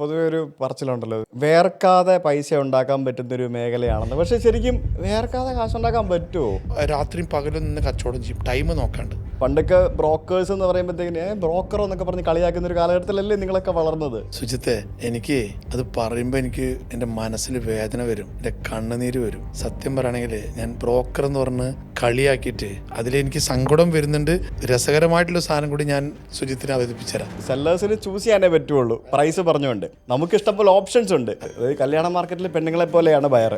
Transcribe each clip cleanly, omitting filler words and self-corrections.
പൊതുവെ ഒരു പറച്ചിലുണ്ടല്ലോ, വേർക്കാതെ പൈസ ഉണ്ടാക്കാൻ പറ്റുന്നൊരു മേഖലയാണെന്ന്. പക്ഷെ ശരിക്കും വേർക്കാതെ കാശുണ്ടാക്കാൻ പറ്റുമോ? രാത്രിയും പകലും നിന്ന് കച്ചവടം ചെയ്യും, ടൈം നോക്കാണ്ട്. പണ്ടൊക്കെ ബ്രോക്കേഴ്സ് എന്ന് പറയുമ്പോഴത്തേക്കിന് ബ്രോക്കറോ എന്നൊക്കെ പറഞ്ഞ് കളിയാക്കുന്ന ഒരു കാലഘട്ടത്തിലല്ലേ നിങ്ങളൊക്കെ വളർന്നത്? സുജിത്തെ, എനിക്ക് അത് പറയുമ്പോൾ എനിക്ക് എൻ്റെ മനസ്സിൽ വേദന വരും, എൻ്റെ കണ്ണുനീര് വരും. സത്യം പറയുകയാണെങ്കിൽ ഞാൻ ബ്രോക്കർ എന്ന് പറഞ്ഞ് കളിയാക്കിയിട്ട് അതിലെനിക്ക് സങ്കടം വരുന്നുണ്ട്. രസകരമായിട്ടുള്ള സാധനം കൂടി ഞാൻ സുജിത്തിനെ അവതരിപ്പിച്ചു തരാം. സെല്ലേഴ്സിന് ചൂസ് ചെയ്യാനേ പറ്റുള്ളൂ പ്രൈസ് പറഞ്ഞുകൊണ്ട്. നമുക്ക് ഇഷ്ടംപോലെ ഓപ്ഷൻസ് ഉണ്ട്. അതായത് കല്യാണ മാർക്കറ്റിൽ പെണ്ണുങ്ങളെ പോലെയാണ് ബയർ.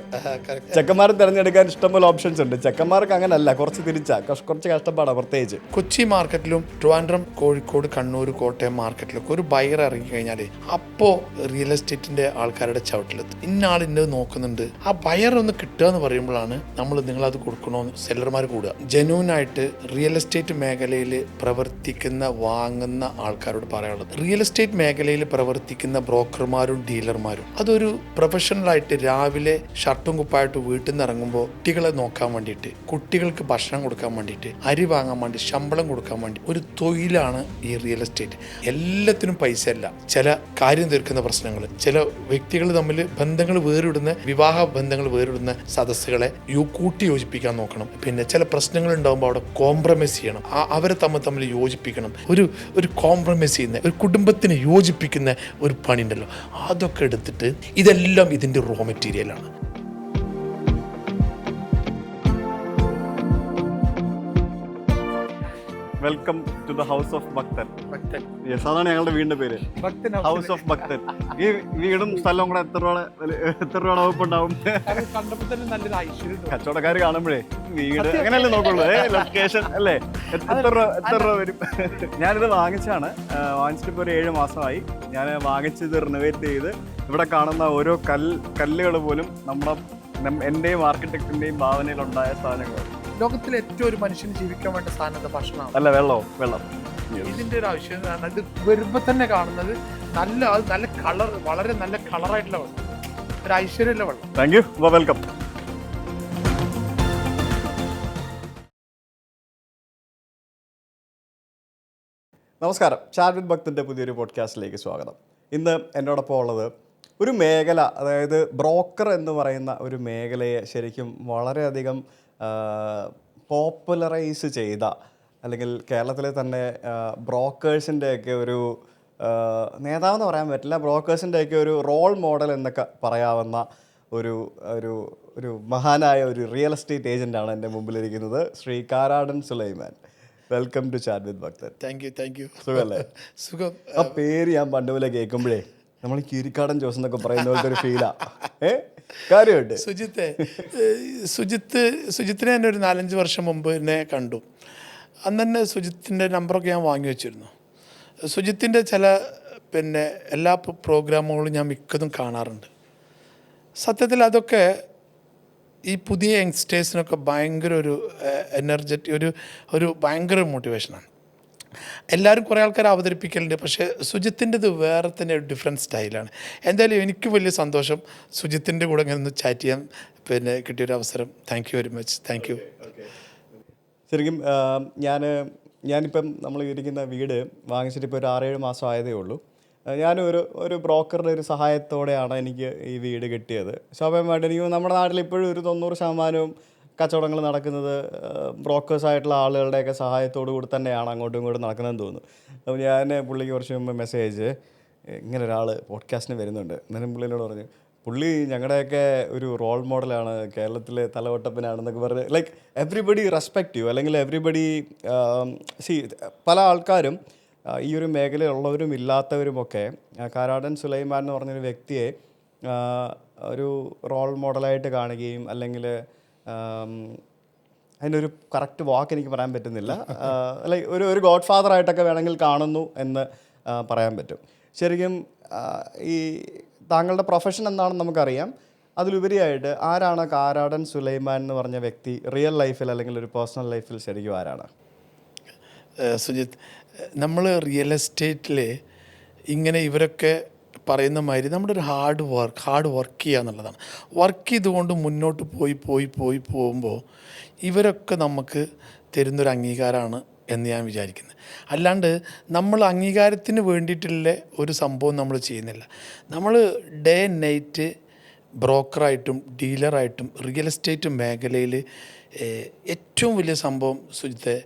ചെക്കന്മാർ തിരഞ്ഞെടുക്കാൻ ഇഷ്ടംപോലെ ഓപ്ഷൻസ് ഉണ്ട്. ചെക്കന്മാർക്ക് അങ്ങനല്ല, കുറച്ച് തിരിച്ചാ, കുറച്ച് കഷ്ടപ്പാടാണ്. പ്രത്യേകിച്ച് കൊച്ചി മാർക്കറ്റിലും ട്രിവാൻഡ്രം, കോഴിക്കോട്, കണ്ണൂർ, കോട്ടയം മാർക്കറ്റിലൊക്കെ ഒരു ബയർ ഇറങ്ങിക്കഴിഞ്ഞാൽ അപ്പോൾ റിയൽ എസ്റ്റേറ്റിന്റെ ആൾക്കാരുടെ ചവിട്ടിലെത്തും. ഇന്നാൾ ഇന്നത് നോക്കുന്നുണ്ട്. ആ ബയർ ഒന്ന് കിട്ടുക എന്ന് പറയുമ്പോഴാണ് നമ്മൾ നിങ്ങളത് കൊടുക്കണമെന്ന് സെല്ലർമാർ കൂടുക. ജെന്യൂനായിട്ട് റിയൽ എസ്റ്റേറ്റ് മേഖലയിൽ പ്രവർത്തിക്കുന്ന വാങ്ങുന്ന ആൾക്കാരോട് പറയാനുള്ളത്, റിയൽ എസ്റ്റേറ്റ് മേഖലയിൽ പ്രവർത്തിക്കുന്ന ബ്രോക്കർമാരും ഡീലർമാരും അതൊരു പ്രൊഫഷണലായിട്ട് രാവിലെ ഷർട്ടും കുപ്പായിട്ട് വീട്ടിൽ നിന്ന് ഇറങ്ങുമ്പോൾ കുട്ടികളെ നോക്കാൻ വേണ്ടിയിട്ട്, കുട്ടികൾക്ക് ഭക്ഷണം കൊടുക്കാൻ വേണ്ടിയിട്ട്, അരി വാങ്ങാൻ വേണ്ടി, ശമ്പളം കൊടുക്കാൻ വേണ്ടി ഒരു തൊഴിലാണ് ഈ റിയൽ എസ്റ്റേറ്റ്. എല്ലാത്തിനും പൈസ അല്ല. ചില കാര്യം തീർക്കുന്ന പ്രശ്നങ്ങൾ, ചില വ്യക്തികൾ തമ്മിൽ ബന്ധങ്ങൾ വേറിടുന്ന, വിവാഹ ബന്ധങ്ങൾ വേറിടുന്ന സദസ്സുകളെ കൂട്ടി യോജിപ്പിക്കാൻ നോക്കണം. പിന്നെ ചില പ്രശ്നങ്ങൾ ഉണ്ടാകുമ്പോൾ അവിടെ കോംപ്രമൈസ് ചെയ്യണം, അവരെ തമ്മിൽ യോജിപ്പിക്കണം. ഒരു കോംപ്രമൈസ് ചെയ്യുന്ന, ഒരു കുടുംബത്തിനെ യോജിപ്പിക്കുന്ന ഒരു പണി ഉണ്ടല്ലോ, അതൊക്കെ എടുത്തിട്ട് ഇതെല്ലാം ഇതിൻ്റെ റോ മെറ്റീരിയലാണ്. Welcome to the house of Bhakthan. Yes, അതാണ് ഞങ്ങളുടെ വീടിന്റെ പേര്, ഹൗസ് ഓഫ് ഭക്തൻ. ഈ വീടും സ്ഥലവും കൂടെ എത്ര രൂപ വകുപ്പുണ്ടാവും? കച്ചവടക്കാർ കാണുമ്പോഴേ വീട് അങ്ങനെയല്ലേ നോക്കുള്ളൂ, ലൊക്കേഷൻ അല്ലേ, എത്ര രൂപ വരും? ഞാനിത് വാങ്ങിച്ചാണ്, വാങ്ങിച്ചിട്ട് ഇപ്പോൾ ഒരു 7 മാസമായി. ഞാൻ വാങ്ങിച്ചത് റിനോവേറ്റ് ചെയ്ത് ഇവിടെ കാണുന്ന ഓരോ കല്ലുകൾ പോലും എന്റെയും ആർക്കിടെക്റ്റിന്റെയും ഭാവനയിലുണ്ടായ സാധനങ്ങൾ. ലോകത്തിലെ ഏറ്റവും ഒരു മനുഷ്യന് ജീവിക്കാൻ വേണ്ട സാധനം ഭക്ഷണമാണ്, അല്ല വെള്ളം. ഇതിന്റെ ഒരു ആവശ്യം ഇത് വരുമ്പോ തന്നെ കാണുന്നത് നല്ല കളർ, വളരെ നല്ല കളറായിട്ടുള്ള വെള്ളം, ഒരു ഐശ്വര്യമുള്ള വെള്ളം. Thank you, welcome. നമസ്കാരം, ചാറ്റ് വിത്ത് ഭക്തൻ്റെ പുതിയൊരു പോഡ്കാസ്റ്റിലേക്ക് സ്വാഗതം. ഇന്ന് എന്നോടൊപ്പം ഉള്ളത് ഒരു മേഖല, അതായത് ബ്രോക്കർ എന്ന് പറയുന്ന ഒരു മേഖലയെ ശരിക്കും വളരെയധികം പോപ്പുലറൈസ് ചെയ്ത, അല്ലെങ്കിൽ കേരളത്തിലെ തന്നെ ബ്രോക്കേഴ്സിൻ്റെയൊക്കെ ഒരു നേതാവെന്ന് പറയാൻ പറ്റില്ല, ബ്രോക്കേഴ്സിൻ്റെയൊക്കെ ഒരു റോൾ മോഡൽ എന്നൊക്കെ പറയാവുന്ന ഒരു മഹാനായ ഒരു റിയൽ എസ്റ്റേറ്റ് ഏജൻ്റാണ് എൻ്റെ മുമ്പിലിരിക്കുന്നത്, Shri Karadan Sulaiman. Welcome to chat with Bhakthan. Thank you. സുഖമല്ലേ? സുഖം. ആ പേര് ഞാൻ പണ്ട് പോലെ കേൾക്കുമ്പോഴേ നമ്മൾ കീരിക്കാടൻ ജോസ് എന്നൊക്കെ പറയുന്ന പോലത്തെ ഒരു ഫീലാ. കാര്യമുണ്ട്. സുജിത്തിനെ തന്നെ ഒരു 4-5 വർഷം മുമ്പ് എന്നെ കണ്ടു. അന്ന് തന്നെ സുജിത്തിൻ്റെ നമ്പറൊക്കെ ഞാൻ വാങ്ങി വെച്ചിരുന്നു. സുജിത്തിൻ്റെ ചില എല്ലാ പ്രോഗ്രാമുകളും ഞാൻ മിക്കതും കാണാറുണ്ട്. സത്യത്തിൽ അതൊക്കെ ഈ പുതിയ യങ്സ്റ്റേഴ്സിനൊക്കെ ഭയങ്കര ഒരു എനർജറ്റിക്, ഒരു ഭയങ്കര മോട്ടിവേഷനാണ്. എല്ലാവരും കുറേ ആൾക്കാർ അവതരിപ്പിക്കലുണ്ട്, പക്ഷേ സുജിത്തിൻ്റെത് വേറെ തന്നെ ഒരു ഡിഫറെൻറ്റ് സ്റ്റൈലാണ്. എന്തായാലും എനിക്ക് വലിയ സന്തോഷം സുജിത്തിൻ്റെ കൂടെ ഇങ്ങനെ ഒന്ന് ചാറ്റ് ചെയ്യാൻ കിട്ടിയൊരു അവസരം. Thank you very much. Thank you. ശരിക്കും ഞാനിപ്പം നമ്മൾ ഇരിക്കുന്ന വീട് വാങ്ങിച്ചിട്ട് ഇപ്പോൾ ഒരു 6-7 മാസം ആയതേ ഉള്ളൂ. ഞാനൊരു ബ്രോക്കറുടെ ഒരു സഹായത്തോടെയാണ് എനിക്ക് ഈ വീട് കിട്ടിയത്. സ്വാഭാവികമായിട്ട് എനിക്ക് നമ്മുടെ നാട്ടിൽ ഇപ്പോഴും ഒരു 90% കച്ചവടങ്ങൾ നടക്കുന്നത് ബ്രോക്കേഴ്സായിട്ടുള്ള ആളുകളുടെയൊക്കെ സഹായത്തോടു കൂടി തന്നെയാണ് അങ്ങോട്ടും ഇങ്ങോട്ടും നടക്കുന്നതെന്ന് തോന്നുന്നു. അപ്പോൾ ഞാൻ പുള്ളിക്ക് കുറച്ച് മുമ്പ് മെസ്സേജ്, ഇങ്ങനെ ഒരാൾ പോഡ്കാസ്റ്റിന് വരുന്നുണ്ട്. എന്നാലും പുള്ളിനോട് പറഞ്ഞു, പുള്ളി ഞങ്ങളുടെയൊക്കെ ഒരു റോൾ മോഡലാണ്, കേരളത്തിലെ തലവട്ടപ്പനാണെന്നൊക്കെ പറഞ്ഞ്, ലൈക്ക് എവ്രിബഡി റെസ്പെക്റ്റ് യു, അല്ലെങ്കിൽ എവ്രിബഡി പല ആൾക്കാരും ഈ ഒരു മേഖലയിലുള്ളവരും ഇല്ലാത്തവരുമൊക്കെ കാരാടൻ സുലൈമാൻ എന്ന് പറഞ്ഞൊരു വ്യക്തിയെ ഒരു റോൾ മോഡലായിട്ട് കാണുകയും, അല്ലെങ്കിൽ അതിൻ്റെ ഒരു കറക്റ്റ് വാക്ക് എനിക്ക് പറയാൻ പറ്റുന്നില്ല, ലൈക്ക് ഒരു ഗോഡ് ഫാദർ ആയിട്ടൊക്കെ വേണമെങ്കിൽ കാണുന്നു എന്ന് പറയാൻ പറ്റും. ശരിക്കും ഈ താങ്കളുടെ പ്രൊഫഷൻ എന്താണെന്ന് നമുക്കറിയാം. അതിലുപരിയായിട്ട് ആരാണ് കാരാടൻ സുലൈമാൻ എന്ന് പറഞ്ഞ വ്യക്തി റിയൽ ലൈഫിൽ, അല്ലെങ്കിൽ ഒരു പേഴ്സണൽ ലൈഫിൽ ശരിക്കും ആരാണ്? സുജിത്ത്, നമ്മൾ റിയൽ എസ്റ്റേറ്റിൽ ഇങ്ങനെ ഇവരൊക്കെ പറയുന്ന മാതിരി നമ്മുടെ ഒരു ഹാർഡ് വർക്ക് ചെയ്യുക എന്നുള്ളതാണ്. വർക്ക് ചെയ്തുകൊണ്ട് മുന്നോട്ട് പോകുമ്പോൾ ഇവരൊക്കെ നമുക്ക് തരുന്നൊരു അംഗീകാരമാണ് എന്ന് ഞാൻ വിചാരിക്കുന്നത്. അല്ലാണ്ട് നമ്മൾ അംഗീകാരത്തിന് വേണ്ടിയിട്ടുള്ള ഒരു സംഭവം നമ്മൾ ചെയ്യുന്നില്ല. നമ്മൾ ഡേ ആൻഡ് നൈറ്റ് ബ്രോക്കറായിട്ടും ഡീലറായിട്ടും റിയൽ എസ്റ്റേറ്റ് മേഖലയിൽ ഏറ്റവും വലിയ സംഭവം സുജിത്തെ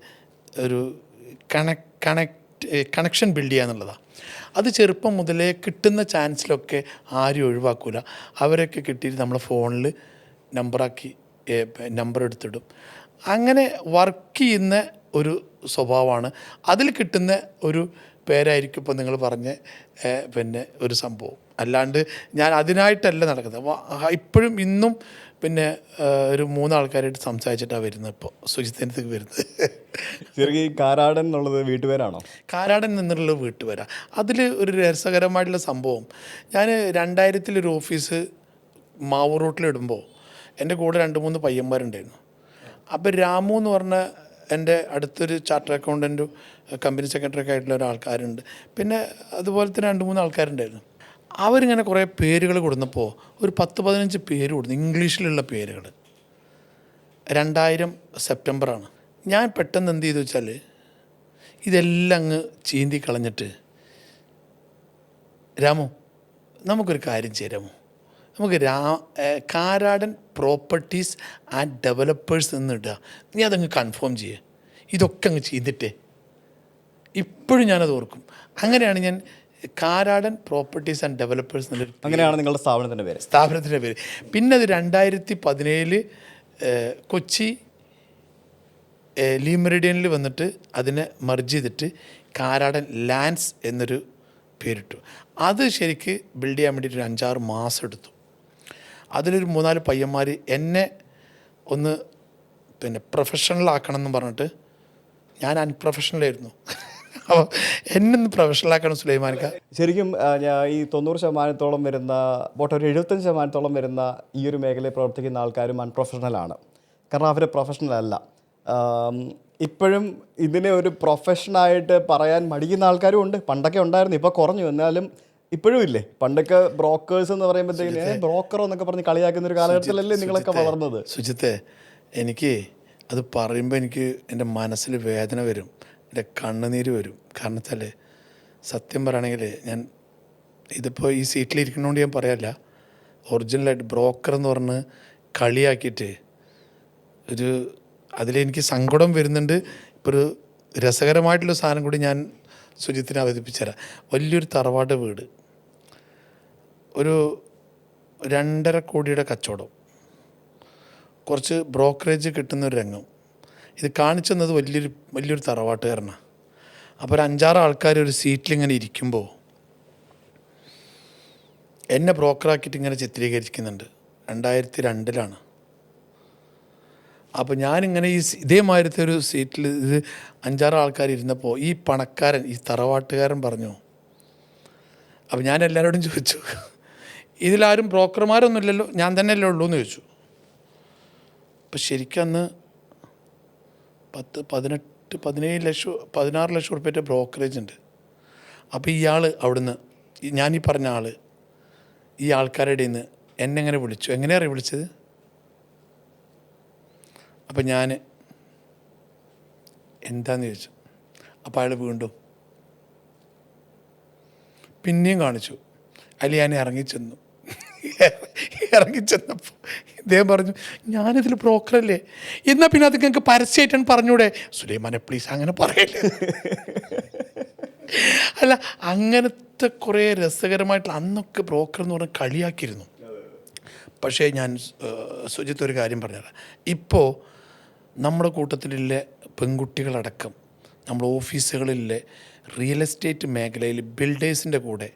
ഒരു കണക്ഷൻ ബിൽഡ് ചെയ്യുക എന്നുള്ളതാണ്. അത് ചെറുപ്പം മുതലേ കിട്ടുന്ന ചാൻസിലൊക്കെ ആരും ഒഴിവാക്കില്ല. അവരൊക്കെ കിട്ടിയിട്ട് നമ്മളെ ഫോണിൽ നമ്പർ എടുത്തിടും. അങ്ങനെ വർക്ക് ചെയ്യുന്ന ഒരു സ്വഭാവമാണ്. അതിൽ കിട്ടുന്ന ഒരു പേരായിരിക്കും ഇപ്പോൾ നിങ്ങൾ പറഞ്ഞ പിന്നെ ഒരു സംഭവം. അല്ലാണ്ട് ഞാൻ അതിനായിട്ടല്ല നടക്കുന്നത്. ഇപ്പോഴും ഇന്നും പിന്നെ ഒരു 3 ആൾക്കാരായിട്ട് സംസാരിച്ചിട്ടാണ് വരുന്നത്. ഇപ്പോൾ സുജിത്തിനടുത്തേക്ക് വരുന്നത്. ശരിക്കും ഈ കാരാടൻ എന്നുള്ളത് വീട്ടുപേരാണോ? കാരാടൻ നിന്നുള്ള വീട്ടുപേരാ. അതിൽ ഒരു രസകരമായിട്ടുള്ള സംഭവം, ഞാൻ 2000 ഒരു ഓഫീസ് മാവൂർ റൂട്ടിലിടുമ്പോൾ എൻ്റെ കൂടെ 2-3 പയ്യന്മാരുണ്ടായിരുന്നു. അപ്പോൾ രാമു എന്ന് പറഞ്ഞ എൻ്റെ അടുത്തൊരു ചാർട്ടർ അക്കൗണ്ടൻറ്റും കമ്പനി സെക്രട്ടറിയൊക്കെ ആയിട്ടുള്ള ഒരാൾക്കാരുണ്ട്. പിന്നെ അതുപോലെ തന്നെ 2-3 ആൾക്കാരുണ്ടായിരുന്നു. അവരിങ്ങനെ കുറേ പേരുകൾ കൊടുന്നപ്പോൾ ഒരു 10-15 പേര് കൊടുത്തു, ഇംഗ്ലീഷിലുള്ള പേരുകൾ. 2000 സെപ്റ്റംബറാണ്. ഞാൻ പെട്ടെന്ന് എന്ത് ചെയ്തു വെച്ചാൽ ഇതെല്ലാം അങ്ങ് ചീന്തി കളഞ്ഞിട്ട്, രാമു നമുക്കൊരു കാര്യം ചെയ്യാം രാമു, നമുക്ക് കാരാടൻ പ്രോപ്പർട്ടീസ് ആൻഡ് ഡെവലപ്പേഴ്സ് എന്ന് ഇടുക, നീ അതങ്ങ് കൺഫേം ചെയ്യുക, ഇതൊക്കെ അങ്ങ് ചെയ്തിട്ടേ. ഇപ്പോഴും ഞാനത് ഓർക്കും. അങ്ങനെയാണ് ഞാൻ കാരാടൻ പ്രോപ്പർട്ടീസ് ആൻഡ് ഡെവലപ്പേഴ്സ് എന്നുള്ളൊരു, അങ്ങനെയാണ് നിങ്ങളുടെ സ്ഥാപനത്തിൻ്റെ പേര്. പിന്നെ അത് 2017 കൊച്ചി ലീ മെറിഡിയനിൽ വന്നിട്ട് അതിനെ മർജ് ചെയ്തിട്ട് കാരാടൻ ലാൻഡ്സ് എന്നൊരു പേരിട്ടു. അത് ശരിക്ക് ബിൽഡ് ചെയ്യാൻ വേണ്ടിയിട്ട് ഒരു 5-6 മാസം എടുത്തു. അതിലൊരു 3-4 പയ്യന്മാർ എന്നെ ഒന്ന് പിന്നെ പ്രൊഫഷണലാക്കണം എന്ന് പറഞ്ഞിട്ട്, ഞാൻ അൺപ്രൊഫഷണലായിരുന്നു. അപ്പോൾ എന്നെ ഒന്ന് പ്രൊഫഷണലാക്കണം സുലൈമാനിക്ക. ശരിക്കും ഞാൻ ഈ 90% വരുന്ന, പോട്ടെ ഒരു 75% വരുന്ന ഈ ഒരു മേഖലയിൽ പ്രവർത്തിക്കുന്ന ആൾക്കാരും അൺപ്രൊഫഷണലാണ്. കാരണം അവർ പ്രൊഫഷണൽ അല്ല. ഇപ്പോഴും ഇതിനെ ഒരു പ്രൊഫഷനായിട്ട് പറയാൻ മടിക്കുന്ന ആൾക്കാരും ഉണ്ട്. പണ്ടൊക്കെ ഉണ്ടായിരുന്നു, ഇപ്പോൾ കുറഞ്ഞു. എന്നാലും ഇപ്പോഴും ഇല്ലേ? പണ്ടൊക്കെ ബ്രോക്കേഴ്സ് എന്ന് പറയുമ്പോഴത്തേക്കിന് ബ്രോക്കറോ എന്നൊക്കെ പറഞ്ഞ് കളിയാക്കുന്ന ഒരു കാലഘട്ടത്തിലല്ലേ നിങ്ങളൊക്കെ വളർന്നത്? സുജിത്തെ, എനിക്ക് അത് പറയുമ്പോൾ എനിക്ക് എൻ്റെ മനസ്സിൽ വേദന വരും, എൻ്റെ കണ്ണുനീര് വരും. കാരണം വെച്ചാൽ സത്യം പറയുകയാണെങ്കിൽ ഞാൻ ഇതിപ്പോൾ ഈ സീറ്റിലിരിക്കുന്നതുകൊണ്ട് ഞാൻ പറയാമല്ല, ഒറിജിനലായിട്ട് ബ്രോക്കർ എന്ന് പറഞ്ഞ് കളിയാക്കിയിട്ട് ഒരു അതിലെനിക്ക് സങ്കടം വരുന്നുണ്ട്. ഇപ്പോൾ ഒരു രസകരമായിട്ടുള്ള സാധനം കൂടി ഞാൻ സുജിത്തിനെ അവതരിപ്പിച്ചു തരാം. വലിയൊരു തറവാട് വീട്, ഒരു 2.5 കോടിയുടെ കച്ചവടം, കുറച്ച് ബ്രോക്കറേജ് കിട്ടുന്ന ഒരു രംഗം. ഇത് കാണിച്ചു തന്നത് വലിയൊരു തറവാട്ടുകാരനാണ്. അപ്പോൾ ഒരു 5-6 ആൾക്കാർ ഒരു സീറ്റിലിങ്ങനെ ഇരിക്കുമ്പോൾ എന്നെ ബ്രോക്കറാക്കിയിട്ട് ഇങ്ങനെ ചിത്രീകരിക്കുന്നുണ്ട്. 2002 അപ്പോൾ ഞാനിങ്ങനെ ഇതേമാതിരത്തെ ഒരു സീറ്റിൽ ഇത് 5-6 ആൾക്കാർ ഇരുന്നപ്പോൾ ഈ പണക്കാരൻ, ഈ തറവാട്ടുകാരൻ പറഞ്ഞു. അപ്പോൾ ഞാൻ എല്ലാവരോടും ചോദിച്ചു, ഇതിലാരും ബ്രോക്കർമാരൊന്നുമില്ലല്ലോ, ഞാൻ തന്നെയല്ലേ ഉള്ളൂ എന്ന് ചോദിച്ചു. അപ്പോൾ ശരിക്കും അന്ന് 17 ലക്ഷം 16 ലക്ഷം റുപ്യൻ്റെ ബ്രോക്കറേജ് ഉണ്ട്. അപ്പോൾ ഇയാൾ അവിടുന്ന്, ഞാനീ പറഞ്ഞ ആൾ ഈ ആൾക്കാരുടെ നിന്ന് എന്നെ എങ്ങനെ വിളിച്ചു, എങ്ങനെയാണ് വിളിച്ചത്? അപ്പം ഞാൻ എന്താന്ന് ചോദിച്ചു. അപ്പോൾ അയാൾ വീണ്ടും പിന്നെയും കാണിച്ചു. അതിൽ ഞാൻ ഇറങ്ങിച്ചെന്നപ്പോൾ ഇദ്ദേഹം പറഞ്ഞു, ഞാനിതിൽ ബ്രോക്കറല്ലേ, എന്നാൽ പിന്നെ അത് ഞങ്ങൾക്ക് പരസ്യമായിട്ടാണ് പറഞ്ഞൂടെ? സുലൈമാനെ പ്ലീസ് അങ്ങനെ പറയല്ലേ. അല്ല, അങ്ങനത്തെ കുറേ രസകരമായിട്ടുള്ള അന്നൊക്കെ ബ്രോക്കർ എന്ന് പറഞ്ഞാൽ കളിയാക്കിയിരുന്നു. പക്ഷേ ഞാൻ സുജിത്ത് ഒരു കാര്യം പറഞ്ഞുതരാം. ഇപ്പോൾ നമ്മുടെ കൂട്ടത്തിലുള്ള പെൺകുട്ടികളടക്കം നമ്മുടെ ഓഫീസുകളിലെ റിയൽ എസ്റ്റേറ്റ് മേഖലയിൽ ബിൽഡേഴ്സിൻ്റെ കൂടെ,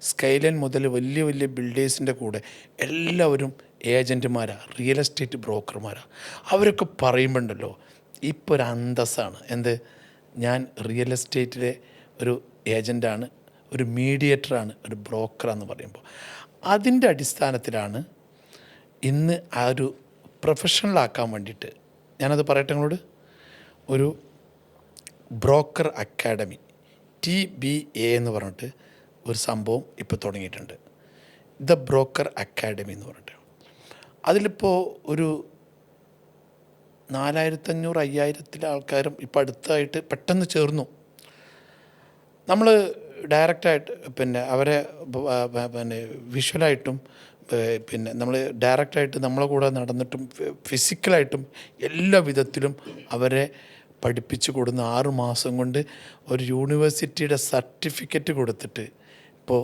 സ്കൈലൈൻ മുതൽ വലിയ വലിയ ബിൽഡേഴ്സിൻ്റെ കൂടെ എല്ലാവരും ഏജൻറ്റുമാരാണ്, റിയൽ എസ്റ്റേറ്റ് ബ്രോക്കർമാരാണ്. അവരൊക്കെ പറയുമ്പോണ്ടല്ലോ ഇപ്പോൾ ഒരു അന്തസ്സാണ്. എന്ത്, ഞാൻ റിയൽ എസ്റ്റേറ്റിലെ ഒരു ഏജൻ്റാണ്, ഒരു മീഡിയേറ്ററാണ്, ഒരു ബ്രോക്കറാന്ന് പറയുമ്പോൾ അതിൻ്റെ അടിസ്ഥാനത്തിലാണ് ഇന്ന് ആ ഒരു പ്രൊഫഷണലാക്കാൻ വേണ്ടിയിട്ട്, ഞാനത് പറയട്ടെ നിങ്ങളോട്, ഒരു ബ്രോക്കർ അക്കാഡമി TBA എന്ന് പറഞ്ഞിട്ട് ഒരു സംഭവം ഇപ്പോൾ തുടങ്ങിയിട്ടുണ്ട്. ദ ബ്രോക്കർ അക്കാഡമി എന്ന് പറഞ്ഞിട്ട്. അതിലിപ്പോൾ ഒരു 4500 5000 ആൾക്കാരും ഇപ്പം അടുത്തായിട്ട് പെട്ടെന്ന് ചേർന്നു. നമ്മൾ ഡയറക്റ്റായിട്ട് പിന്നെ അവരെ പിന്നെ വിഷ്വലായിട്ടും പിന്നെ നമ്മൾ ഡയറക്റ്റായിട്ട് നമ്മളെ കൂടെ നടന്നിട്ടും ഫിസിക്കലായിട്ടും എല്ലാ വിധത്തിലും അവരെ പഠിപ്പിച്ചു കൊടുക്കുന്ന 6 മാസം കൊണ്ട് ഒരു യൂണിവേഴ്സിറ്റിയുടെ സർട്ടിഫിക്കറ്റ് കൊടുത്തിട്ട് ഇപ്പോൾ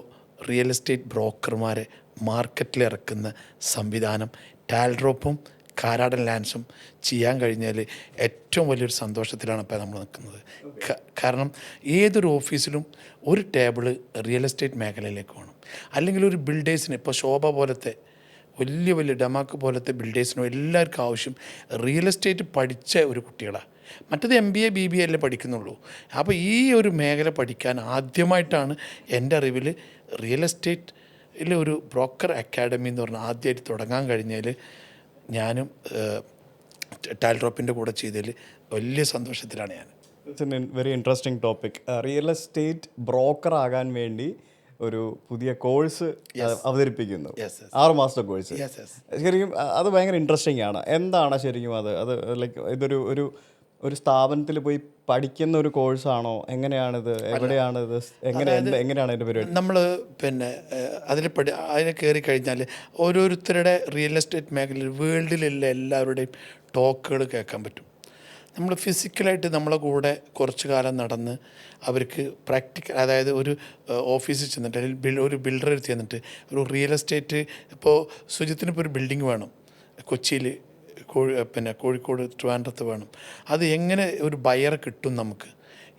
റിയൽ എസ്റ്റേറ്റ് ബ്രോക്കർമാരെ മാർക്കറ്റിൽ ഇറക്കുന്ന സംവിധാനം ടാൽഡ്രോപ്പും കാരാടൻ ലാൻഡ്സും ചെയ്യാൻ കഴിഞ്ഞാൽ ഏറ്റവും വലിയൊരു സന്തോഷത്തിലാണ് ഇപ്പോൾ നമ്മൾ നിൽക്കുന്നത്. കാരണം ഏതൊരു ഓഫീസിലും ഒരു ടേബിള് റിയൽ എസ്റ്റേറ്റ് മേഖലയിലേക്ക് വേണം. അല്ലെങ്കിൽ ഒരു ബിൽഡേഴ്സിന് ഇപ്പോൾ ശോഭ പോലത്തെ വലിയ വലിയ ഡമാക്ക് പോലത്തെ ബിൽഡേഴ്സിനും എല്ലാവർക്കും ആവശ്യം റിയൽ എസ്റ്റേറ്റ് പഠിച്ച ഒരു കുട്ടികളാണ്. മറ്റത് MBA BBA അല്ലേ പഠിക്കുന്നുള്ളൂ. അപ്പോൾ ഈ ഒരു മേഖല പഠിക്കാൻ ആദ്യമായിട്ടാണ് എൻ്റെ അറിവിൽ റിയൽ എസ്റ്റേറ്റിൽ ഒരു ബ്രോക്കർ അക്കാഡമി എന്ന് പറഞ്ഞാൽ ആദ്യമായിട്ട് തുടങ്ങാൻ കഴിഞ്ഞാൽ ഞാനും ടാൽഡ്രോപ്പിൻ്റെ കൂടെ ചെയ്തതിൽ വലിയ സന്തോഷത്തിലാണ് ഞാൻ. It's an very interesting topic. Real estate broker ആകാൻ വേണ്ടി ഒരു പുതിയ കോഴ്സ് അവതരിപ്പിക്കുന്നു. 6 മാസത്തെ കോഴ്സ്. ശരിക്കും അത് ഭയങ്കര ഇൻട്രസ്റ്റിംഗ് ആണ്. എന്താണ് ശരിക്കും അത് ലൈക്ക് ഇതൊരു ഒരു ഒരു സ്ഥാപനത്തിൽ പോയി പഠിക്കുന്ന ഒരു കോഴ്സാണോ? എങ്ങനെയാണിത്? എവിടെയാണിത്? എങ്ങനെയാണ് അതിൻ്റെ പരിപാടി? നമ്മൾ പിന്നെ അതിൽ കയറി കഴിഞ്ഞാൽ ഓരോരുത്തരുടെ റിയൽ എസ്റ്റേറ്റ് മേഖലയിൽ വേൾഡിലുള്ള എല്ലാവരുടെയും ടോക്കുകൾ കേൾക്കാൻ പറ്റും. നമ്മൾ ഫിസിക്കലായിട്ട് നമ്മളെ കൂടെ കുറച്ച് കാലം നടന്ന് അവർക്ക് പ്രാക്ടിക്കൽ, അതായത് ഒരു ഓഫീസിൽ ചെന്നിട്ട് അല്ലെങ്കിൽ ഒരു ബിൽഡറെ ചെന്നിട്ട് ഒരു റിയൽ എസ്റ്റേറ്റ് ഇപ്പോൾ സുജിത്തിനിപ്പോൾ ഒരു ബിൽഡിംഗ് വേണം കൊച്ചിയിൽ, പിന്നെ കോഴിക്കോട്, ട്രിവാൻഡ്രത്ത് വേണം. അത് എങ്ങനെ ഒരു ബയറെ കിട്ടും നമുക്ക്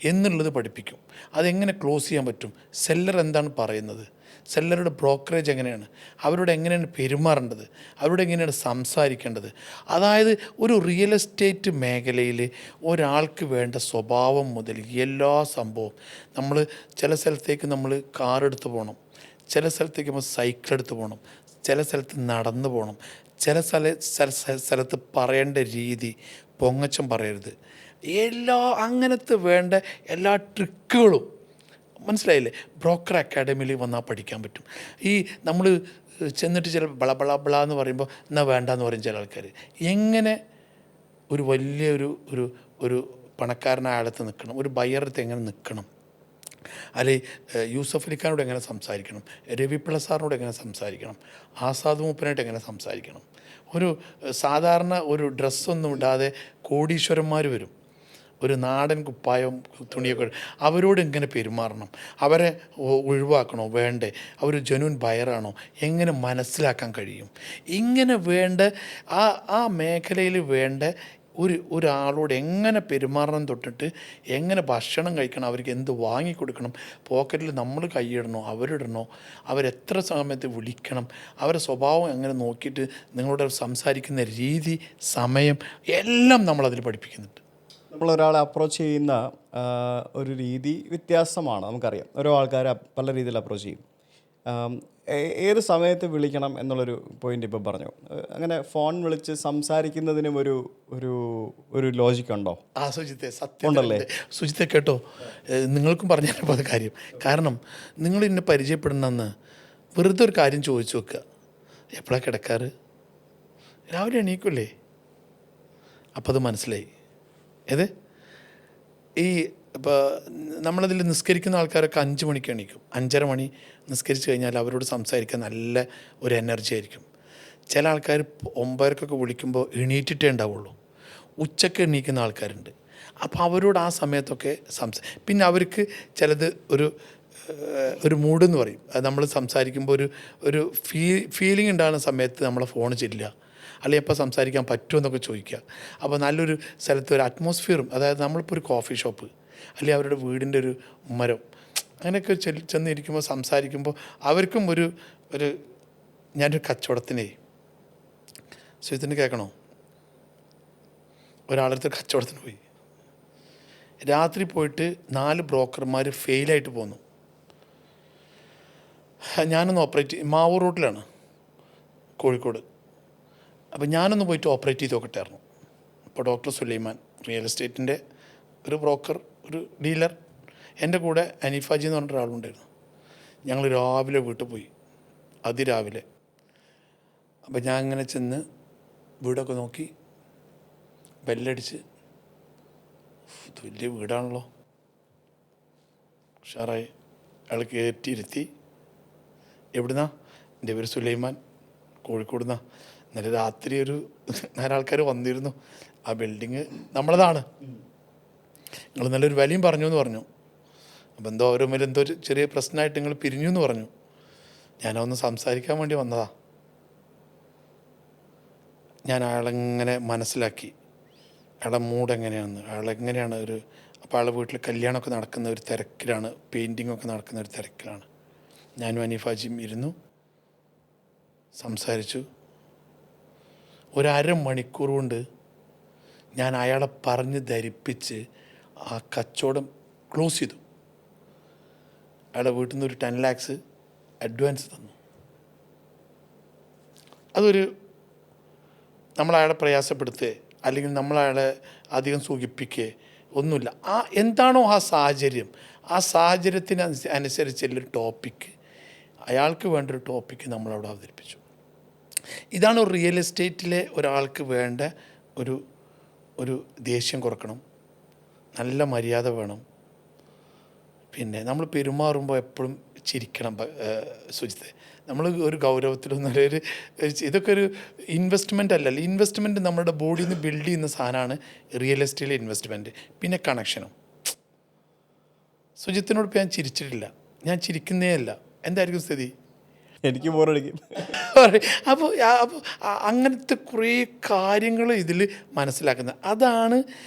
എന്നുള്ളത് പഠിപ്പിക്കും. അതെങ്ങനെ ക്ലോസ് ചെയ്യാൻ പറ്റും, സെല്ലർ എന്താണ് പറയുന്നത്, സെല്ലറുടെ ബ്രോക്കറേജ് എങ്ങനെയാണ്, അവരോട് എങ്ങനെയാണ് പെരുമാറേണ്ടത്, അവരോട് എങ്ങനെയാണ് സംസാരിക്കേണ്ടത്. അതായത് ഒരു റിയൽ എസ്റ്റേറ്റ് മേഖലയിൽ ഒരാൾക്ക് വേണ്ട സ്വഭാവം മുതൽ എല്ലാ സംഭവം. നമ്മൾ ചില സ്ഥലത്തേക്ക് നമ്മൾ കാറെടുത്ത് പോകണം, ചില സ്ഥലത്തേക്ക് നമ്മൾ സൈക്കിൾ എടുത്ത് പോകണം, ചില സ്ഥലത്ത് നടന്നു പോകണം, ചില സ്ഥലത്ത് പറയേണ്ട രീതി, പൊങ്ങച്ചം പറയരുത്, അങ്ങനത്തെ വേണ്ട എല്ലാ ട്രിക്കുകളും മനസ്സിലായില്ലേ ബ്രോക്കർ അക്കാഡമിയിൽ വന്നാൽ പഠിക്കാൻ പറ്റും. ഈ നമ്മൾ ചെന്നിട്ട് ചില ബള എന്ന് പറയുമ്പോൾ എന്നാൽ വേണ്ടെന്ന് പറയും ചില ആൾക്കാർ. എങ്ങനെ ഒരു വലിയ ഒരു പണക്കാരനായ ആളത്ത് നിൽക്കണം, ഒരു ബയ്യറത്ത് എങ്ങനെ നിൽക്കണം, അല്ലെങ്കിൽ യൂസഫ് അലിഖാനോട് എങ്ങനെ സംസാരിക്കണം, രവി പിള്ള സാറിനോട് എങ്ങനെ സംസാരിക്കണം, ആസാദ് മൂപ്പനായിട്ട് എങ്ങനെ സംസാരിക്കണം. ഒരു സാധാരണ ഒരു ഡ്രസ്സൊന്നും ഇടാതെ കോടീശ്വരന്മാർ വരും, ഒരു നാടൻ കുപ്പായം തുണിയൊക്കെ, അവരോട് എങ്ങനെ പെരുമാറണം, അവരെ ഒഴിവാക്കണോ വേണ്ടേ, അവർ ജനുവൻ ബയറാണോ, എങ്ങനെ മനസ്സിലാക്കാൻ കഴിയും. ഇങ്ങനെ വേണ്ട ആ മേഖലയിൽ വേണ്ട ഒരാളോട് എങ്ങനെ പെരുമാറണം തൊട്ടിട്ട് എങ്ങനെ ഭക്ഷണം കഴിക്കണം, അവർക്ക് എന്ത് വാങ്ങിക്കൊടുക്കണം, പോക്കറ്റിൽ നമ്മൾ കൈയിടണോ അവരിടണോ, അവരെത്ര സമയത്ത് വിളിക്കണം, അവരുടെ സ്വഭാവം എങ്ങനെ നോക്കിയിട്ട് നിങ്ങളോട് സംസാരിക്കുന്ന രീതി, സമയം എല്ലാം നമ്മളതിൽ പഠിപ്പിക്കുന്നുണ്ട്. നമ്മളൊരാളെ അപ്രോച്ച് ചെയ്യുന്ന ഒരു രീതി വ്യത്യാസമാണ്, നമുക്കറിയാം. ഓരോ ആൾക്കാരെ പല രീതിയിൽ അപ്രോച്ച് ചെയ്യും. ഏത് സമയത്ത് വിളിക്കണം എന്നുള്ളൊരു പോയിന്റ് ഇപ്പോൾ പറഞ്ഞു. അങ്ങനെ ഫോൺ വിളിച്ച് സംസാരിക്കുന്നതിനും ഒരു ലോജിക് ഉണ്ടോ? സുജിത്തെ സത്യം ഉണ്ടല്ലേ? സുജിത്തെ കേട്ടോ, നിങ്ങൾക്കും പറഞ്ഞപ്പോൾ അത് കാര്യം. കാരണം നിങ്ങൾ എന്നെ പരിചയപ്പെടുന്നെന്ന് വെറുതെ ഒരു കാര്യം ചോദിച്ചു വെക്കുക, എപ്പോഴാണ് കിടക്കാറ്, രാവിലെ എണീക്കില്ലേ, അപ്പോൾ അത് മനസ്സിലായി. ഏത് ഈ ഇപ്പോൾ നമ്മളതിൽ നിസ്കരിക്കുന്ന ആൾക്കാരൊക്കെ 5 മണിക്ക് എണീക്കും. 5:30 മണി നിസ്കരിച്ച് കഴിഞ്ഞാൽ അവരോട് സംസാരിക്കാൻ നല്ല ഒരു എനർജി ആയിരിക്കും. ചില ആൾക്കാർ 9:00 വിളിക്കുമ്പോൾ എണീറ്റിട്ടേ ഉണ്ടാവുള്ളൂ. ഉച്ചയ്ക്ക് എണീക്കുന്ന ആൾക്കാരുണ്ട്. അപ്പോൾ അവരോട് ആ സമയത്തൊക്കെ പിന്നെ അവർക്ക് ചിലത് ഒരു മൂഡെന്ന് പറയും. അത് നമ്മൾ സംസാരിക്കുമ്പോൾ ഒരു ഫീലിംഗ് ഉണ്ടാകുന്ന സമയത്ത് നമ്മളെ ഫോൺ ചെല്ലുക, അല്ലെങ്കിൽ എപ്പോൾ സംസാരിക്കാൻ പറ്റുമോ എന്നൊക്കെ ചോദിക്കുക. അപ്പോൾ നല്ലൊരു സ്ഥലത്ത് ഒരു അറ്റ്മോസ്ഫിയറും, അതായത് നമ്മളിപ്പോൾ ഒരു കോഫി ഷോപ്പ് അല്ലെങ്കിൽ അവരുടെ വീടിൻ്റെ ഒരു മരം അങ്ങനെയൊക്കെ ചെന്നിരിക്കുമ്പോൾ സംസാരിക്കുമ്പോൾ അവർക്കും ഒരു ഞാനൊരു കച്ചവടത്തിനേ സുഹൃത്തിന് കേൾക്കണോ, ഒരാളടുത്ത് കച്ചവടത്തിന് പോയി, രാത്രി പോയിട്ട് 4 ബ്രോക്കർമാർ ഫെയിലായിട്ട് പോന്നു. ഞാനൊന്ന് ഓപ്പറേറ്റ് മാവൂർ റൂട്ടിലാണ് കോഴിക്കോട്. അപ്പോൾ ഞാനൊന്ന് പോയിട്ട് ഓപ്പറേറ്റ് ചെയ്ത് നോക്കട്ടായിരുന്നു. അപ്പോൾ ഡോക്ടർ സുലൈമാൻ റിയൽ എസ്റ്റേറ്റിൻ്റെ ഒരു ബ്രോക്കർ, ഒരു ഡീലർ, എൻ്റെ കൂടെ അനീഫാജി എന്ന് പറഞ്ഞ ഒരാളുണ്ടായിരുന്നു. ഞങ്ങൾ രാവിലെ വീട്ടിൽ പോയി, അതിരാവിലെ. അപ്പോൾ ഞാൻ ഇങ്ങനെ ചെന്ന് വീടൊക്കെ നോക്കി, ബെല്ലടിച്ച്, ഇത് വലിയ വീടാണല്ലോ, ഉഷാറായി. അയാൾ കയറ്റിയിരുത്തി. എവിടുന്നാ? എൻ്റെ പേര് സുലൈമാൻ, കോഴിക്കോടുന്നാ. ഇന്നലെ രാത്രി ഒരു 4 ആൾക്കാർ വന്നിരുന്നു, ആ ബിൽഡിങ് നമ്മളതാണ്, നിങ്ങൾ നല്ലൊരു വിലയും പറഞ്ഞു എന്ന് പറഞ്ഞു. അപ്പം എന്തോ ഓരോ മേലെ എന്തോ ഒരു ചെറിയ പ്രശ്നമായിട്ട് നിങ്ങൾ പിരിഞ്ഞു എന്ന് പറഞ്ഞു. ഞാനൊന്ന് സംസാരിക്കാൻ വേണ്ടി വന്നതാ. ഞാൻ അയാളെങ്ങനെ മനസ്സിലാക്കി, അയാളുടെ മൂഡ് എങ്ങനെയാണെന്ന്, അയാളെങ്ങനെയാണ് അപ്പോൾ അയാളുടെ വീട്ടിൽ കല്യാണമൊക്കെ നടക്കുന്ന ഒരു തിരക്കിലാണ്, പെയിൻറ്റിങ്ങൊക്കെ നടക്കുന്ന ഒരു തിരക്കിലാണ്. ഞാനും അനീഫാജിയും ഇരുന്നു, സംസാരിച്ചു. ഒരു അരമണിക്കൂർ കൊണ്ട് ഞാൻ അയാളെ പറഞ്ഞ് ധരിപ്പിച്ച് ആ കച്ചവടം ക്ലോസ് ചെയ്തു. അയാളുടെ വീട്ടിൽ നിന്ന് ഒരു 10 lakhs അഡ്വാൻസ് തന്നു. അതൊരു നമ്മളയാളെ പ്രയാസപ്പെടുത്തുക അല്ലെങ്കിൽ നമ്മളയാളെ അധികം സൂചിപ്പിക്കുക ഒന്നുമില്ല. എന്താണോ ആ സാഹചര്യം, ആ സാഹചര്യത്തിന് അനുസരിച്ചുള്ളൊരു ടോപ്പിക്ക്, അയാൾക്ക് വേണ്ട ഒരു ടോപ്പിക്ക് നമ്മളവിടെ അവതരിപ്പിച്ചു. ഇതാണ് ഒരു റിയൽ എസ്റ്റേറ്റിലെ ഒരാൾക്ക് വേണ്ട ഒരു ദേഷ്യം കുറക്കണം, നല്ല മര്യാദ വേണം, പിന്നെ നമ്മൾ പെരുമാറുമ്പോൾ എപ്പോഴും ചിരിക്കണം. സുജിത്ത്, നമ്മൾ ഒരു ഗൗരവത്തിലൊന്നും ഇതൊക്കെ ഒരു ഇൻവെസ്റ്റ്മെൻ്റ് അല്ലല്ലോ. ഇൻവെസ്റ്റ്മെൻറ്റ് നമ്മുടെ ബോഡിയിൽ നിന്ന് ബിൽഡ് ചെയ്യുന്ന സാധനമാണ് റിയൽ എസ്റ്റേറ്റിലെ ഇൻവെസ്റ്റ്മെൻറ്റ്. പിന്നെ കണക്ഷനും. സുജിത്തിനോട് ഇപ്പോൾ ഞാൻ ചിരിച്ചിട്ടില്ല, ഞാൻ ചിരിക്കുന്നേ അല്ല. എന്തായിരിക്കും സ്ഥിതി? എനിക്ക് ബോറടിക്കും. അപ്പോൾ അങ്ങനത്തെ കുറേ കാര്യങ്ങൾ ഇതിൽ മനസ്സിലാക്കുന്നത്. അതാണ്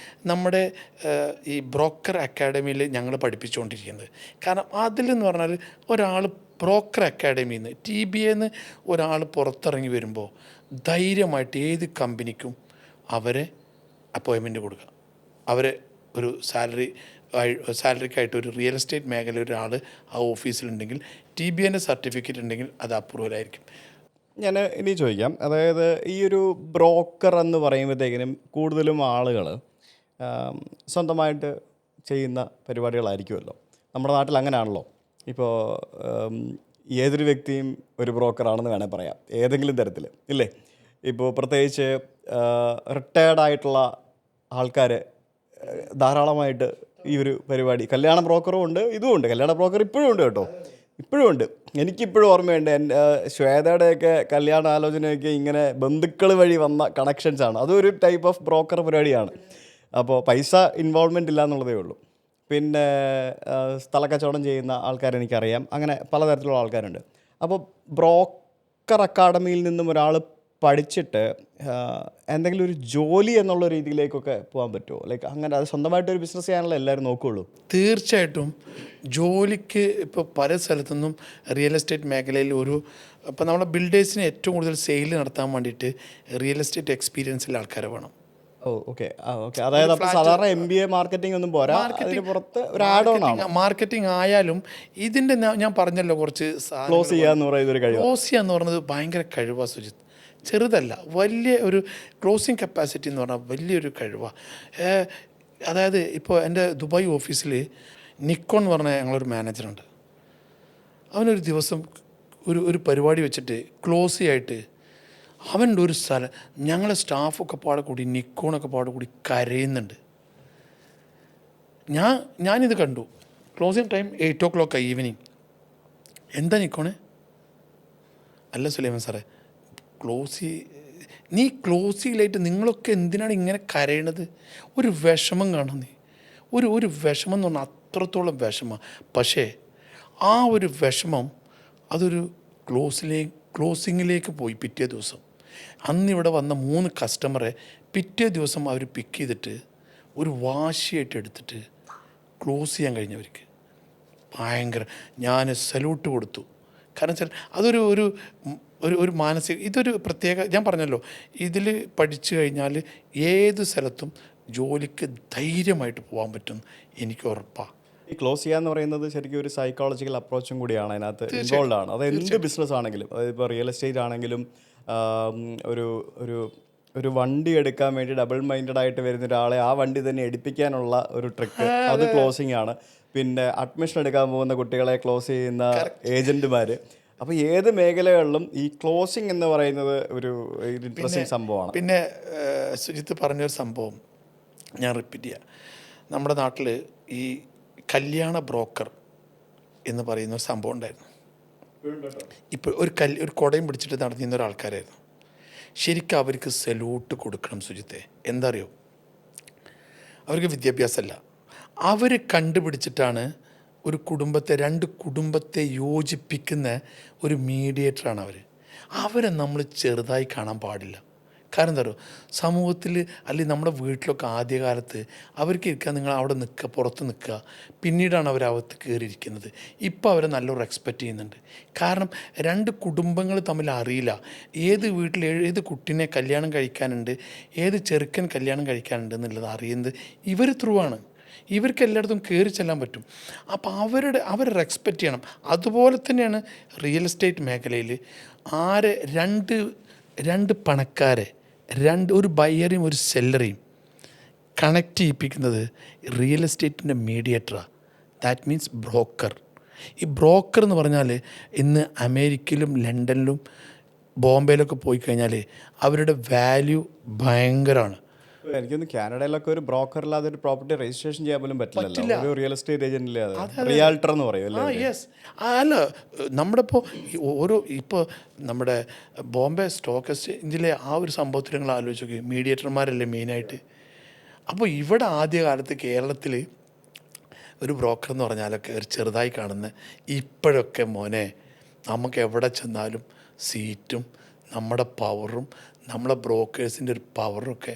നമ്മുടെ ഈ ബ്രോക്കർ അക്കാഡമിയിൽ ഞങ്ങൾ പഠിപ്പിച്ചുകൊണ്ടിരിക്കുന്നത്. കാരണം അതിലെന്ന് പറഞ്ഞാൽ ഒരാൾ ബ്രോക്കർ അക്കാഡമിയിൽ നിന്ന് TBA നിന്ന് ഒരാൾ പുറത്തിറങ്ങി വരുമ്പോൾ ധൈര്യമായിട്ട് ഏത് കമ്പനിക്കും അവരെ അപ്പോയിൻമെൻറ്റ് കൊടുക്കുക. അവരെ ഒരു സാലറിക്കായിട്ട് ഒരു റിയൽ എസ്റ്റേറ്റ് മേഖല ഒരാൾ ആ ഓഫീസിലുണ്ടെങ്കിൽ TBA സർട്ടിഫിക്കറ്റ് ഉണ്ടെങ്കിൽ അത് അപ്രൂവലായിരിക്കും. ഞാൻ ഇനി ചോദിക്കാം, അതായത് ഈ ഒരു ബ്രോക്കർ എന്ന് പറയുമ്പോഴത്തേക്കിനും കൂടുതലും ആളുകൾ സ്വന്തമായിട്ട് ചെയ്യുന്ന പരിപാടികളായിരിക്കുമല്ലോ. നമ്മുടെ നാട്ടിൽ അങ്ങനെയാണല്ലോ. ഇപ്പോൾ ഏതൊരു വ്യക്തിയും ഒരു ബ്രോക്കറാണെന്ന് വേണേൽ പറയാം, ഏതെങ്കിലും തരത്തിൽ, ഇല്ലേ? ഇപ്പോൾ പ്രത്യേകിച്ച് റിട്ടയർഡായിട്ടുള്ള ആൾക്കാർ ധാരാളമായിട്ട് ഈ ഒരു പരിപാടി, കല്യാണ ബ്രോക്കറും ഉണ്ട്, ഇതും ഉണ്ട്. കല്യാണ ബ്രോക്കർ ഇപ്പോഴും ഉണ്ട് കേട്ടോ, ഇപ്പോഴും ഉണ്ട്. എനിക്കിപ്പോഴും ഓർമ്മയുണ്ട്, എൻ്റെ ശ്വേതയുടെയൊക്കെ കല്യാണ ആലോചനയൊക്കെ ഇങ്ങനെ ബന്ധുക്കൾ വഴി വന്ന കണക്ഷൻസാണ്. അതൊരു ടൈപ്പ് ഓഫ് ബ്രോക്കർ പരിപാടിയാണ്. അപ്പോൾ പൈസ ഇൻവോൾവ്മെൻ്റ് ഇല്ല എന്നുള്ളതേ ഉള്ളൂ. പിന്നെ സ്ഥലക്കച്ചവടം ചെയ്യുന്ന ആൾക്കാർ എനിക്കറിയാം, അങ്ങനെ പലതരത്തിലുള്ള ആൾക്കാരുണ്ട്. അപ്പോൾ ബ്രോക്കർ അക്കാഡമിയിൽ നിന്നും ഒരാൾ പഠിച്ചിട്ട് എന്തെങ്കിലും ഒരു ജോലി എന്നുള്ള രീതിയിലേക്കൊക്കെ പോകാൻ പറ്റുമോ? ലൈക്ക് അങ്ങനെ അത് സ്വന്തമായിട്ടൊരു ബിസിനസ് ചെയ്യാനുള്ള എല്ലാവരും നോക്കുകയുള്ളൂ. തീർച്ചയായിട്ടും ജോലിക്ക് ഇപ്പോൾ പല സ്ഥലത്തുനിന്നും റിയൽ എസ്റ്റേറ്റ് മേഖലയിൽ ഇപ്പോൾ നമ്മളെ ബിൽഡേഴ്സിന് ഏറ്റവും കൂടുതൽ സെയിൽ നടത്താൻ വേണ്ടിയിട്ട് റിയൽ എസ്റ്റേറ്റ് എക്സ്പീരിയൻസിലെ ആൾക്കാരെ വേണം. ഓക്കെ. അതായത് അപ്പോൾ സാധാരണ MBA മാർക്കറ്റിംഗ് ഒന്നും പോരാ, അതിന് പുറത്ത് ഒരു ആഡ് ഓൺ ആണ്. മാർക്കറ്റിംഗ് ആയാലും ഇതിൻ്റെ ഞാൻ പറഞ്ഞല്ലോ കുറച്ച് ക്ലോസ് ചെയ്യാന്ന് പറയുന്നൊരു കഴിവ്. ക്ലോസ് ചെയ്യാന്ന് പറയുന്നത് ഭയങ്കര കഴിവാണ് സുജിത്ത്. ചെറുതല്ല, വലിയ ഒരു ക്ലോസിങ് കപ്പാസിറ്റി എന്ന് പറഞ്ഞാൽ വലിയൊരു കഴിവാണ്. അതായത് ഇപ്പോൾ എൻ്റെ ദുബായ് ഓഫീസിൽ നിക്കോൺ എന്ന് പറഞ്ഞ ഞങ്ങളൊരു മാനേജറുണ്ട്. അവനൊരു ദിവസം ഒരു പരിപാടി വെച്ചിട്ട് ക്ലോസ് ചെയ്യായിട്ട് അവൻ്റെ ഒരു സ്ഥലം, ഞങ്ങളെ സ്റ്റാഫൊക്കെ പാടെ കൂടി നിക്കോണൊക്കെ പാടെ കൂടി കരയുന്നുണ്ട്. ഞാനിത് കണ്ടു. Closing time 8 o'clock evening. എന്താ നിക്കോണേ? അല്ല സുലൈമാൻ സാറേ, നീ ക്ലോസിങ്ങിലായിട്ട് നിങ്ങളൊക്കെ എന്തിനാണ് ഇങ്ങനെ കരയണത്? ഒരു വിഷമം കാണാം നീ. ഒരു വിഷമം എന്ന് പറഞ്ഞാൽ അത്രത്തോളം വിഷമം. പക്ഷേ ആ ഒരു വിഷമം അതൊരു ക്ലോസിങ്ങിലേക്ക് പോയി. പിറ്റേ ദിവസം അന്നിവിടെ വന്ന 3 കസ്റ്റമറെ പിറ്റേ ദിവസം അവർ പിക്ക് ചെയ്തിട്ട് ഒരു വാശിയായിട്ട് എടുത്തിട്ട് ക്ലോസ് ചെയ്യാൻ കഴിഞ്ഞവർക്ക് ഭയങ്കര ഞാൻ സല്യൂട്ട് കൊടുത്തു. കാരണം വെച്ചാൽ അതൊരു ഒരു മാനസിക, ഇതൊരു പ്രത്യേക, ഞാൻ പറഞ്ഞല്ലോ, ഇതിൽ പഠിച്ചു കഴിഞ്ഞാൽ ഏത് സ്ഥലത്തും ജോലിക്ക് ധൈര്യമായിട്ട് പോകാൻ പറ്റും, എനിക്ക് ഉറപ്പാണ്. ഈ ക്ലോസ് ചെയ്യാന്ന് പറയുന്നത് ശരിക്കും ഒരു സൈക്കോളജിക്കൽ അപ്രോച്ചും കൂടിയാണ് അതിനകത്ത് ഇൻവോൾവ് ആണ്. അത് എന്ത് ബിസിനസ് ആണെങ്കിലും, അതായത് ഇപ്പോൾ റിയൽ എസ്റ്റേറ്റ് ആണെങ്കിലും ഒരു വണ്ടി എടുക്കാൻ വേണ്ടി ഡബിൾ മൈൻഡഡ് ആയിട്ട് വരുന്ന ഒരാളെ ആ വണ്ടി തന്നെ എടുപ്പിക്കാനുള്ള ഒരു ട്രിക്ക്, അത് ക്ലോസിംഗ് ആണ്. പിന്നെ അഡ്മിഷൻ എടുക്കാൻ പോകുന്ന കുട്ടികളെ ക്ലോസ് ചെയ്യുന്ന ഏജന്റുമാർ, അപ്പോൾ ഏത് മേഖലകളിലും ഈ ക്ലോസിംഗ് എന്ന് പറയുന്നത് ഒരു ഇൻട്രസ്റ്റിംഗ് സംഭവമാണ്. പിന്നെ സുജിത്ത് പറഞ്ഞൊരു സംഭവം ഞാൻ റിപ്പീറ്റ് ചെയ്യാം. നമ്മുടെ നാട്ടിൽ ഈ കല്യാണ ബ്രോക്കർ എന്ന് പറയുന്ന ഒരു സംഭവം ഉണ്ടായിരുന്നു. ഇപ്പോൾ ഒരു കുടയും പിടിച്ചിട്ട് നടന്നിരുന്ന ഒരാൾക്കാരായിരുന്നു. ശരിക്കും അവർക്ക് സല്യൂട്ട് കൊടുക്കണം സുജിത്തെ. എന്താ അറിയോ, അവർക്ക് വിദ്യാഭ്യാസമല്ല, അവർ കണ്ടുപിടിച്ചിട്ടാണ് ഒരു കുടുംബത്തെ, രണ്ട് കുടുംബത്തെ യോജിപ്പിക്കുന്ന ഒരു മീഡിയേറ്ററാണ് അവർ. അവരെ നമ്മൾ ചെറുതായി കാണാൻ പാടില്ല. കാരണം എന്താ പറയുക, സമൂഹത്തിൽ അല്ലെങ്കിൽ നമ്മുടെ വീട്ടിലൊക്കെ ആദ്യകാലത്ത് അവർക്ക് ഇരിക്കാൻ നിങ്ങൾ അവിടെ നിൽക്കുക, പുറത്ത് നിൽക്കുക, പിന്നീടാണ് അവരകത്ത് കയറിയിരിക്കുന്നത്. ഇപ്പോൾ അവരെ നല്ലോണം റെസ്പെക്റ്റ് ചെയ്യുന്നുണ്ട്. കാരണം രണ്ട് കുടുംബങ്ങൾ തമ്മിൽ അറിയില്ല. ഏത് വീട്ടിൽ ഏത് കുട്ടീനെ കല്യാണം കഴിക്കാനുണ്ട്, ഏത് ചെറുക്കൻ കല്യാണം കഴിക്കാനുണ്ട് എന്നുള്ളത് അറിയുന്നത് ഇവർ ത്രൂ ആണ്. ഇവർക്ക് എല്ലായിടത്തും കയറി ചെല്ലാൻ പറ്റും. അപ്പോൾ അവരെ റെസ്പെക്റ്റ് ചെയ്യണം. അതുപോലെ തന്നെയാണ് റിയൽ എസ്റ്റേറ്റ് മേഖലയിൽ രണ്ട് പണക്കാരെ, ഒരു ബയറേയും ഒരു സെല്ലറേയും കണക്ട് ചെയ്യിപ്പിക്കുന്നത് റിയൽ എസ്റ്റേറ്റിൻ്റെ മീഡിയേറ്ററാണ്. That means broker. ഈ ബ്രോക്കർ എന്ന് പറഞ്ഞാൽ ഇന്ന് അമേരിക്കയിലും ലണ്ടനിലും ബോംബെയിലൊക്കെ പോയി കഴിഞ്ഞാൽ അവരുടെ വാല്യൂ ഭയങ്കരമാണ്. എനിക്കൊന്ന് കാനഡയിലൊക്കെ ഒരു ബ്രോക്കർ ഇല്ലാതെ ഒരു പ്രോപ്പർട്ടി രജിസ്ട്രേഷൻ ചെയ്യാൻ പോലും പറ്റില്ല. ഒരു റിയൽ എസ്റ്റേറ്റ് ഏജന്റിലെ റിയാൽട്ടർ എന്ന് പറയും അല്ലേ? യെസ്. അല്ല, നമ്മുടെ ഇപ്പോൾ നമ്മുടെ ബോംബെ സ്റ്റോക്ക് എക്സ്ചേഞ്ചിലെ ആ ഒരു സംഭവത്തിൽ നിങ്ങൾ ആലോചിച്ച് നോക്കി, മീഡിയേറ്റർമാരല്ലേ മെയിനായിട്ട്. അപ്പോൾ ഇവിടെ ആദ്യകാലത്ത് കേരളത്തിൽ ഒരു ബ്രോക്കർ എന്ന് പറഞ്ഞാലൊക്കെ ഒരു ചെറുതായി കാണുന്ന, ഇപ്പോഴൊക്കെ മോനെ നമുക്ക് എവിടെ ചെന്നാലും സീറ്റും നമ്മുടെ പവറും നമ്മളെ ബ്രോക്കേഴ്സിൻ്റെ ഒരു പവറൊക്കെ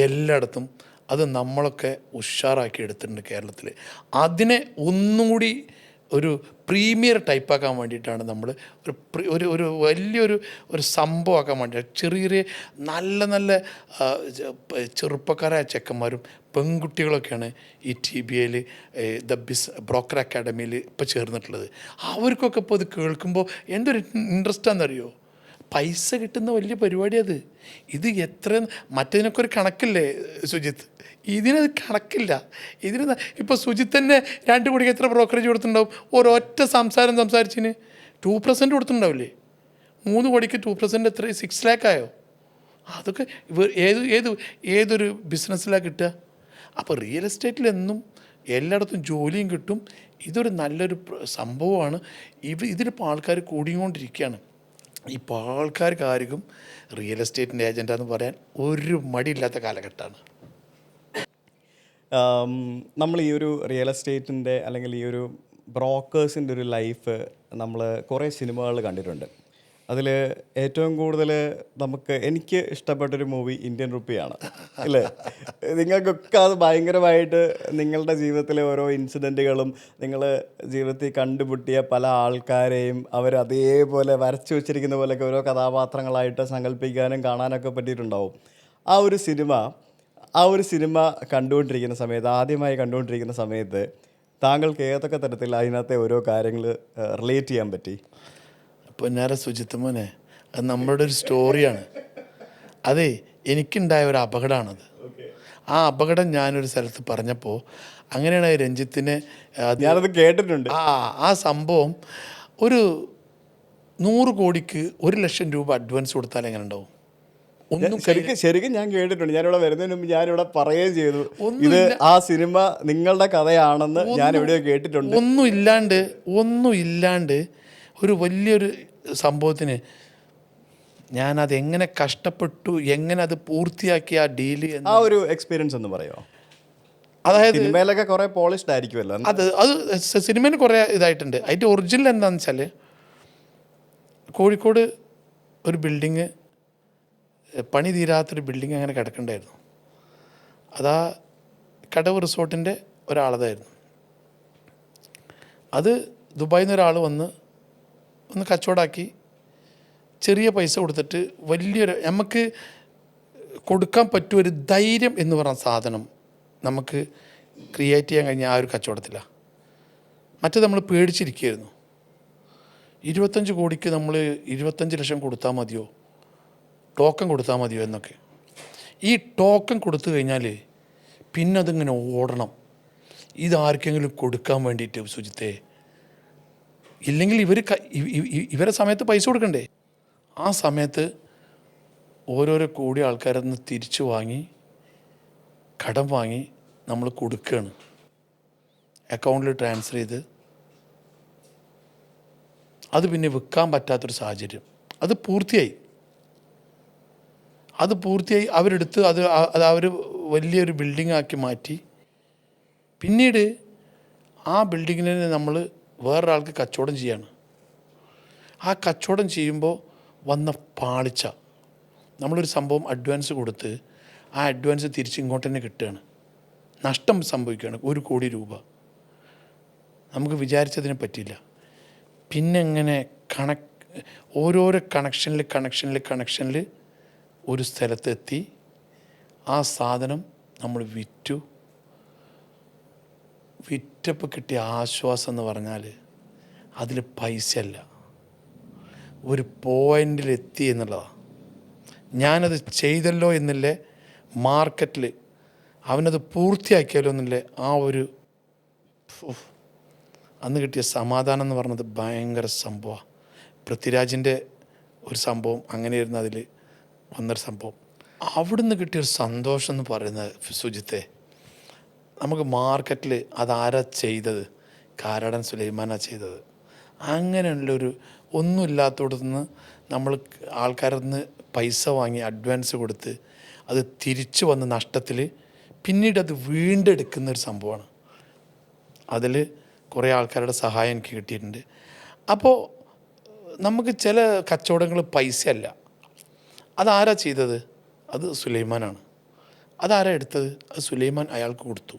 എല്ലായിടത്തും അത് നമ്മളൊക്കെ ഉഷാറാക്കി എടുത്തിട്ടുണ്ട് കേരളത്തിൽ. അതിനെ ഒന്നും കൂടി ഒരു പ്രീമിയർ ടൈപ്പാക്കാൻ വേണ്ടിയിട്ടാണ് നമ്മൾ ഒരു വലിയൊരു സംഭവമാക്കാൻ വേണ്ടിയിട്ട് ചെറിയ നല്ല ചെറുപ്പക്കാരായ ചെക്കന്മാരും പെൺകുട്ടികളൊക്കെയാണ് ഈ TBAയിൽ ബ്രോക്കർ അക്കാഡമിയിൽ ഇപ്പോൾ ചേർന്നിട്ടുള്ളത്. അവർക്കൊക്കെ ഇപ്പോൾ ഇത് കേൾക്കുമ്പോൾ എന്തൊരു ഇൻട്രസ്റ്റാണെന്നറിയോ, പൈസ കിട്ടുന്ന വലിയ പരിപാടി അത്. ഇത് എത്ര മറ്റതിനൊക്കെ ഒരു കണക്കില്ലേ സുജിത്ത്, ഇതിനത് കണക്കില്ല. ഇതിന് ഇപ്പോൾ സുജിത്ത് തന്നെ 2 കോടിക്ക് എത്ര ബ്രോക്കറേജ് കൊടുത്തിട്ടുണ്ടാവും? ഒരൊറ്റ സംസാരിച്ചതിന് 2% കൊടുത്തിട്ടുണ്ടാവില്ലേ? 3 കോടിക്ക് 2% എത്ര? 6 lakh ആയോ? അതൊക്കെ ഏതൊരു ബിസിനസ്സിലാണ് കിട്ടുക? അപ്പോൾ റിയൽ എസ്റ്റേറ്റിലെന്നും എല്ലായിടത്തും ജോലിയും കിട്ടും. ഇതൊരു നല്ലൊരു സംഭവമാണ്. ഇതിലിപ്പോൾ ആൾക്കാർ കൂടിക്കൊണ്ടിരിക്കുകയാണ്. ഇപ്പോൾ ആൾക്കാർക്ക് ആർക്കും റിയൽ എസ്റ്റേറ്റിൻ്റെ ഏജൻ്റാന്ന് പറയാൻ ഒരു മടിയില്ലാത്ത കാലഘട്ടമാണ്. നമ്മൾ ഈ ഒരു റിയൽ എസ്റ്റേറ്റിൻ്റെ അല്ലെങ്കിൽ ഈ ഒരു ബ്രോക്കേഴ്സിൻ്റെ ഒരു ലൈഫ് നമ്മൾ കുറേ സിനിമകൾ കണ്ടിട്ടുണ്ട്. അതിൽ ഏറ്റവും കൂടുതൽ എനിക്ക് ഇഷ്ടപ്പെട്ടൊരു മൂവി ഇന്ത്യൻ റുപ്പിയാണ് അല്ലേ? നിങ്ങൾക്കൊക്കെ അത് ഭയങ്കരമായിട്ട് നിങ്ങളുടെ ജീവിതത്തിലെ ഓരോ ഇൻസിഡൻറ്റുകളും നിങ്ങൾ ജീവിതത്തിൽ കണ്ടുമുട്ടിയ പല ആൾക്കാരെയും അവർ അതേപോലെ വരച്ചു വെച്ചിരിക്കുന്ന പോലെയൊക്കെ ഓരോ കഥാപാത്രങ്ങളായിട്ട് സങ്കല്പിക്കാനും കാണാനൊക്കെ പറ്റിയിട്ടുണ്ടാവും. ആ ഒരു സിനിമ കണ്ടുകൊണ്ടിരിക്കുന്ന സമയത്ത്, ആദ്യമായി കണ്ടുകൊണ്ടിരിക്കുന്ന സമയത്ത് താങ്കൾക്ക് ഏതൊക്കെ തരത്തിൽ അതിനകത്തെ ഓരോ കാര്യങ്ങൾ റിലേറ്റ് ചെയ്യാൻ പറ്റി? പൊന്നാര സുജിത്ത് മോനെ, അത് നമ്മളുടെ ഒരു സ്റ്റോറിയാണ്. അതെ, എനിക്കുണ്ടായ ഒരു അപകടമാണത്. ആ അപകടം ഞാനൊരു സ്ഥലത്ത് പറഞ്ഞപ്പോൾ അങ്ങനെയാണ് രഞ്ജിത്തിന് ഞാനത് കേട്ടിട്ടുണ്ട്. ആ സംഭവം ഒരു 100 കോടിക്ക് 1 ലക്ഷം രൂപ അഡ്വാൻസ് കൊടുത്താൽ എങ്ങനെ ഉണ്ടാവും? ശരിക്കും ഞാൻ കേട്ടിട്ടുണ്ട്. ഞാനിവിടെ വരുന്നതിന് മുമ്പ് ഞാനിവിടെ പറയുകയും ചെയ്തു, ഇത് ആ സിനിമ നിങ്ങളുടെ കഥയാണെന്ന് ഞാൻ എവിടെയോ കേട്ടിട്ടുണ്ട്. ഒന്നും ഇല്ലാണ്ട് ഒരു വലിയൊരു സംഭവത്തിന് ഞാനത് എങ്ങനെ കഷ്ടപ്പെട്ടു, എങ്ങനെ അത് പൂർത്തിയാക്കി ആ ഡീല്, ആ ഒരു എക്സ്പീരിയൻസ് ഒന്ന് പറയുമോ? അതായത് സിനിമയിലൊക്കെ കുറേ പോളിഷ്ഡ് ആയിരിക്കുമല്ലോ. അത് സിനിമയിൽ കുറേ ഇതായിട്ടുണ്ട്. അതിൻ്റെ ഒറിജിനൽ എന്താണെന്ന് വെച്ചാൽ, കോഴിക്കോട് ഒരു ബിൽഡിങ്, പണി തീരാത്തൊരു ബിൽഡിങ് അങ്ങനെ കിടക്കണ്ടായിരുന്നു. അതാ കടവ് റിസോർട്ടിൻ്റെ ഒരാളതായിരുന്നു. അത് ദുബായിൽ നിന്ന് ഒരാൾ ഒന്ന് കച്ചവടമാക്കി ചെറിയ പൈസ കൊടുത്തിട്ട് വലിയൊരു നമുക്ക് കൊടുക്കാൻ പറ്റും ഒരു ധൈര്യം എന്ന് പറഞ്ഞ സാധനം നമുക്ക് ക്രിയേറ്റ് ചെയ്യാൻ കഴിഞ്ഞ ആ ഒരു കച്ചവടത്തിലാണ്. മറ്റേ നമ്മൾ പേടിച്ചിരിക്കുകയായിരുന്നു. 25 കോടിക്ക് നമ്മൾ 25 ലക്ഷം കൊടുത്താൽ മതിയോ, ടോക്കൺ കൊടുത്താൽ മതിയോ എന്നൊക്കെ. ഈ ടോക്കൺ കൊടുത്തു കഴിഞ്ഞാൽ പിന്നെ അതിങ്ങനെ ഓടണം, ഇതാർക്കെങ്കിലും കൊടുക്കാൻ വേണ്ടിയിട്ട്. സുജിത്തെ, ഇല്ലെങ്കിൽ ഇവരെ സമയത്ത് പൈസ കൊടുക്കണ്ടേ? ആ സമയത്ത് ഓരോരോ കോടി ആൾക്കാരിൽ നിന്ന് തിരിച്ചു വാങ്ങി കടം വാങ്ങി നമ്മൾ കൊടുക്കുകയാണ്, അക്കൗണ്ടിൽ ട്രാൻസ്ഫർ ചെയ്ത്. അത് പിന്നെ വിൽക്കാൻ പറ്റാത്തൊരു സാഹചര്യം. അത് പൂർത്തിയായി അവരെടുത്ത് അത് അവർ വലിയൊരു ബിൽഡിംഗ് ആക്കി മാറ്റി. പിന്നീട് ആ ബിൽഡിങ്ങിനെ നമ്മൾ വേറൊരാൾക്ക് കച്ചവടം ചെയ്യാണ്. ആ കച്ചവടം ചെയ്യുമ്പോൾ വന്ന പാളിച്ച, നമ്മളൊരു സംഭവം അഡ്വാൻസ് കൊടുത്ത് ആ അഡ്വാൻസ് തിരിച്ച് ഇങ്ങോട്ട് തന്നെ കിട്ടുകയാണ്, നഷ്ടം സംഭവിക്കുകയാണ്. 1 കോടി രൂപ നമുക്ക് വിചാരിച്ചതിനെ പറ്റിയില്ല. പിന്നെ എങ്ങനെ ഓരോരോ കണക്ഷനിൽ ഒരു സ്ഥലത്തെത്തി. ആ സാധനം നമ്മൾ വിറ്റപ്പോൾ കിട്ടിയ ആശ്വാസം എന്ന് പറഞ്ഞാൽ അതിൽ പൈസയല്ല, ഒരു പോയിന്റിലെത്തി എന്നുള്ളതാണ്. ഞാനത് ചെയ്തല്ലോ എന്നില്ലേ, മാർക്കറ്റിൽ അവനത് പൂർത്തിയാക്കിയല്ലോ എന്നില്ലേ, ആ ഒരു അന്ന് കിട്ടിയ സമാധാനം എന്ന് പറഞ്ഞത് ഭയങ്കര സംഭവമാണ്. പൃഥ്വിരാജിൻ്റെ ഒരു സംഭവം അങ്ങനെയായിരുന്നു, അതിൽ വന്നൊരു സംഭവം. അവിടുന്ന് കിട്ടിയൊരു സന്തോഷം എന്ന് പറയുന്നത് സുജിത്തെ, നമുക്ക് മാർക്കറ്റിൽ അതാരാ ചെയ്തത്? കാരാടൻ സുലൈമാനാ ചെയ്തത്. അങ്ങനെയുള്ളൊരു ഒന്നുമില്ലാത്തടത്തു നിന്ന് നമ്മൾ ആൾക്കാരിൽ നിന്ന് പൈസ വാങ്ങി അഡ്വാൻസ് കൊടുത്ത് അത് തിരിച്ചു വന്ന നഷ്ടത്തിൽ പിന്നീട് അത് വീണ്ടെടുക്കുന്നൊരു സംഭവമാണ്. അതിൽ കുറേ ആൾക്കാരുടെ സഹായം എനിക്ക് കിട്ടിയിട്ടുണ്ട്. അപ്പോൾ നമുക്ക് ചില കച്ചവടങ്ങൾ പൈസയല്ല. അതാരാ ചെയ്തത്? അത് സുലൈമാനാണ്. അതാരാ എടുത്തത്? അത് സുലൈമാൻ അയാൾക്ക് കൊടുത്തു.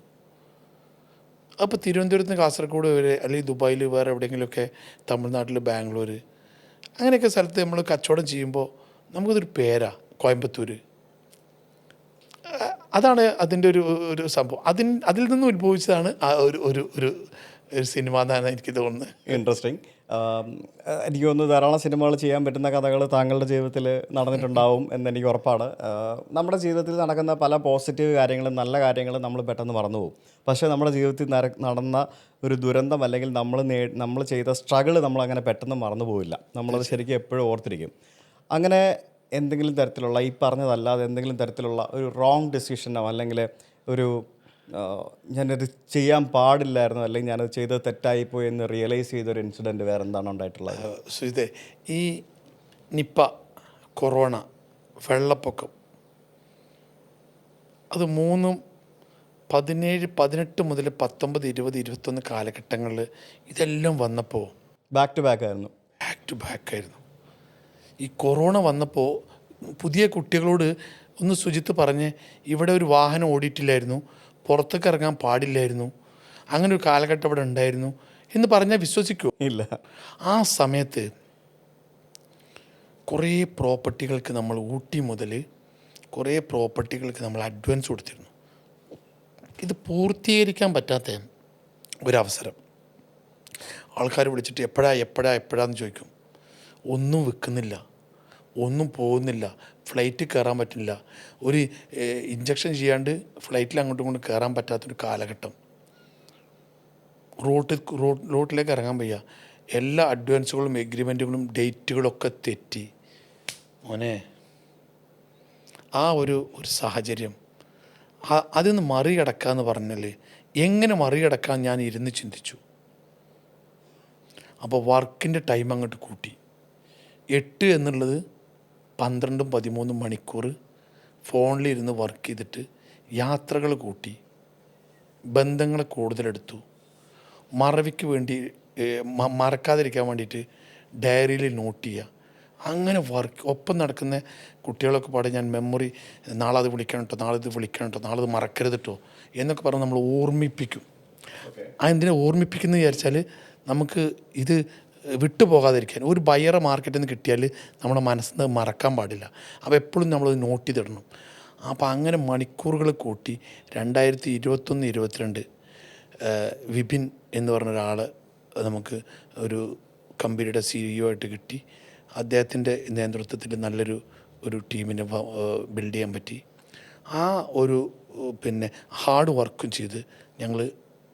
അപ്പോൾ തിരുവനന്തപുരത്ത് നിന്ന് കാസർഗോഡ് വരെ, അല്ലെങ്കിൽ ദുബായിൽ, വേറെ എവിടെയെങ്കിലുമൊക്കെ, തമിഴ്നാട്ടിൽ, ബാംഗ്ലൂർ, അങ്ങനെയൊക്കെ സ്ഥലത്ത് നമ്മൾ കച്ചവടം ചെയ്യുമ്പോൾ നമുക്കതൊരു പേരാ, കോയമ്പത്തൂർ. അതാണ് അതിൻ്റെ ഒരു സംഭവം. അതിൽ നിന്ന് ഉത്ഭവിച്ചതാണ് ആ ഒരു സിനിമ എന്നാണ് എനിക്ക് തോന്നുന്നത്. ഇൻട്രസ്റ്റിംഗ്. എനിക്ക് തോന്നുന്നു ധാരാളം സിനിമകൾ ചെയ്യാൻ പറ്റുന്ന കഥകൾ താങ്കളുടെ ജീവിതത്തിൽ നടന്നിട്ടുണ്ടാവും എന്നെനിക്ക് ഉറപ്പാണ്. നമ്മുടെ ജീവിതത്തിൽ നടക്കുന്ന പല പോസിറ്റീവ് കാര്യങ്ങളും നല്ല കാര്യങ്ങളും നമ്മൾ പെട്ടെന്ന് മറന്നു പോകും. പക്ഷേ നമ്മുടെ ജീവിതത്തിൽ നടന്ന ഒരു ദുരന്തം അല്ലെങ്കിൽ നമ്മൾ ചെയ്ത സ്ട്രഗിൾ നമ്മളങ്ങനെ പെട്ടെന്ന് മറന്നു പോവില്ല. നമ്മളത് ശരിക്കും എപ്പോഴും ഓർത്തിരിക്കും. അങ്ങനെ എന്തെങ്കിലും തരത്തിലുള്ള, ഈ പറഞ്ഞതല്ലാതെ എന്തെങ്കിലും തരത്തിലുള്ള ഒരു റോങ് ഡെസിഷനോ അല്ലെങ്കിൽ ഒരു ഞാനത് ചെയ്യാൻ പാടില്ലായിരുന്നു അല്ലെങ്കിൽ ഞാനത് ചെയ്തത് തെറ്റായിപ്പോയി എന്ന് റിയലൈസ് ചെയ്തൊരു ഇൻസിഡൻറ്റ് വേറെ എന്താണ് ഉണ്ടായിട്ടുള്ളത്? സുജിത്തെ, ഈ നിപ്പ, കൊറോണ, വെള്ളപ്പൊക്കം, അത് മൂന്നും 17, 18 മുതൽ 19, 20, 21 കാലഘട്ടങ്ങളിൽ ഇതെല്ലാം വന്നപ്പോൾ ബാക്ക് ടു ബാക്ക് ആയിരുന്നു. ഈ കൊറോണ വന്നപ്പോൾ പുതിയ കുട്ടികളോട് ഒന്ന് സുജിത്ത് പറഞ്ഞ്, ഇവിടെ ഒരു വാഹനം ഓടിയിട്ടില്ലായിരുന്നു, പുറത്തേക്ക് ഇറങ്ങാൻ പാടില്ലായിരുന്നു, അങ്ങനെ ഒരു കാലഘട്ടം ഇവിടെ ഉണ്ടായിരുന്നു എന്ന് പറഞ്ഞാൽ വിശ്വസിക്കുമോ? ഇല്ല. ആ സമയത്ത് കുറേ പ്രോപ്പർട്ടികൾക്ക് നമ്മൾ, ഊട്ടി മുതൽ കുറേ പ്രോപ്പർട്ടികൾക്ക് നമ്മൾ അഡ്വാൻസ് കൊടുത്തിരുന്നു. ഇത് പൂർത്തീകരിക്കാൻ പറ്റാത്ത ഒരവസരം. ആൾക്കാർ വിളിച്ചിട്ട് എപ്പോഴാന്ന് ചോദിക്കും. ഒന്നും വിൽക്കുന്നില്ല, ഒന്നും പോകുന്നില്ല, ഫ്ലൈറ്റ് കയറാൻ പറ്റില്ല, ഒരു ഇഞ്ചക്ഷൻ ചെയ്യാണ്ട് ഫ്ലൈറ്റിൽ അങ്ങോട്ടും ഇങ്ങോട്ടും കയറാൻ പറ്റാത്തൊരു കാലഘട്ടം. റോട്ടിലേക്ക് ഇറങ്ങാൻ വയ്യ. എല്ലാ അഡ്വാൻസുകളും എഗ്രിമെൻറ്റുകളും ഡേറ്റുകളൊക്കെ തെറ്റി. മോനെ, ആ ഒരു സാഹചര്യം അതിന്ന് മറികടക്കുക എന്ന് പറഞ്ഞാൽ എങ്ങനെ മറികടക്കാൻ ഞാൻ ഇരുന്ന് ചിന്തിച്ചു. അപ്പോൾ വർക്കിൻ്റെ ടൈം അങ്ങോട്ട് കൂട്ടി. 8 എന്നുള്ളത് 12, 13 മണിക്കൂർ ഫോണിലിരുന്ന് വർക്ക് ചെയ്തിട്ട് യാത്രകൾ കൂട്ടി, ബന്ധങ്ങളെ കൂടുതലെടുത്തു. മറവിക്ക് വേണ്ടി, മറക്കാതിരിക്കാൻ വേണ്ടിയിട്ട് ഡയറിയിൽ നോട്ട് ചെയ്യുക. അങ്ങനെ ഒപ്പം നടക്കുന്ന കുട്ടികളൊക്കെ പാടെ ഞാൻ മെമ്മറി, നാളെ അത് വിളിക്കണം കേട്ടോ, നാളെ ഇത് വിളിക്കണം കേട്ടോ, നാളെ ഇത് മറക്കരുത് കേട്ടോ എന്നൊക്കെ പറഞ്ഞ് നമ്മൾ ഓർമ്മിപ്പിക്കും. എന്തിനാ ഓർമ്മിപ്പിക്കുന്നത് വിചാരിച്ചാൽ നമുക്ക് ഇത് വിട്ടുപോകാതിരിക്കാൻ. ഒരു ബയറെ മാർക്കറ്റിൽ നിന്ന് കിട്ടിയാൽ നമ്മുടെ മനസ്സിൽ നിന്ന് മറക്കാൻ പാടില്ല. അപ്പോൾ എപ്പോഴും നമ്മളത് നോട്ട് ചെയ്തിടണം. അപ്പോൾ അങ്ങനെ മണിക്കൂറുകൾ കൂട്ടി 2021, 22 വിപിൻ എന്ന് പറഞ്ഞ ഒരാൾ നമുക്ക് ഒരു കമ്പനിയുടെ CEO ആയിട്ട് കിട്ടി. അദ്ദേഹത്തിൻ്റെ നേതൃത്വത്തിൽ നല്ലൊരു ടീമിനെ ബിൽഡ് ചെയ്യാൻ പറ്റി. ആ ഹാർഡ് വർക്കും ചെയ്ത് ഞങ്ങൾ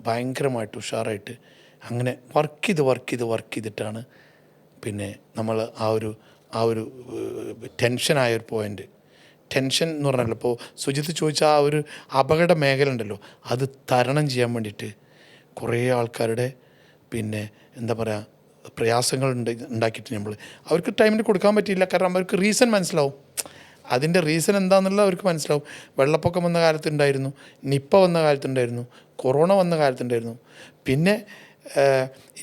ഭയങ്കരമായിട്ട് ഉഷാറായിട്ട് അങ്ങനെ വർക്ക് ചെയ്തിട്ടാണ് പിന്നെ നമ്മൾ ആ ഒരു ടെൻഷനായൊരു പോയിൻ്റ്, ടെൻഷൻ എന്ന് പറഞ്ഞാൽ ഇപ്പോൾ സുജിത്ത് ചോദിച്ച ആ ഒരു അപകട മേഖല ഉണ്ടല്ലോ, അത് തരണം ചെയ്യാൻ വേണ്ടിയിട്ട് കുറേ ആൾക്കാരുടെ പിന്നെ എന്താ പറയുക പ്രയാസങ്ങൾ ഉണ്ടാക്കിയിട്ട് നമ്മൾ അവർക്ക് ടൈമിന് കൊടുക്കാൻ പറ്റിയില്ല. കാരണം അവർക്ക് റീസൺ മനസ്സിലാവും, അതിൻ്റെ റീസൺ എന്താണെന്നുള്ളത് അവർക്ക് മനസ്സിലാവും. വെള്ളപ്പൊക്കം വന്ന കാലത്തുണ്ടായിരുന്നു, നിപ്പ വന്ന കാലത്തുണ്ടായിരുന്നു, കൊറോണ വന്ന കാലത്തുണ്ടായിരുന്നു. പിന്നെ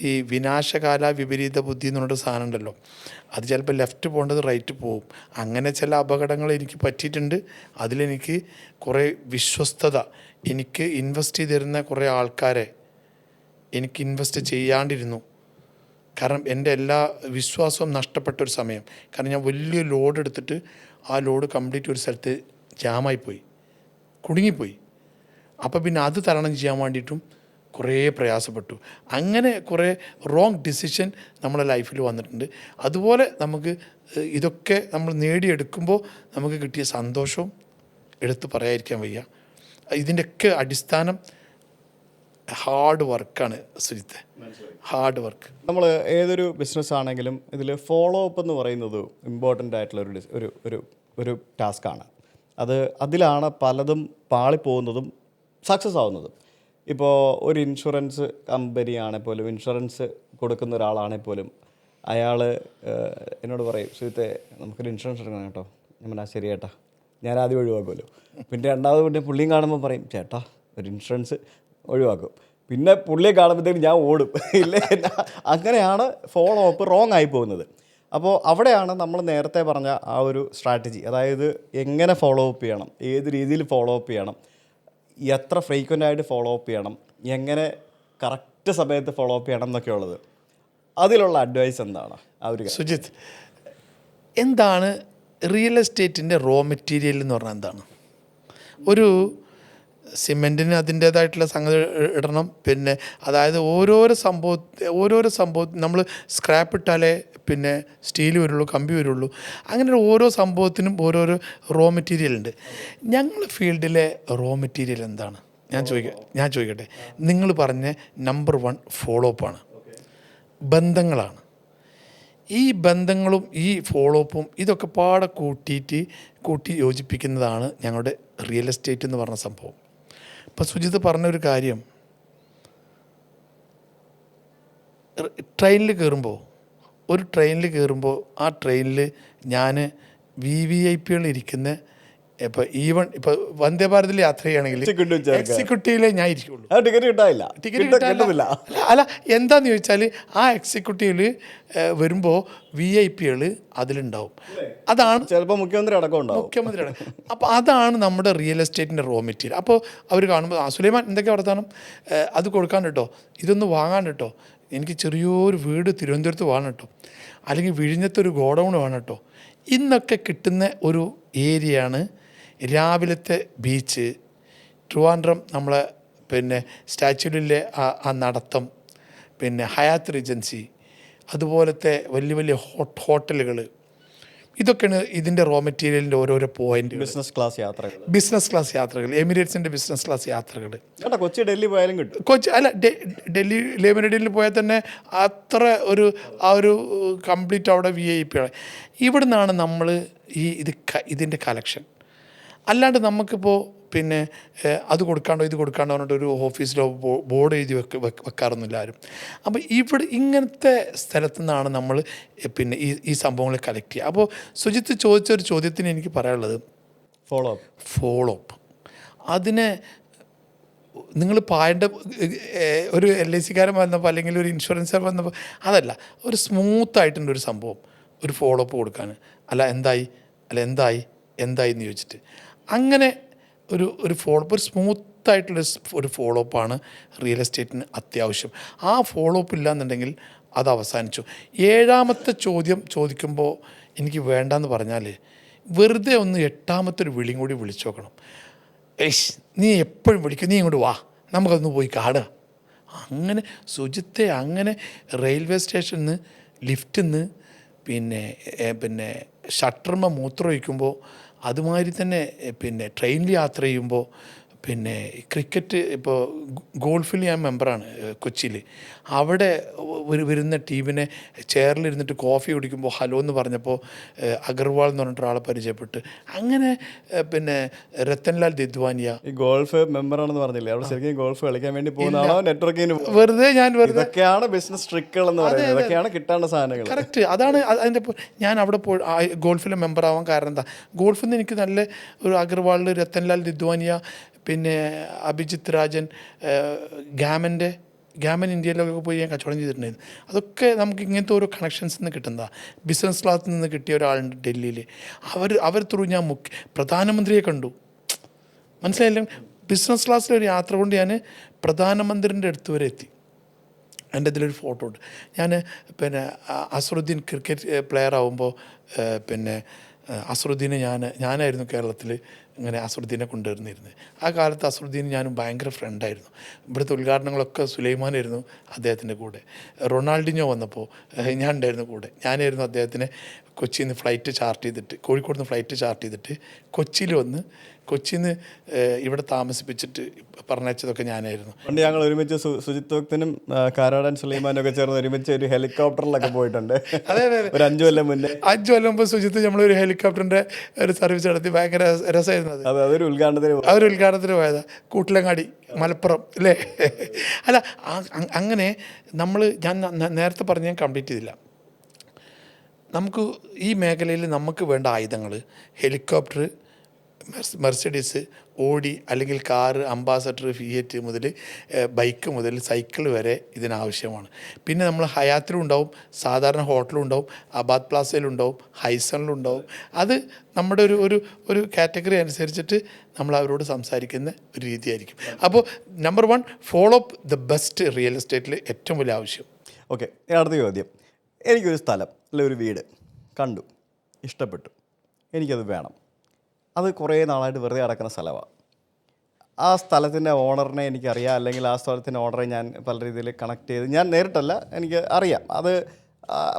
ഈ വിനാശകാല വിപരീത ബുദ്ധി എന്ന് പറഞ്ഞൊരു സാധനം ഉണ്ടല്ലോ, അത് ചിലപ്പോൾ ലെഫ്റ്റ് പോകേണ്ടത് റൈറ്റ് പോവും. അങ്ങനെ ചില അപകടങ്ങൾ എനിക്ക് പറ്റിയിട്ടുണ്ട്. അതിലെനിക്ക് കുറേ വിശ്വസ്തത, എനിക്ക് ഇൻവെസ്റ്റ് ചെയ്തിരുന്ന കുറേ ആൾക്കാരെ എനിക്ക് ഇൻവെസ്റ്റ് ചെയ്യാണ്ടിരുന്നു. കാരണം എൻ്റെ എല്ലാ വിശ്വാസവും നഷ്ടപ്പെട്ടൊരു സമയം. കാരണം ഞാൻ വലിയ ലോഡ് എടുത്തിട്ട് ആ ലോഡ് കംപ്ലീറ്റ് ഒരു സ്ഥലത്ത് ജാമായിപ്പോയി, കുടുങ്ങിപ്പോയി. അപ്പോൾ പിന്നെ അത് തരണം ചെയ്യാൻ വേണ്ടിയിട്ടും കുറേ പ്രയാസപ്പെട്ടു. അങ്ങനെ കുറേ റോങ് ഡിസിഷൻ നമ്മളെ ലൈഫിൽ വന്നിട്ടുണ്ട്. അതുപോലെ നമുക്ക് ഇതൊക്കെ നമ്മൾ നേടിയെടുക്കുമ്പോൾ നമുക്ക് കിട്ടിയ സന്തോഷവും എടുത്ത് പറയാതിരിക്കാൻ വയ്യ. ഇതിൻ്റെയൊക്കെ അടിസ്ഥാനം ഹാർഡ് വർക്കാണ് സുജിത്തെ, ഹാർഡ് വർക്ക്. നമ്മൾ ഏതൊരു ബിസിനസ് ആണെങ്കിലും ഇതിൽ ഫോളോ അപ്പ് എന്ന് പറയുന്നത് ഇമ്പോർട്ടൻ്റ് ആയിട്ടുള്ള ഒരു ടാസ്ക്കാണ്. അതിലാണ് പലതും പാളിപ്പോകുന്നതും സക്സസ് ആവുന്നതും. ഇപ്പോൾ ഒരു ഇൻഷുറൻസ് കമ്പനിയാണെങ്കിൽ പോലും, ഇൻഷുറൻസ് കൊടുക്കുന്ന ഒരാളാണെങ്കിൽ പോലും, അയാൾ എന്നോട് പറയും, സുഹൃത്തെ നമുക്കൊരു ഇൻഷുറൻസ് എടുക്കണം കേട്ടോ. ഞാൻ പറഞ്ഞാൽ ശരി ചേട്ടാ, ഞാൻ ആദ്യം ഒഴിവാക്കുമല്ലോ. പിന്നെ രണ്ടാമത് പിന്നെ പുള്ളിയും കാണുമ്പോൾ പറയും ചേട്ടാ ഒരു ഇൻഷുറൻസ് ഒഴിവാക്കും. പിന്നെ പുള്ളിയെ കാണുമ്പോഴത്തേക്കും ഞാൻ ഓടും, ഇല്ലേ? അങ്ങനെയാണ് ഫോളോ അപ്പ് റോങ് ആയി പോകുന്നത്. അപ്പോൾ അവിടെയാണ് നമ്മൾ നേരത്തെ പറഞ്ഞ ആ ഒരു സ്ട്രാറ്റജി, അതായത് എങ്ങനെ ഫോളോ അപ്പ് ചെയ്യണം, ഏത് രീതിയിൽ ഫോളോ അപ്പ് ചെയ്യണം, എത്ര ഫ്രീക്വൻ്റ് ആയിട്ട് ഫോളോ അപ്പ് ചെയ്യണം, എങ്ങനെ കറക്റ്റ് സമയത്ത് ഫോളോ അപ്പ് ചെയ്യണം എന്നൊക്കെ ഉള്ളത്. അതിലുള്ള അഡ്വൈസ് എന്താണ് ആ ഒരു സുജിത്ത്? എന്താണ് റിയൽ എസ്റ്റേറ്റിൻ്റെ റോ മെറ്റീരിയൽ എന്ന് പറഞ്ഞാൽ എന്താണ്? ഒരു സിമെൻറ്റിന് അതിൻ്റേതായിട്ടുള്ള സംഗതി ഇടണം. പിന്നെ അതായത് ഓരോരോ സംഭവം നമ്മൾ സ്ക്രാപ്പ് ഇട്ടാലേ പിന്നെ സ്റ്റീൽ വരുള്ളൂ, കമ്പി വരുള്ളൂ. അങ്ങനെ ഓരോ സംഭവത്തിനും ഓരോരോ റോ മെറ്റീരിയൽ ഉണ്ട്. ഞങ്ങളുടെ ഫീൽഡിലെ റോ മെറ്റീരിയൽ എന്താണ് ഞാൻ ചോദിക്കട്ടെ. നിങ്ങൾ പറഞ്ഞ നമ്പർ 1 ഫോളോ അപ്പാണ്, ബന്ധങ്ങളാണ്. ഈ ബന്ധങ്ങളും ഈ ഫോളോ അപ്പും ഇതൊക്കെ പാടെ കൂട്ടി യോജിപ്പിക്കുന്നതാണ് ഞങ്ങളുടെ റിയൽ എസ്റ്റേറ്റ് എന്ന് പറഞ്ഞ സംഭവം. ഇപ്പോൾ സുജിത്ത് പറഞ്ഞൊരു കാര്യം, ട്രെയിനിൽ കയറുമ്പോൾ ആ ട്രെയിനിൽ ഞാൻ VIP ഇരിക്കുന്ന ഇപ്പോൾ വന്ദേ ഭാരതിൽ യാത്ര ചെയ്യുകയാണെങ്കിൽ എക്സിക്യൂട്ടീവിലെ ഞാൻ ഇരിക്കുള്ളൂ. ടിക്കറ്റ് കിട്ടാനില്ല. അല്ല, എന്താണെന്ന് ചോദിച്ചാൽ ആ എക്സിക്യൂട്ടീവിൽ വരുമ്പോൾ VIP അതിലുണ്ടാവും. അതാണ് ചിലപ്പോൾ മുഖ്യമന്ത്രി അടക്കം. അപ്പോൾ അതാണ് നമ്മുടെ റിയൽ എസ്റ്റേറ്റിൻ്റെ റോ മെറ്റീരിയൽ. അപ്പോൾ അവർ കാണുമ്പോൾ സുലൈമാൻ എന്തൊക്കെ വർത്താനം, അത് കൊടുക്കാൻ കേട്ടോ, ഇതൊന്ന് വാങ്ങാൻ കേട്ടോ, എനിക്ക് ചെറിയൊരു വീട് തിരുവനന്തപുരത്ത് വേണം കേട്ടോ, അല്ലെങ്കിൽ വിഴിഞ്ഞത്തൊരു ഗോഡൗൺ വേണം കേട്ടോ. ഇന്നൊക്കെ കിട്ടുന്ന ഒരു ഏരിയയാണ് രാവിലത്തെ ബീച്ച്, ട്രിവാൻഡ്രം നമ്മളെ പിന്നെ സ്റ്റാച്യൂവിലെ ആ നടത്തം, പിന്നെ ഹയാത്ത് റീജൻസി, അതുപോലത്തെ വലിയ ഹോട്ടലുകൾ. ഇതൊക്കെയാണ് ഇതിൻ്റെ റോ മെറ്റീരിയലിൻ്റെ ഓരോരോ പോയിന്റ്. ബിസിനസ് ക്ലാസ് യാത്രകൾ, എമിറേറ്റ്സിൻ്റെ ബിസിനസ് ക്ലാസ് യാത്രകൾ. കൊച്ചി ഡൽഹി പോയാലും കിട്ടും. ഡൽഹി ലെമിനഡിയിൽ പോയാൽ തന്നെ അത്ര ആ ഒരു കംപ്ലീറ്റ് അവിടെ VIP ആണ്. ഇവിടെ നിന്നാണ് നമ്മൾ ഇതിൻ്റെ കളക്ഷൻ. അല്ലാണ്ട് നമുക്കിപ്പോൾ പിന്നെ അത് കൊടുക്കാണ്ടോ ഇത് കൊടുക്കാണ്ടോ പറഞ്ഞിട്ട് ഒരു ഓഫീസിലോ ബോർഡ് എഴുതി വെക്കാറൊന്നുമില്ല ആരും. അപ്പോൾ ഇവിടെ ഇങ്ങനത്തെ സ്ഥലത്തു നിന്നാണ് നമ്മൾ പിന്നെ ഈ സംഭവങ്ങൾ കളക്ട് ചെയ്യുക. അപ്പോൾ സുജിത്ത് ചോദിച്ചൊരു ചോദ്യത്തിന് എനിക്ക് പറയാനുള്ളത് ഫോളോ അപ്പ്. അതിനെ നിങ്ങൾ പായേണ്ട ഒരു LIC-കാരൻ വന്നപ്പോൾ അല്ലെങ്കിൽ ഒരു ഇൻഷുറൻസുകാരൻ വന്നപ്പോൾ അതല്ല, ഒരു സ്മൂത്തായിട്ടുണ്ടൊരു സംഭവം, ഒരു ഫോളോ അപ്പ് കൊടുക്കാൻ. എന്തായി എന്ന് ചോദിച്ചിട്ട് അങ്ങനെ ഒരു ഫോളോ അപ്പ്, ഒരു സ്മൂത്തായിട്ടുള്ള ഒരു ഫോളോ അപ്പാണ് റിയൽ എസ്റ്റേറ്റിന് അത്യാവശ്യം. ആ ഫോളോ അപ്പ് ഇല്ലയെന്നുണ്ടെങ്കിൽ അത് അവസാനിച്ചു. 7ാമത്തെ ചോദ്യം ചോദിക്കുമ്പോൾ എനിക്ക് വേണ്ടെന്ന് പറഞ്ഞാൽ വെറുതെ ഒന്ന് 8ാമത്തെ വിളിയും കൂടി വിളിച്ചു നോക്കണം. നീ എപ്പോഴും വിളിക്കും, നീ ഇങ്ങോട്ട് വാ, നമുക്കൊന്ന് പോയി കാണുക. അങ്ങനെ സുജിത്തെ അങ്ങനെ റെയിൽവേ സ്റ്റേഷനിൽ നിന്ന് ലിഫ്റ്റിൽ നിന്ന് പിന്നെ ഷട്ടർമ മൂത്രം ഒഴിക്കുമ്പോൾ, അതുമാതിരി തന്നെ പിന്നെ ട്രെയിനിൽ യാത്ര ചെയ്യുമ്പോൾ, പിന്നെ ക്രിക്കറ്റ് ഇപ്പോൾ ഗോൾഫിൽ ഞാൻ മെമ്പറാണ് കൊച്ചിയിൽ. അവിടെ വരുന്ന ടീമിനെ ചെയറിലിരുന്നിട്ട് കോഫി കുടിക്കുമ്പോൾ ഹലോ എന്ന് പറഞ്ഞപ്പോൾ അഗർവാൾ എന്ന് പറഞ്ഞിട്ട് ഒരാളെ പരിചയപ്പെട്ട് അങ്ങനെ പിന്നെ രത്തൻലാൽ ദിദ്വാനിയ. ഈ ഗോൾഫ് മെമ്പറാണെന്ന് പറഞ്ഞില്ലേ, അവിടെ ശരിക്കും ഗോൾഫ് കളിക്കാൻ വേണ്ടി പോകുന്നതാണോ നെറ്റ്വർക്കിങ്ങിന്? വെറുതെ ഇതൊക്കെയാണ് ബിസിനസ് ട്രിക്കുകൾ എന്ന് പറയുന്നത്, ഇതൊക്കെയാണ് കിട്ടേണ്ട സാധനങ്ങൾ. കറക്റ്റ്, അതാണ് അതിൻ്റെ. ഞാൻ അവിടെ ഗോൾഫിലെ മെമ്പറാവാൻ കാരണം എന്താ, ഗോൾഫിൽ നിന്ന് എനിക്ക് നല്ല ഒരു അഗർവാൾ, രത്തൻലാൽ ദിദ്വാനിയ, പിന്നെ അഭിജിത്ത് രാജൻ, ഗാമൻ ഇന്ത്യയിലൊക്കെ പോയി ഞാൻ കച്ചവടം ചെയ്തിട്ടുണ്ടായിരുന്നു. അതൊക്കെ നമുക്ക് ഇങ്ങനത്തെ ഓരോ കണക്ഷൻസിൽ നിന്ന് കിട്ടുന്നതാണ്. ബിസിനസ് ക്ലാസ്സിൽ നിന്ന് കിട്ടിയ ഒരാളുണ്ട് ഡൽഹിയിൽ, അവർ ത്രൂ ഞാൻ പ്രധാനമന്ത്രിയെ കണ്ടു. മനസ്സിലായില്ലേ? ബിസിനസ് ക്ലാസ്സിലൊരു യാത്ര കൊണ്ട് ഞാൻ പ്രധാനമന്ത്രിൻ്റെ അടുത്ത് വരെ എത്തി. എൻ്റെ ഇതിലൊരു ഫോട്ടോ ഉണ്ട്. ഞാൻ പിന്നെ അസറുദ്ദീൻ ക്രിക്കറ്റ് പ്ലെയർ ആകുമ്പോൾ പിന്നെ അസറുദ്ദീനെ ഞാനായിരുന്നു കേരളത്തിൽ ഇങ്ങനെ അസറുദ്ദീനെ കൊണ്ടുവരുന്നിരുന്നത്. ആ കാലത്ത് അസറുദ്ദീൻ ഞാനും ഭയങ്കര ഫ്രണ്ടായിരുന്നു. ഇവിടുത്തെ ഉദ്ഘാടനങ്ങളൊക്കെ സുലൈമാനായിരുന്നു അദ്ദേഹത്തിൻ്റെ കൂടെ. റൊണാൾഡിനോ വന്നപ്പോൾ ഞാൻ ഉണ്ടായിരുന്നു കൂടെ. ഞാനായിരുന്നു അദ്ദേഹത്തിനെ കൊച്ചിയിൽ നിന്ന് ഫ്ലൈറ്റ് ചാർട്ട് ചെയ്തിട്ട്, കോഴിക്കോട് നിന്ന് ഫ്ലൈറ്റ് ചാർട്ട് ചെയ്തിട്ട് കൊച്ചിയിൽ വന്ന് കൊച്ചിയിൽ നിന്ന് ഇവിടെ താമസിപ്പിച്ചിട്ട് പറഞ്ഞതൊക്കെ ഞാനായിരുന്നു. പണ്ട് ഞങ്ങൾ ഒരുമിച്ച് സുജിത് ഭക്തനും കാരാടൻ സുലൈമാനും ഒക്കെ ചേർന്ന് ഒരുമിച്ച് ഒരു ഹെലികോപ്റ്ററിലൊക്കെ പോയിട്ടുണ്ട്. അതെ, ഒരു 5 കൊല്ലം മുന്നേ. 5 കൊല്ലം മുമ്പ് സുജിത്ത് നമ്മളൊരു ഹെലികോപ്റ്ററിൻ്റെ ഒരു സർവീസ് നടത്തി. ഭയങ്കര രസമായിരുന്നു അത്. അതൊരു ഉദ്ഘാടനത്തിന് പോയതാ, കൂട്ടിലങ്ങാടി, മലപ്പുറം അല്ലേ? അല്ല, അങ്ങനെ ഞാൻ നേരത്തെ പറഞ്ഞ് ഞാൻ കംപ്ലീറ്റ് ചെയ്തില്ല. നമുക്ക് ഈ മേഖലയിൽ നമുക്ക് വേണ്ട ആയുധങ്ങൾ ഹെലികോപ്റ്റർ, മെർസിഡീസ്, ഓടി അല്ലെങ്കിൽ കാറ്, അംബാസഡർ, ഫിയറ്റ് മുതൽ ബൈക്ക് മുതൽ സൈക്കിൾ വരെ ഇതിനാവശ്യമാണ്. പിന്നെ നമ്മൾ ഹയാത്തിലും ഉണ്ടാവും, സാധാരണ ഹോട്ടലും ഉണ്ടാവും, അബാദ് പ്ലാസയിലുണ്ടാവും, ഹൈസണിലുണ്ടാവും. അത് നമ്മുടെ ഒരു കാറ്റഗറി അനുസരിച്ചിട്ട് നമ്മൾ അവരോട് സംസാരിക്കുന്ന ഒരു രീതിയായിരിക്കും. അപ്പോൾ number 1, follow up the best real എസ്റ്റേറ്റിൽ ഏറ്റവും വലിയ ആവശ്യം. ഓക്കെ, അടുത്ത ചോദ്യം. എനിക്കൊരു സ്ഥലം അല്ലെ ഒരു വീട് കണ്ടു, ഇഷ്ടപ്പെട്ടു, എനിക്കത് വേണം. അത് കുറേ നാളായിട്ട് വെറുതെ കിടക്കുന്ന സ്ഥലമാണ്. ആ സ്ഥലത്തിൻ്റെ ഓണറിനെ എനിക്കറിയാം, അല്ലെങ്കിൽ ആ സ്ഥലത്തിൻ്റെ ഓണറെ ഞാൻ പല രീതിയിൽ കണക്ട് ചെയ്ത്, ഞാൻ നേരിട്ടല്ല, എനിക്ക് അറിയാം. അത്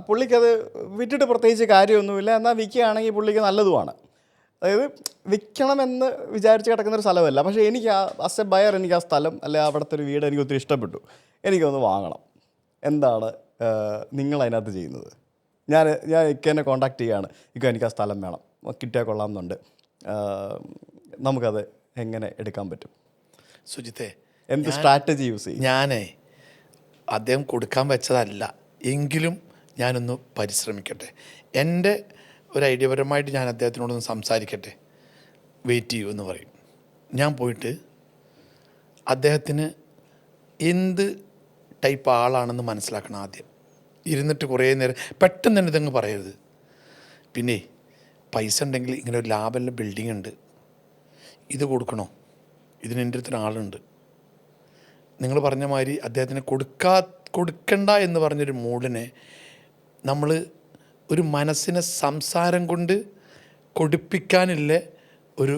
പുള്ളിക്കത് വിറ്റിട്ട് പ്രത്യേകിച്ച് കാര്യമൊന്നുമില്ല, എന്നാൽ വിൽക്കുകയാണെങ്കിൽ പുള്ളിക്ക് നല്ലതുമാണ്. അതായത് വിൽക്കണമെന്ന് വിചാരിച്ച് കിടക്കുന്നൊരു സ്ഥലമല്ല. പക്ഷേ എനിക്ക് ആസ് എ ബയർ എനിക്ക് ആ സ്ഥലം അല്ലെ അവിടുത്തെ ഒരു വീട് എനിക്ക് ഒത്തിരി ഇഷ്ടപ്പെട്ടു, എനിക്കൊന്ന് വാങ്ങണം. എന്താണ് നിങ്ങളതിനകത്ത് ചെയ്യുന്നത്? ഞാൻ ഇക്കനെ കോൺടാക്ട് ചെയ്യുകയാണ്, ഇക്ക എനിക്ക് ആ സ്ഥലം വേണം, കിട്ടിയാൽ കൊള്ളാമെന്നുണ്ട്, നമുക്കത് എങ്ങനെ എടുക്കാൻ പറ്റും? സുജിത്തെ, എന്ത് സ്ട്രാറ്റജി യൂസ് ചെയ്യും? ഞാനേ അദ്ദേഹം കൊടുക്കാൻ വെച്ചതല്ല, എങ്കിലും ഞാനൊന്ന് പരിശ്രമിക്കട്ടെ. എൻ്റെ ഒരു ഐഡിയപരമായിട്ട് ഞാൻ അദ്ദേഹത്തിനോടൊന്ന് സംസാരിക്കട്ടെ, വെയിറ്റ് ചെയ്യൂ എന്ന് പറയും. ഞാൻ പോയിട്ട് അദ്ദേഹത്തിന് എന്ത് ടൈപ്പ് ആളാണെന്ന് മനസ്സിലാക്കണം ആദ്യം. ഇരുന്നിട്ട് കുറേ നേരം പെട്ടെന്ന് തന്നെ ഇതങ്ങ് പറയരുത്. പിന്നെ പൈസ ഉണ്ടെങ്കിൽ ഇങ്ങനെ ഒരു ലാഭമുള്ള ബിൽഡിംഗ് ഉണ്ട്, ഇത് കൊടുക്കണോ, ഇതിന് എൻ്റെ അടുത്തൊരു ആളുണ്ട്. നിങ്ങൾ പറഞ്ഞ മാതിരി അദ്ദേഹത്തിന് കൊടുക്കണ്ട എന്ന് പറഞ്ഞൊരു മൂഡിനെ നമ്മൾ ഒരു മനസ്സിനെ സംസാരം കൊണ്ട് കൊടുപ്പിക്കാനുള്ള ഒരു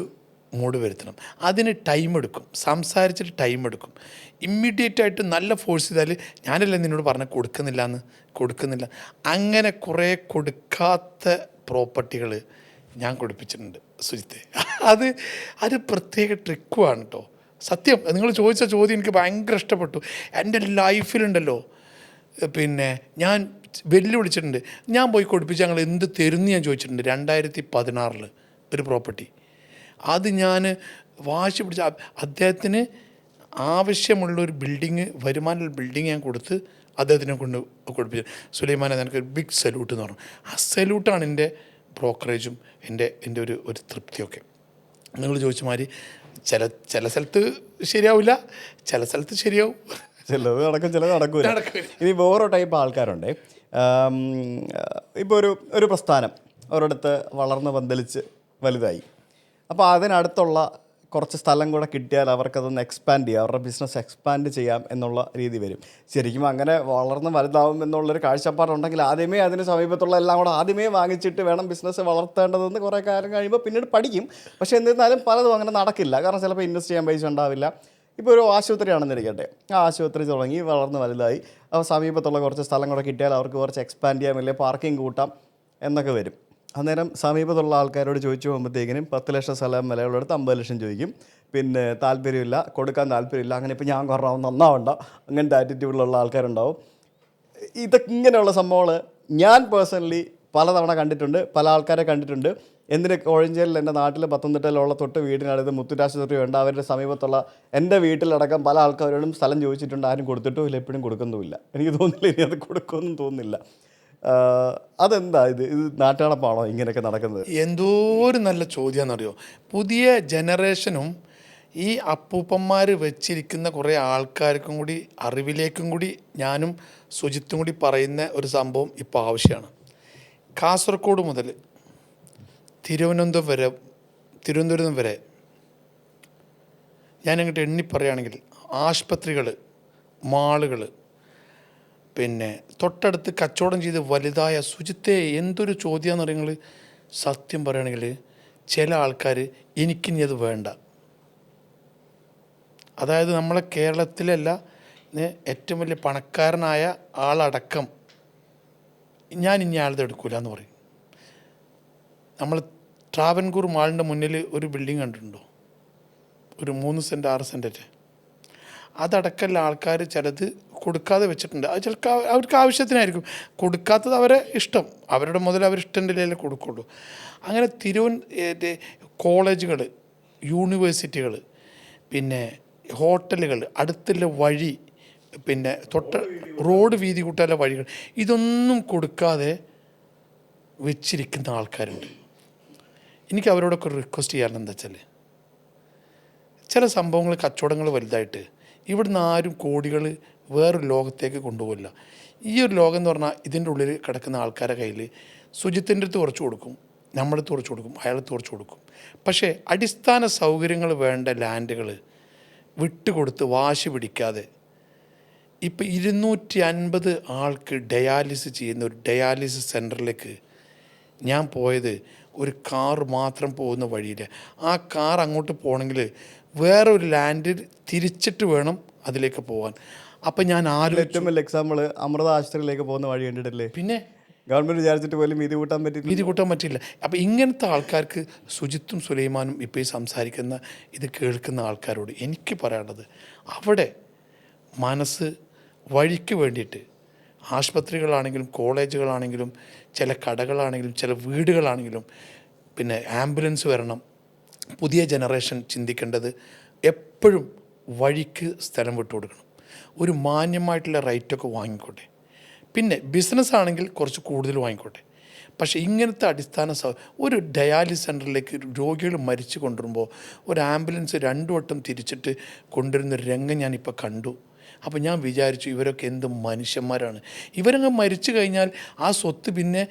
മൂഡ് വരുത്തണം. അതിന് ടൈം എടുക്കും, സംസാരിച്ചിട്ട് ടൈം എടുക്കും. ഇമ്മീഡിയറ്റായിട്ട് നല്ല ഫോഴ്സ് ചെയ്താൽ ഞാനല്ലേ നിന്നോട് പറഞ്ഞ കൊടുക്കുന്നില്ല. അങ്ങനെ കുറേ കൊടുക്കാത്ത പ്രോപ്പർട്ടികൾ ഞാൻ കൊടുപ്പിച്ചിട്ടുണ്ട് സുജിത്തെ. അത് പ്രത്യേക ട്രിക്കുമാണ് കേട്ടോ. സത്യം, നിങ്ങൾ ചോദിച്ച ചോദ്യം എനിക്ക് ഭയങ്കര ഇഷ്ടപ്പെട്ടു. എൻ്റെ ലൈഫിലുണ്ടല്ലോ, പിന്നെ ഞാൻ വെല്ലുവിളിച്ചിട്ടുണ്ട്. ഞാൻ പോയി കൊടുപ്പിച്ച് ഞങ്ങൾ എന്ത് തരുമെന്ന് ഞാൻ ചോദിച്ചിട്ടുണ്ട്. 2016 ഒരു പ്രോപ്പർട്ടി. അത് ഞാൻ വാശി പിടിച്ച അദ്ദേഹത്തിന് ആവശ്യമുള്ളൊരു ബിൽഡിങ്, വരുമാനമുള്ള ബിൽഡിങ് ഞാൻ കൊടുത്ത് അദ്ദേഹത്തിനെ കൊണ്ട് കൊടുപ്പിച്ചു. സുലൈമാനെ നിനക്ക് ബിഗ് സല്യൂട്ട് എന്ന് പറഞ്ഞു. ആ സല്യൂട്ടാണ് എൻ്റെ ബ്രോക്കറേജും എൻ്റെ ഒരു തൃപ്തിയൊക്കെ. നിങ്ങൾ ചോദിച്ച മാതിരി ചില സ്ഥലത്ത് ശരിയാവില്ല, ചില സ്ഥലത്ത് ശരിയാവും, ചിലത് നടക്കും, ചിലത് നടക്കില്ല. ഇനി വേറെ ടൈപ്പ് ആൾക്കാരുണ്ട്. ഇപ്പോൾ ഒരു പ്രസ്ഥാനം ഒരിടത്ത് വളർന്ന് പന്തലിച്ച് വലുതായി, അപ്പോൾ അതിനടുത്തുള്ള കുറച്ച് സ്ഥലം കൂടെ കിട്ടിയാൽ അവർക്കതൊന്ന് എക്സ്പാൻഡ് ചെയ്യാം, അവരുടെ ബിസിനസ് എക്സ്പാൻഡ് ചെയ്യാം എന്നുള്ള രീതി വരും. ശരിക്കും അങ്ങനെ വളർന്ന് വലുതാവും എന്നുള്ളൊരു കാഴ്ചപ്പാടുണ്ടെങ്കിൽ ആദ്യമേ അതിന് സമീപത്തുള്ള എല്ലാം കൂടെ ആദ്യമേ വാങ്ങിച്ചിട്ട് വേണം ബിസിനസ് വളർത്തേണ്ടതെന്ന് കുറേ കാലം കഴിയുമ്പോൾ പിന്നീട് പഠിക്കും. പക്ഷേ എന്നിരുന്നാലും പലതും അങ്ങനെ നടക്കില്ല. കാരണം ചിലപ്പോൾ ഇൻവെസ്റ്റ് ചെയ്യാൻ പൈസ ഉണ്ടാവില്ല. ഇപ്പോൾ ഒരു ആശുപത്രിയാണെന്നിരിക്കട്ടെ, ആ ആശുപത്രി തുടങ്ങി വളർന്ന് വലുതായി, അപ്പോൾ സമീപത്തുള്ള കുറച്ച് സ്ഥലം കൂടെ കിട്ടിയാൽ അവർക്ക് കുറച്ച് എക്സ്പാൻഡ് ചെയ്യാം, അല്ലെങ്കിൽ പാർക്കിംഗ് കൂട്ടാം എന്നൊക്കെ വരും. അന്നേരം സമീപത്തുള്ള ആൾക്കാരോട് ചോദിച്ചു പോകുമ്പോഴത്തേക്കിനും 10 ലക്ഷം സ്ഥലം വിലയുള്ളടത്ത് 50 ലക്ഷം ചോദിക്കും. പിന്നെ താല്പര്യമില്ല, കൊടുക്കാൻ താല്പര്യമില്ല, അങ്ങനെ ഇപ്പോൾ ഞാൻ കുറവാകും നന്നാവണ്ട, അങ്ങനത്തെ ആറ്റിറ്റ്യൂഡിലുള്ള ആൾക്കാരുണ്ടാവും. ഇങ്ങനെയുള്ള സംഭവങ്ങൾ ഞാൻ പേഴ്സണലി പലതവണ കണ്ടിട്ടുണ്ട്, പല ആൾക്കാരെ കണ്ടിട്ടുണ്ട്. എന്തിന് കോഴഞ്ചേരിൽ എൻ്റെ നാട്ടിൽ പത്തനംതിട്ടയിലുള്ള തൊട്ട് വീടിനടുത്ത് മുത്തൂറ്റാശുപത്രി ഉണ്ട്. അവരുടെ സമീപത്തുള്ള എൻ്റെ വീട്ടിലടക്കം പല ആൾക്കാരോടും സ്ഥലം ചോദിച്ചിട്ടുണ്ട്. ആരും കൊടുത്തിട്ടും ഇല്ല, എപ്പോഴും കൊടുക്കുന്നുമില്ല. എനിക്ക് തോന്നുന്നില്ല ഇനി അത് കൊടുക്കുമെന്നും തോന്നുന്നില്ല. അതെന്താ ഇത് നാട്ടുനടപ്പാണോ ഇങ്ങനെയൊക്കെ നടക്കുന്നത്? എന്തോ ഒരു നല്ല ചോദ്യമാണെന്നറിയോ. പുതിയ ജനറേഷനും ഈ അപ്പൂപ്പന്മാർ വെച്ചിരിക്കുന്ന കുറേ ആൾക്കാർക്കും കൂടി അറിവിലേക്കും കൂടി ഞാനും സുജിത്തും കൂടി പറയുന്ന ഒരു സംഭവം ഇപ്പോൾ ആവശ്യമാണ്. കാസർഗോഡ് മുതൽ തിരുവനന്തപുരം വരെ ഞാനങ്ങോട്ട് എണ്ണി പറയുകയാണെങ്കിൽ ആശുപത്രികൾ, മാളുകൾ, പിന്നെ തൊട്ടടുത്ത് കച്ചവടം ചെയ്ത് വലുതായ സുജിത്തെ എന്തൊരു ചോദ്യമാണെന്ന് പറയുന്നത്. സത്യം പറയുകയാണെങ്കിൽ ചില ആൾക്കാർ എനിക്കിനി അത് വേണ്ട, അതായത് നമ്മളെ കേരളത്തിലല്ല ഏറ്റവും വലിയ പണക്കാരനായ ആളടക്കം ഞാൻ ഇനി ആളത് എടുക്കില്ല എന്ന് പറയും. നമ്മൾ ട്രാവൻകൂർ മാളിൻ്റെ മുന്നിൽ ഒരു ബിൽഡിംഗ് കണ്ടിട്ടുണ്ടോ? ഒരു 3 സെൻറ്റ് 6 സെൻറ്റ് അതടക്കമുള്ള ആൾക്കാർ ചിലത് കൊടുക്കാതെ വെച്ചിട്ടുണ്ട്. അത് ചിലപ്പോൾ അവർക്ക് ആവശ്യത്തിനായിരിക്കും കൊടുക്കാത്തത്, അവരെ ഇഷ്ടം, അവരുടെ മുതൽ അവരിഷ്ടമില്ലേ കൊടുക്കുള്ളൂ. അങ്ങനെ കോളേജുകൾ, യൂണിവേഴ്സിറ്റികൾ, പിന്നെ ഹോട്ടലുകൾ, അടുത്തുള്ള വഴി, പിന്നെ റോഡ് വീതി കൂട്ടാനുള്ള വഴികൾ, ഇതൊന്നും കൊടുക്കാതെ വെച്ചിരിക്കുന്ന ആൾക്കാരുണ്ട്. എനിക്ക് അവരോടൊക്കെ ഒരു റിക്വസ്റ്റ് ചെയ്യാനെന്താ വെച്ചാൽ, ചില സംഭവങ്ങൾ, കച്ചവടങ്ങൾ വലുതായിട്ട് ഇവിടുന്ന് ആരും കോടികൾ വേറൊരു ലോകത്തേക്ക് കൊണ്ടുപോകില്ല. ഈ ഒരു ലോകം എന്ന് പറഞ്ഞാൽ ഇതിൻ്റെ ഉള്ളിൽ കിടക്കുന്ന ആൾക്കാരുടെ കയ്യിൽ സുജിത്തിൻ്റെ അടുത്ത് കുറച്ച് കൊടുക്കും, നമ്മുടെ അടുത്ത് കുറച്ച് കൊടുക്കും, അയാളടുത്ത് കുറച്ച് കൊടുക്കും. പക്ഷേ അടിസ്ഥാന സൗകര്യങ്ങൾ വേണ്ട ലാൻഡുകൾ വിട്ടുകൊടുത്ത് വാശി പിടിക്കാതെ ഇപ്പം 250 ആൾക്ക് ഡയാലിസിസ് ചെയ്യുന്ന ഒരു ഡയാലിസിസ് സെൻറ്ററിലേക്ക് ഞാൻ പോയത് ഒരു കാർ മാത്രം പോകുന്ന വഴിയിൽ. ആ കാർ അങ്ങോട്ട് പോകണമെങ്കിൽ വേറെ ഒരു ലാൻഡിൽ തിരിച്ചിട്ട് വേണം അതിലേക്ക് പോകാൻ. അപ്പം ഞാൻ ഏറ്റവും വലിയ എക്സാമ്പിൾ അമൃത ആശുപത്രിയിലേക്ക് പോകുന്ന വഴി കണ്ടിട്ടില്ലേ? പിന്നെ ഗവൺമെൻറ് വിചാരിച്ചിട്ട് പോലും വീതി കൂട്ടാൻ പറ്റില്ല. അപ്പം ഇങ്ങനത്തെ ആൾക്കാർക്ക് സുജിത്തും സുലൈമാനും ഇപ്പോൾ ഈ സംസാരിക്കുന്ന ഇത് കേൾക്കുന്ന ആൾക്കാരോട് എനിക്ക് പറയാനുള്ളത്, അവിടെ മനസ്സ് വഴിക്ക് വേണ്ടിയിട്ട് ആശുപത്രികളാണെങ്കിലും കോളേജുകളാണെങ്കിലും ചില കടകളാണെങ്കിലും ചില വീടുകളാണെങ്കിലും പിന്നെ ആംബുലൻസ് വരണം. പുതിയ ജനറേഷൻ ചിന്തിക്കേണ്ടത് എപ്പോഴും വഴിക്ക് സ്ഥലം വിട്ടു കൊടുക്കണം. ഒരു മാന്യമായിട്ടുള്ള റേറ്റൊക്കെ വാങ്ങിക്കോട്ടെ. പിന്നെ ബിസിനസ് ആണെങ്കിൽ കുറച്ച് കൂടുതൽ വാങ്ങിക്കോട്ടെ. പക്ഷേ ഇങ്ങനത്തെ അടിസ്ഥാന ഒരു ഡയാലിസിസ് സെൻറ്ററിലേക്ക് രോഗികൾ മരിച്ചു കൊണ്ടുവരുമ്പോൾ ഒരു ആംബുലൻസ് 2 വട്ടം തിരിച്ചിട്ട് കൊണ്ടുവരുന്നൊരു രംഗം ഞാനിപ്പോൾ കണ്ടു. അപ്പോൾ ഞാൻ വിചാരിച്ചു, ഇവരൊക്കെ എന്ത് മനുഷ്യന്മാരാണ്. ഇവരങ്ങ് മരിച്ചു കഴിഞ്ഞാൽ ആ സ്വത്ത് പിന്നെ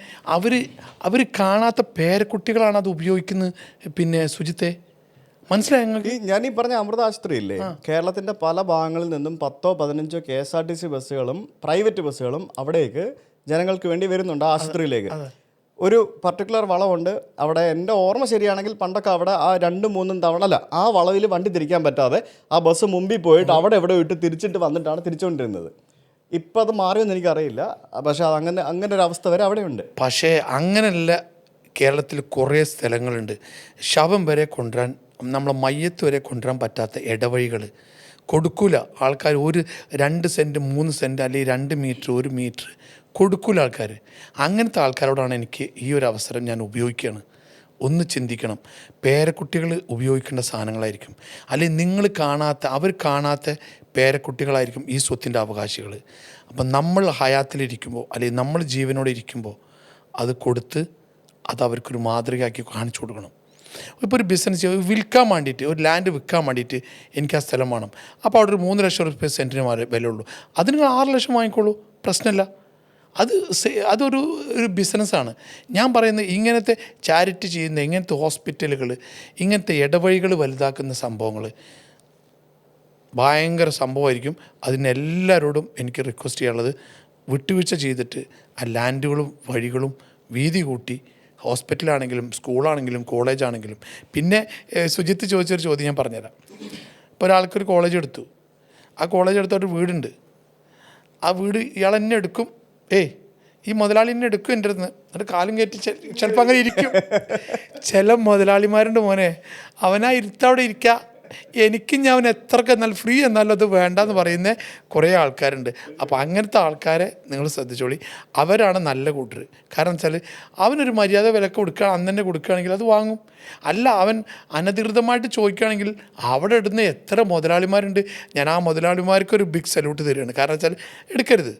അവർ കാണാത്ത പേരക്കുട്ടികളാണ് അത് ഉപയോഗിക്കുന്നത്. പിന്നെ സുജിത്തെ മനസ്സിലായി നിങ്ങൾക്ക്? ഞാൻ ഈ പറഞ്ഞ അമൃത ആശുപത്രി ഇല്ലേ, കേരളത്തിൻ്റെ പല ഭാഗങ്ങളിൽ നിന്നും 10-15 KSRTC ബസ്സുകളും പ്രൈവറ്റ് ബസ്സുകളും അവിടേക്ക് ജനങ്ങൾക്ക് വേണ്ടി വരുന്നുണ്ട് ആശുപത്രിയിലേക്ക്. ഒരു പർട്ടിക്കുലർ വളവുണ്ട് അവിടെ. എൻ്റെ ഓർമ്മ ശരിയാണെങ്കിൽ പണ്ടൊക്കെ അവിടെ ആ 2-3 തവണ ആ വളവിൽ വണ്ടി തിരിക്കാൻ പറ്റാതെ ആ ബസ് മുമ്പിൽ പോയിട്ട് അവിടെ എവിടെ ഇട്ട് തിരിച്ചിട്ട് വന്നിട്ടാണ് തിരിച്ചുകൊണ്ടിരുന്നത്. ഇപ്പം അത് മാറിയെന്ന് എനിക്കറിയില്ല. പക്ഷേ അങ്ങനെ ഒരു അവസ്ഥ വരെ അവിടെയുണ്ട്. പക്ഷേ അങ്ങനെയല്ല, കേരളത്തിൽ കുറേ സ്ഥലങ്ങളുണ്ട് ശവം വരെ കൊണ്ടുവരാൻ, നമ്മളെ മയ്യത്ത് വരെ കൊണ്ടുവരാൻ പറ്റാത്ത ഇടവഴികൾ കൊടുക്കൂല ആൾക്കാർ. 2 സെൻറ്റ് 3 സെൻറ്റ് അല്ലെങ്കിൽ 2 മീറ്റർ 1 മീറ്റർ കൊടുക്കൂല ആൾക്കാർ. അങ്ങനത്തെ ആൾക്കാരോടാണ് എനിക്ക് ഈ ഒരു അവസരം ഞാൻ ഉപയോഗിക്കുകയാണ്. ഒന്ന് ചിന്തിക്കണം. പേരക്കുട്ടികൾ ഉപയോഗിക്കേണ്ട സാധനങ്ങളായിരിക്കും, അല്ലെങ്കിൽ നിങ്ങൾ കാണാത്ത അവർ കാണാത്ത പേരക്കുട്ടികളായിരിക്കും ഈ സ്വത്തിൻ്റെ അവകാശികൾ. അപ്പം നമ്മൾ ഹയാത്തിലിരിക്കുമ്പോൾ അല്ലെങ്കിൽ നമ്മൾ ജീവനോടെ ഇരിക്കുമ്പോൾ അത് കൊടുത്ത് അത് അവർക്കൊരു മാതൃകയാക്കി കാണിച്ചു കൊടുക്കണം. ഇപ്പോൾ ഒരു ബിസിനസ് വിൽക്കാൻ വേണ്ടിയിട്ട്, ഒരു ലാൻഡ് വിൽക്കാൻ വേണ്ടിയിട്ട് എനിക്ക് ആ സ്ഥലം വേണം. അപ്പോൾ അവിടെ ഒരു 3 ലക്ഷം രൂപ സെൻറ്റിന് വിലയുള്ളൂ. അതിന് നിങ്ങൾ 6 ലക്ഷം വാങ്ങിക്കോളൂ, പ്രശ്നമില്ല. അതൊരു ബിസിനസ്സാണ്. ഞാൻ പറയുന്നത് ഇങ്ങനത്തെ ചാരിറ്റി ചെയ്യുന്ന, ഇങ്ങനത്തെ ഹോസ്പിറ്റലുകൾ, ഇങ്ങനത്തെ ഇടവഴികൾ വലുതാക്കുന്ന സംഭവങ്ങൾ ഭയങ്കര സംഭവമായിരിക്കും. അതിനെല്ലാവരോടും എനിക്ക് റിക്വസ്റ്റ് ചെയ്യാനുള്ളത്, വിട്ടുവീഴ്ച ചെയ്തിട്ട് ആ ലാൻഡുകളും വഴികളും വീതി കൂട്ടി, ഹോസ്പിറ്റലാണെങ്കിലും സ്കൂളാണെങ്കിലും കോളേജാണെങ്കിലും. പിന്നെ സുജിത്ത് ചോദിച്ചൊരു ചോദ്യം ഞാൻ പറഞ്ഞുതരാം. ഇപ്പോൾ ഒരാൾക്കൊരു കോളേജ് എടുത്തു, ആ കോളേജ് എടുത്തൊരു വീടുണ്ട്, ആ വീട് ഇയാൾ തന്നെ എടുക്കും. ഈ മുതലാളിനെ എടുക്കും എൻ്റെ അടുത്ത് എന്നിട്ട് കാലും കയറ്റി ചിലപ്പോൾ അങ്ങനെ ഇരിക്കും. ചില മുതലാളിമാരുണ്ട് മോനെ, അവനാ ഇരുത്തവിടെ ഇരിക്കുക, എനിക്ക് ഞാൻ അവൻ എത്രക്ക് എന്നാൽ ഫ്രീ എന്നാലും അത് വേണ്ടെന്ന് പറയുന്ന കുറേ ആൾക്കാരുണ്ട്. അപ്പോൾ അങ്ങനത്തെ ആൾക്കാരെ നിങ്ങൾ ശ്രദ്ധിച്ചോളി, അവരാണ് നല്ല കൂട്ടർ. കാരണം വെച്ചാൽ അവനൊരു മര്യാദ വിലക്ക് കൊടുക്കുക, അന്ന് തന്നെ കൊടുക്കുകയാണെങ്കിൽ അത് വാങ്ങും. അല്ല അവൻ അനധികൃതമായിട്ട് ചോദിക്കുകയാണെങ്കിൽ അവിടെ ഇടുന്ന എത്ര മുതലാളിമാരുണ്ട്. ഞാൻ ആ മുതലാളിമാർക്കൊരു ബിഗ് സല്യൂട്ട് തരികയാണ്. കാരണം വെച്ചാൽ എടുക്കരുത്,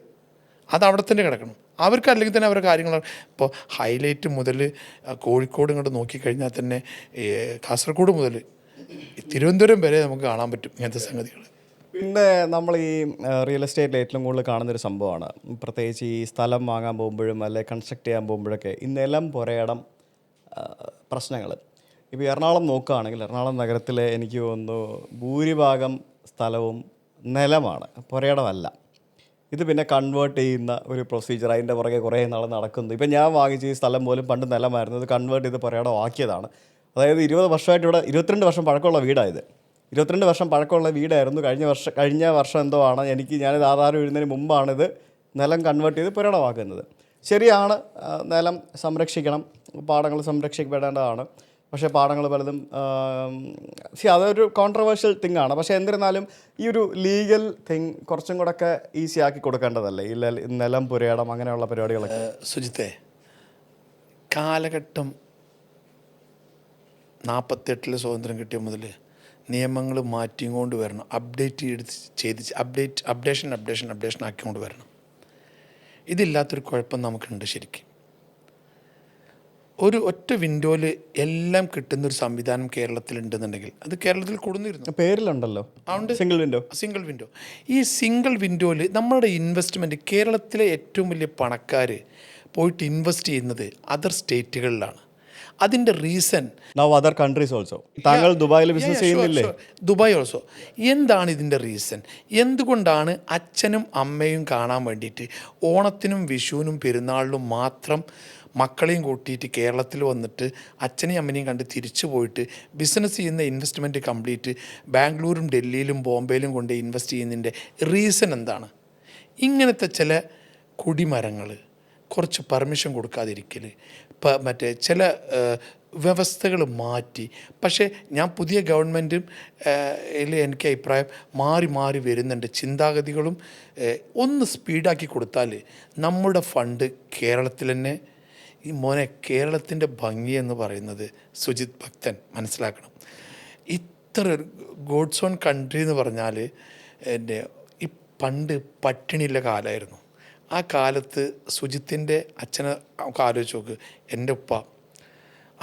അത് അവിടെ തന്നെ കിടക്കണം. അവർക്ക് അല്ലെങ്കിൽ തന്നെ അവരുടെ കാര്യങ്ങളാണ്. ഇപ്പോൾ ഹൈലൈറ്റ് മുതൽ കോഴിക്കോട് ഇങ്ങോട്ട് നോക്കിക്കഴിഞ്ഞാൽ തന്നെ കാസർഗോഡ് മുതൽ തിരുവനന്തപുരം വരെ നമുക്ക് കാണാൻ പറ്റും ഇങ്ങനത്തെ സംഗതികൾ. പിന്നെ നമ്മൾ ഈ റിയൽ എസ്റ്റേറ്റിൽ ഏറ്റവും കൂടുതൽ കാണുന്നൊരു സംഭവമാണ്, പ്രത്യേകിച്ച് ഈ സ്ഥലം വാങ്ങാൻ പോകുമ്പോഴും അല്ലെ കൺസ്ട്രക്ട് ചെയ്യാൻ പോകുമ്പോഴൊക്കെ ഈ നിലം പുരയിടം പ്രശ്നങ്ങൾ. ഇപ്പോൾ എറണാകുളം നോക്കുകയാണെങ്കിൽ എറണാകുളം നഗരത്തിലെ എനിക്ക് തോന്നുന്നു ഭൂരിഭാഗം സ്ഥലവും നിലമാണ്, പുരയിടമല്ല. ഇത് പിന്നെ കൺവേർട്ട് ചെയ്യുന്ന ഒരു പ്രൊസീജിയർ, അതിൻ്റെ പുറകെ കുറേ നാൾ നടക്കുന്നു. ഇപ്പം ഞാൻ വാങ്ങിച്ച ഈ സ്ഥലം പോലും പണ്ട് നിലമായിരുന്നു, ഇത് കൺവേർട്ട് ചെയ്ത് പുരയിടം ആക്കിയതാണ്. അതായത് 20 വർഷമായിട്ട് ഇവിടെ 22 വർഷം പഴക്കമുള്ള വീടായത്. 22 വർഷം പഴക്കമുള്ള വീടായിരുന്നു. കഴിഞ്ഞ വർഷം എന്തോ ആണ് ഞാനിത് ആധാരം എഴുതുന്നതിന് മുമ്പാണിത് നിലം കൺവേർട്ട് ചെയ്ത് പുരയിടമാക്കുന്നത്. ശരിയാണ്, നിലം സംരക്ഷിക്കണം, പാടങ്ങൾ സംരക്ഷിക്കപ്പെടേണ്ടതാണ്. പക്ഷേ പാടങ്ങൾ പലതും അതൊരു കോൺട്രവേഴ്ഷ്യൽ തിങ്ങാണ്. പക്ഷേ എന്നിരുന്നാലും ഈ ഒരു ലീഗൽ തിങ് കുറച്ചും കൂടെ ഒക്കെ ഈസി ആക്കി കൊടുക്കേണ്ടതല്ലേ ഈ നിലം പുരയിടം അങ്ങനെയുള്ള പരിപാടികളൊക്കെ. സുജിത്തെ, കാലഘട്ടം 48 സ്വാതന്ത്ര്യം കിട്ടിയ മുതൽ നിയമങ്ങൾ മാറ്റിക്കൊണ്ട് വരണം, അപ്ഡേഷൻ ആക്കിക്കൊണ്ട് വരണം. ഇതില്ലാത്തൊരു കുഴപ്പം നമുക്കുണ്ട്. ശരിക്കും ഒരു ഒറ്റ വിൻഡോയിൽ എല്ലാം കിട്ടുന്നൊരു സംവിധാനം കേരളത്തിലുണ്ടെന്നുണ്ടെങ്കിൽ അത് കേരളത്തിൽ കൊടുന്നിരുന്നു. പേരിലുണ്ടല്ലോ സിംഗിൾ വിൻഡോ. ഈ സിംഗിൾ വിൻഡോയിൽ നമ്മളുടെ ഇൻവെസ്റ്റ്മെൻറ്റ്, കേരളത്തിലെ ഏറ്റവും വലിയ പണക്കാർ പോയിട്ട് ഇൻവെസ്റ്റ് ചെയ്യുന്നത് അതർ സ്റ്റേറ്റുകളിലാണ്. അതിൻ്റെ റീസൺ അതർ കൺട്രീസ് ഓൾസോ. താങ്കൾ ദുബായിൽ ബിസിനസ് ചെയ്യുന്നില്ലേ? Dubai also. എന്താണ് ഇതിൻ്റെ റീസൺ? എന്തുകൊണ്ടാണ് അച്ഛനും അമ്മയും കാണാൻ വേണ്ടിയിട്ട് ഓണത്തിനും വിഷുവിനും പെരുന്നാളിനും മാത്രം മക്കളെയും കൂട്ടിയിട്ട് കേരളത്തിൽ വന്നിട്ട് അച്ഛനെയും അമ്മനെയും കണ്ട് തിരിച്ചു പോയിട്ട് ബിസിനസ് ചെയ്യുന്ന ഇൻവെസ്റ്റ്മെൻറ്റ് കംപ്ലീറ്റ് ബാംഗ്ലൂരും ഡൽഹിയിലും ബോംബെയിലും കൊണ്ട് ഇൻവെസ്റ്റ് ചെയ്യുന്നതിൻ്റെ റീസൺ എന്താണ്? ഇങ്ങനത്തെ ചില കുടിമരങ്ങൾ, കുറച്ച് പെർമിഷൻ കൊടുക്കാതിരിക്കൽ, ചില വ്യവസ്ഥകൾ മാറ്റി. പക്ഷേ ഞാൻ പുതിയ ഗവൺമെൻറ്റും എനിക്ക് അഭിപ്രായം മാറി വരുന്നുണ്ട്. ചിന്താഗതികളും ഒന്ന് സ്പീഡാക്കി കൊടുത്താൽ നമ്മുടെ ഫണ്ട് കേരളത്തിൽ തന്നെ. ഈ മോനെ, കേരളത്തിൻ്റെ ഭംഗി എന്ന് പറയുന്നത് സുജിത് ഭക്തൻ മനസ്സിലാക്കണം. ഇത്ര ഗോഡ്സ് ഓൺ കൺട്രി എന്ന് പറഞ്ഞാൽ ഈ പണ്ട് പട്ടിണിയുള്ള കാലമായിരുന്നു. ആ കാലത്ത് സുജിത്തിൻ്റെ അച്ഛനെ ആലോചിച്ച് നോക്ക്, എൻ്റെ ഉപ്പ.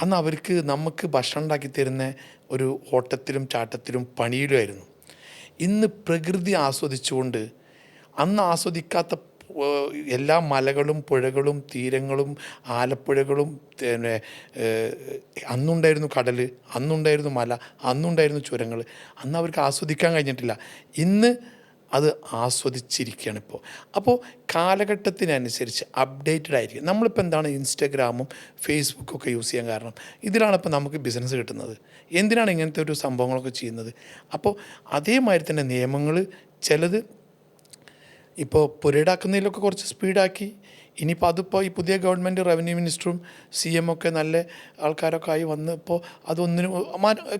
അന്ന് അവർക്ക് നമുക്ക് ഭക്ഷണം ഉണ്ടാക്കി തരുന്ന ഒരു ഓട്ടത്തിലും ചാട്ടത്തിലും പണിയിലുമായിരുന്നു. ഇന്ന് പ്രകൃതി ആസ്വദിച്ചുകൊണ്ട് അന്ന് ആസ്വദിക്കാത്ത എല്ലാ മലകളും പുഴകളും തീരങ്ങളും ആലപ്പുഴകളും പിന്നെ അന്നുണ്ടായിരുന്നു കടൽ, അന്നുണ്ടായിരുന്നു മല, അന്നുണ്ടായിരുന്നു ചുരങ്ങൾ. അന്ന് അവർക്ക് ആസ്വദിക്കാൻ കഴിഞ്ഞിട്ടില്ല. ഇന്ന് അത് ആസ്വദിച്ചിരിക്കുകയാണ് ഇപ്പോൾ. അപ്പോൾ കാലഘട്ടത്തിനനുസരിച്ച് അപ്ഡേറ്റഡ് ആയിരിക്കും. നമ്മളിപ്പോൾ എന്താണ് ഇൻസ്റ്റഗ്രാമും ഫേസ്ബുക്കൊക്കെ യൂസ് ചെയ്യാൻ കാരണം ഇതിലാണ് ഇപ്പോൾ നമുക്ക് ബിസിനസ് കിട്ടുന്നത്. എന്തിനാണ് ഇങ്ങനത്തെ ഒരു സംഭവങ്ങളൊക്കെ ചെയ്യുന്നത്? അപ്പോൾ അതേമാതിരി തന്നെ നിയമങ്ങൾ ചിലത് ഇപ്പോൾ പുരയിടാക്കുന്നതിലൊക്കെ കുറച്ച് സ്പീഡാക്കി. ഇനിയിപ്പോൾ അതിപ്പോൾ ഈ പുതിയ ഗവൺമെൻറ് റവന്യൂ മിനിസ്റ്ററും CM ഒക്കെ നല്ല ആൾക്കാരൊക്കെ ആയി വന്ന് ഇപ്പോൾ അതൊന്നിനും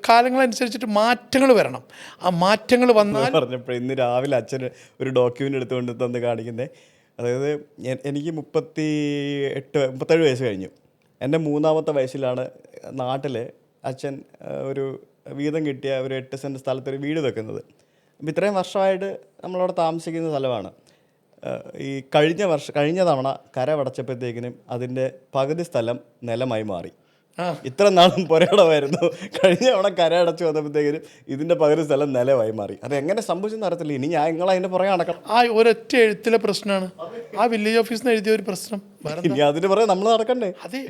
കാലങ്ങളനുസരിച്ചിട്ട് മാറ്റങ്ങൾ വരണം. ആ മാറ്റങ്ങൾ വന്നാൽ പറഞ്ഞപ്പോൾ ഇന്ന് രാവിലെ അച്ഛൻ ഒരു ഡോക്യുമെൻ്റ് എടുത്തുകൊണ്ട് തന്ന് കാണിക്കുന്നത്, അതായത് എനിക്ക് 37 വയസ്സ് കഴിഞ്ഞു. എൻ്റെ 3ാമത്തെ വയസ്സിലാണ് നാട്ടിൽ അച്ഛൻ ഒരു വീതം കിട്ടിയ ഒരു 8 സെൻറ്റ് സ്ഥലത്തൊരു വീട് വെക്കുന്നത്. അപ്പോൾ ഇത്രയും വർഷമായിട്ട് നമ്മളവിടെ താമസിക്കുന്ന സ്ഥലമാണ്. ഈ കഴിഞ്ഞ തവണ കരമടച്ചപ്പോഴത്തേക്കിനും അതിൻ്റെ പകുതി സ്ഥലം നിലമായി മാറി. ഇത്ര നാളും പുരയിടമായിരുന്നു. കഴിഞ്ഞ തവണ കരയടച്ച് വന്നപ്പോഴത്തേക്കിനും ഇതിൻ്റെ പകുതി സ്ഥലം നിലമായി മാറി. അത് എങ്ങനെ സംഭവിച്ചെന്ന് അറിയത്തില്ല. ഇനി നിങ്ങൾ അതിൻ്റെ പുറകെ നടക്കണം. ആ ഒരൊറ്റ എഴുത്തിലെ പ്രശ്നമാണ്. ആ വില്ലേജ് ഓഫീസിൽ നിന്ന് എഴുതിയ ഒരു പ്രശ്നം. ഇനി അതിന് പുറകെ നമ്മൾ നടക്കണ്ടേ? അതെ,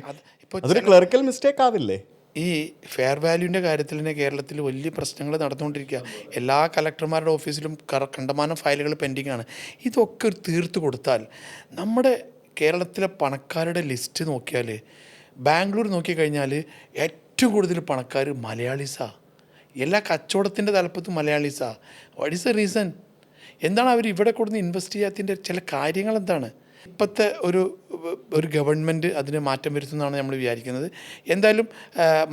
ഇപ്പോൾ അതൊരു ക്ലറിക്കൽ മിസ്റ്റേക്ക് ആവില്ലേ? ഈ ഫെയർ വാല്യൂവിൻ്റെ കാര്യത്തിൽ തന്നെ കേരളത്തിൽ വലിയ പ്രശ്നങ്ങൾ നടന്നുകൊണ്ടിരിക്കുക. എല്ലാ കളക്ടർമാരുടെ ഓഫീസിലും കണ്ടമാനം ഫയലുകൾ പെൻഡിങ് ആണ്. ഇതൊക്കെ ഒരു തീർത്ത് കൊടുത്താൽ നമ്മുടെ കേരളത്തിലെ പണക്കാരുടെ ലിസ്റ്റ് നോക്കിയാൽ ബാംഗ്ലൂർ നോക്കിക്കഴിഞ്ഞാൽ ഏറ്റവും കൂടുതൽ പണക്കാർ മലയാളീസാണ്. എല്ലാ കച്ചവടത്തിൻ്റെ തലപ്പത്തും മലയാളീസാണ്. What is the reason? എന്താണ് അവർ ഇവിടെ കൊടുന്ന് ഇൻവെസ്റ്റ് ചെയ്യാത്തതിൻ്റെ ചില കാര്യങ്ങൾ എന്താണ്? ഇപ്പോഴത്തെ ഒരു ഗവൺമെൻറ് അതിന് മാറ്റം വരുത്തുന്നതാണ് നമ്മൾ വിചാരിക്കുന്നത്. എന്തായാലും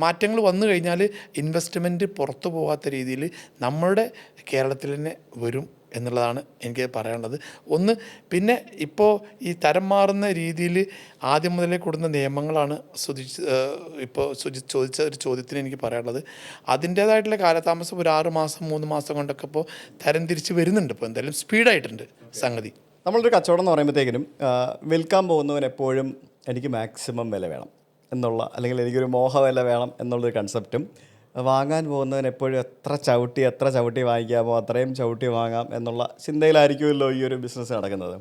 മാറ്റങ്ങൾ വന്നു കഴിഞ്ഞാൽ ഇൻവെസ്റ്റ്മെൻറ്റ് പുറത്തു പോകാത്ത രീതിയിൽ നമ്മളുടെ കേരളത്തിൽ തന്നെ വരും എന്നുള്ളതാണ് എനിക്ക് പറയാനുള്ളത്. ഒന്ന് പിന്നെ ഇപ്പോൾ ഈ തരം മാറുന്ന രീതിയിൽ ആദ്യം മുതലേ കൊടുക്കുന്ന നിയമങ്ങളാണ് ചോദിച്ച ഒരു ചോദ്യത്തിന് എനിക്ക് പറയാനുള്ളത്. അതിൻ്റേതായിട്ടുള്ള കാലതാമസം ഒരു 6 മാസം 3 മാസം കൊണ്ടൊക്കെ ഇപ്പോൾ തരം തിരിച്ച് വരുന്നുണ്ട്. ഇപ്പോൾ എന്തായാലും സ്പീഡായിട്ടുണ്ട് സംഗതി. നമ്മളൊരു കച്ചവടം എന്ന് പറയുമ്പോഴത്തേക്കിനും വിൽക്കാൻ പോകുന്നവൻ എപ്പോഴും എനിക്ക് മാക്സിമം വില വേണം എന്നുള്ള, അല്ലെങ്കിൽ എനിക്കൊരു മോഹവില വേണം എന്നുള്ളൊരു കൺസെപ്റ്റും, വാങ്ങാൻ പോകുന്നവൻ എപ്പോഴും എത്ര ചവിട്ടി വാങ്ങിക്കാമോ അത്രയും ചവിട്ടി വാങ്ങാം എന്നുള്ള ചിന്തയിലായിരിക്കുമല്ലോ ഈ ഒരു ബിസിനസ് നടക്കുന്നത്.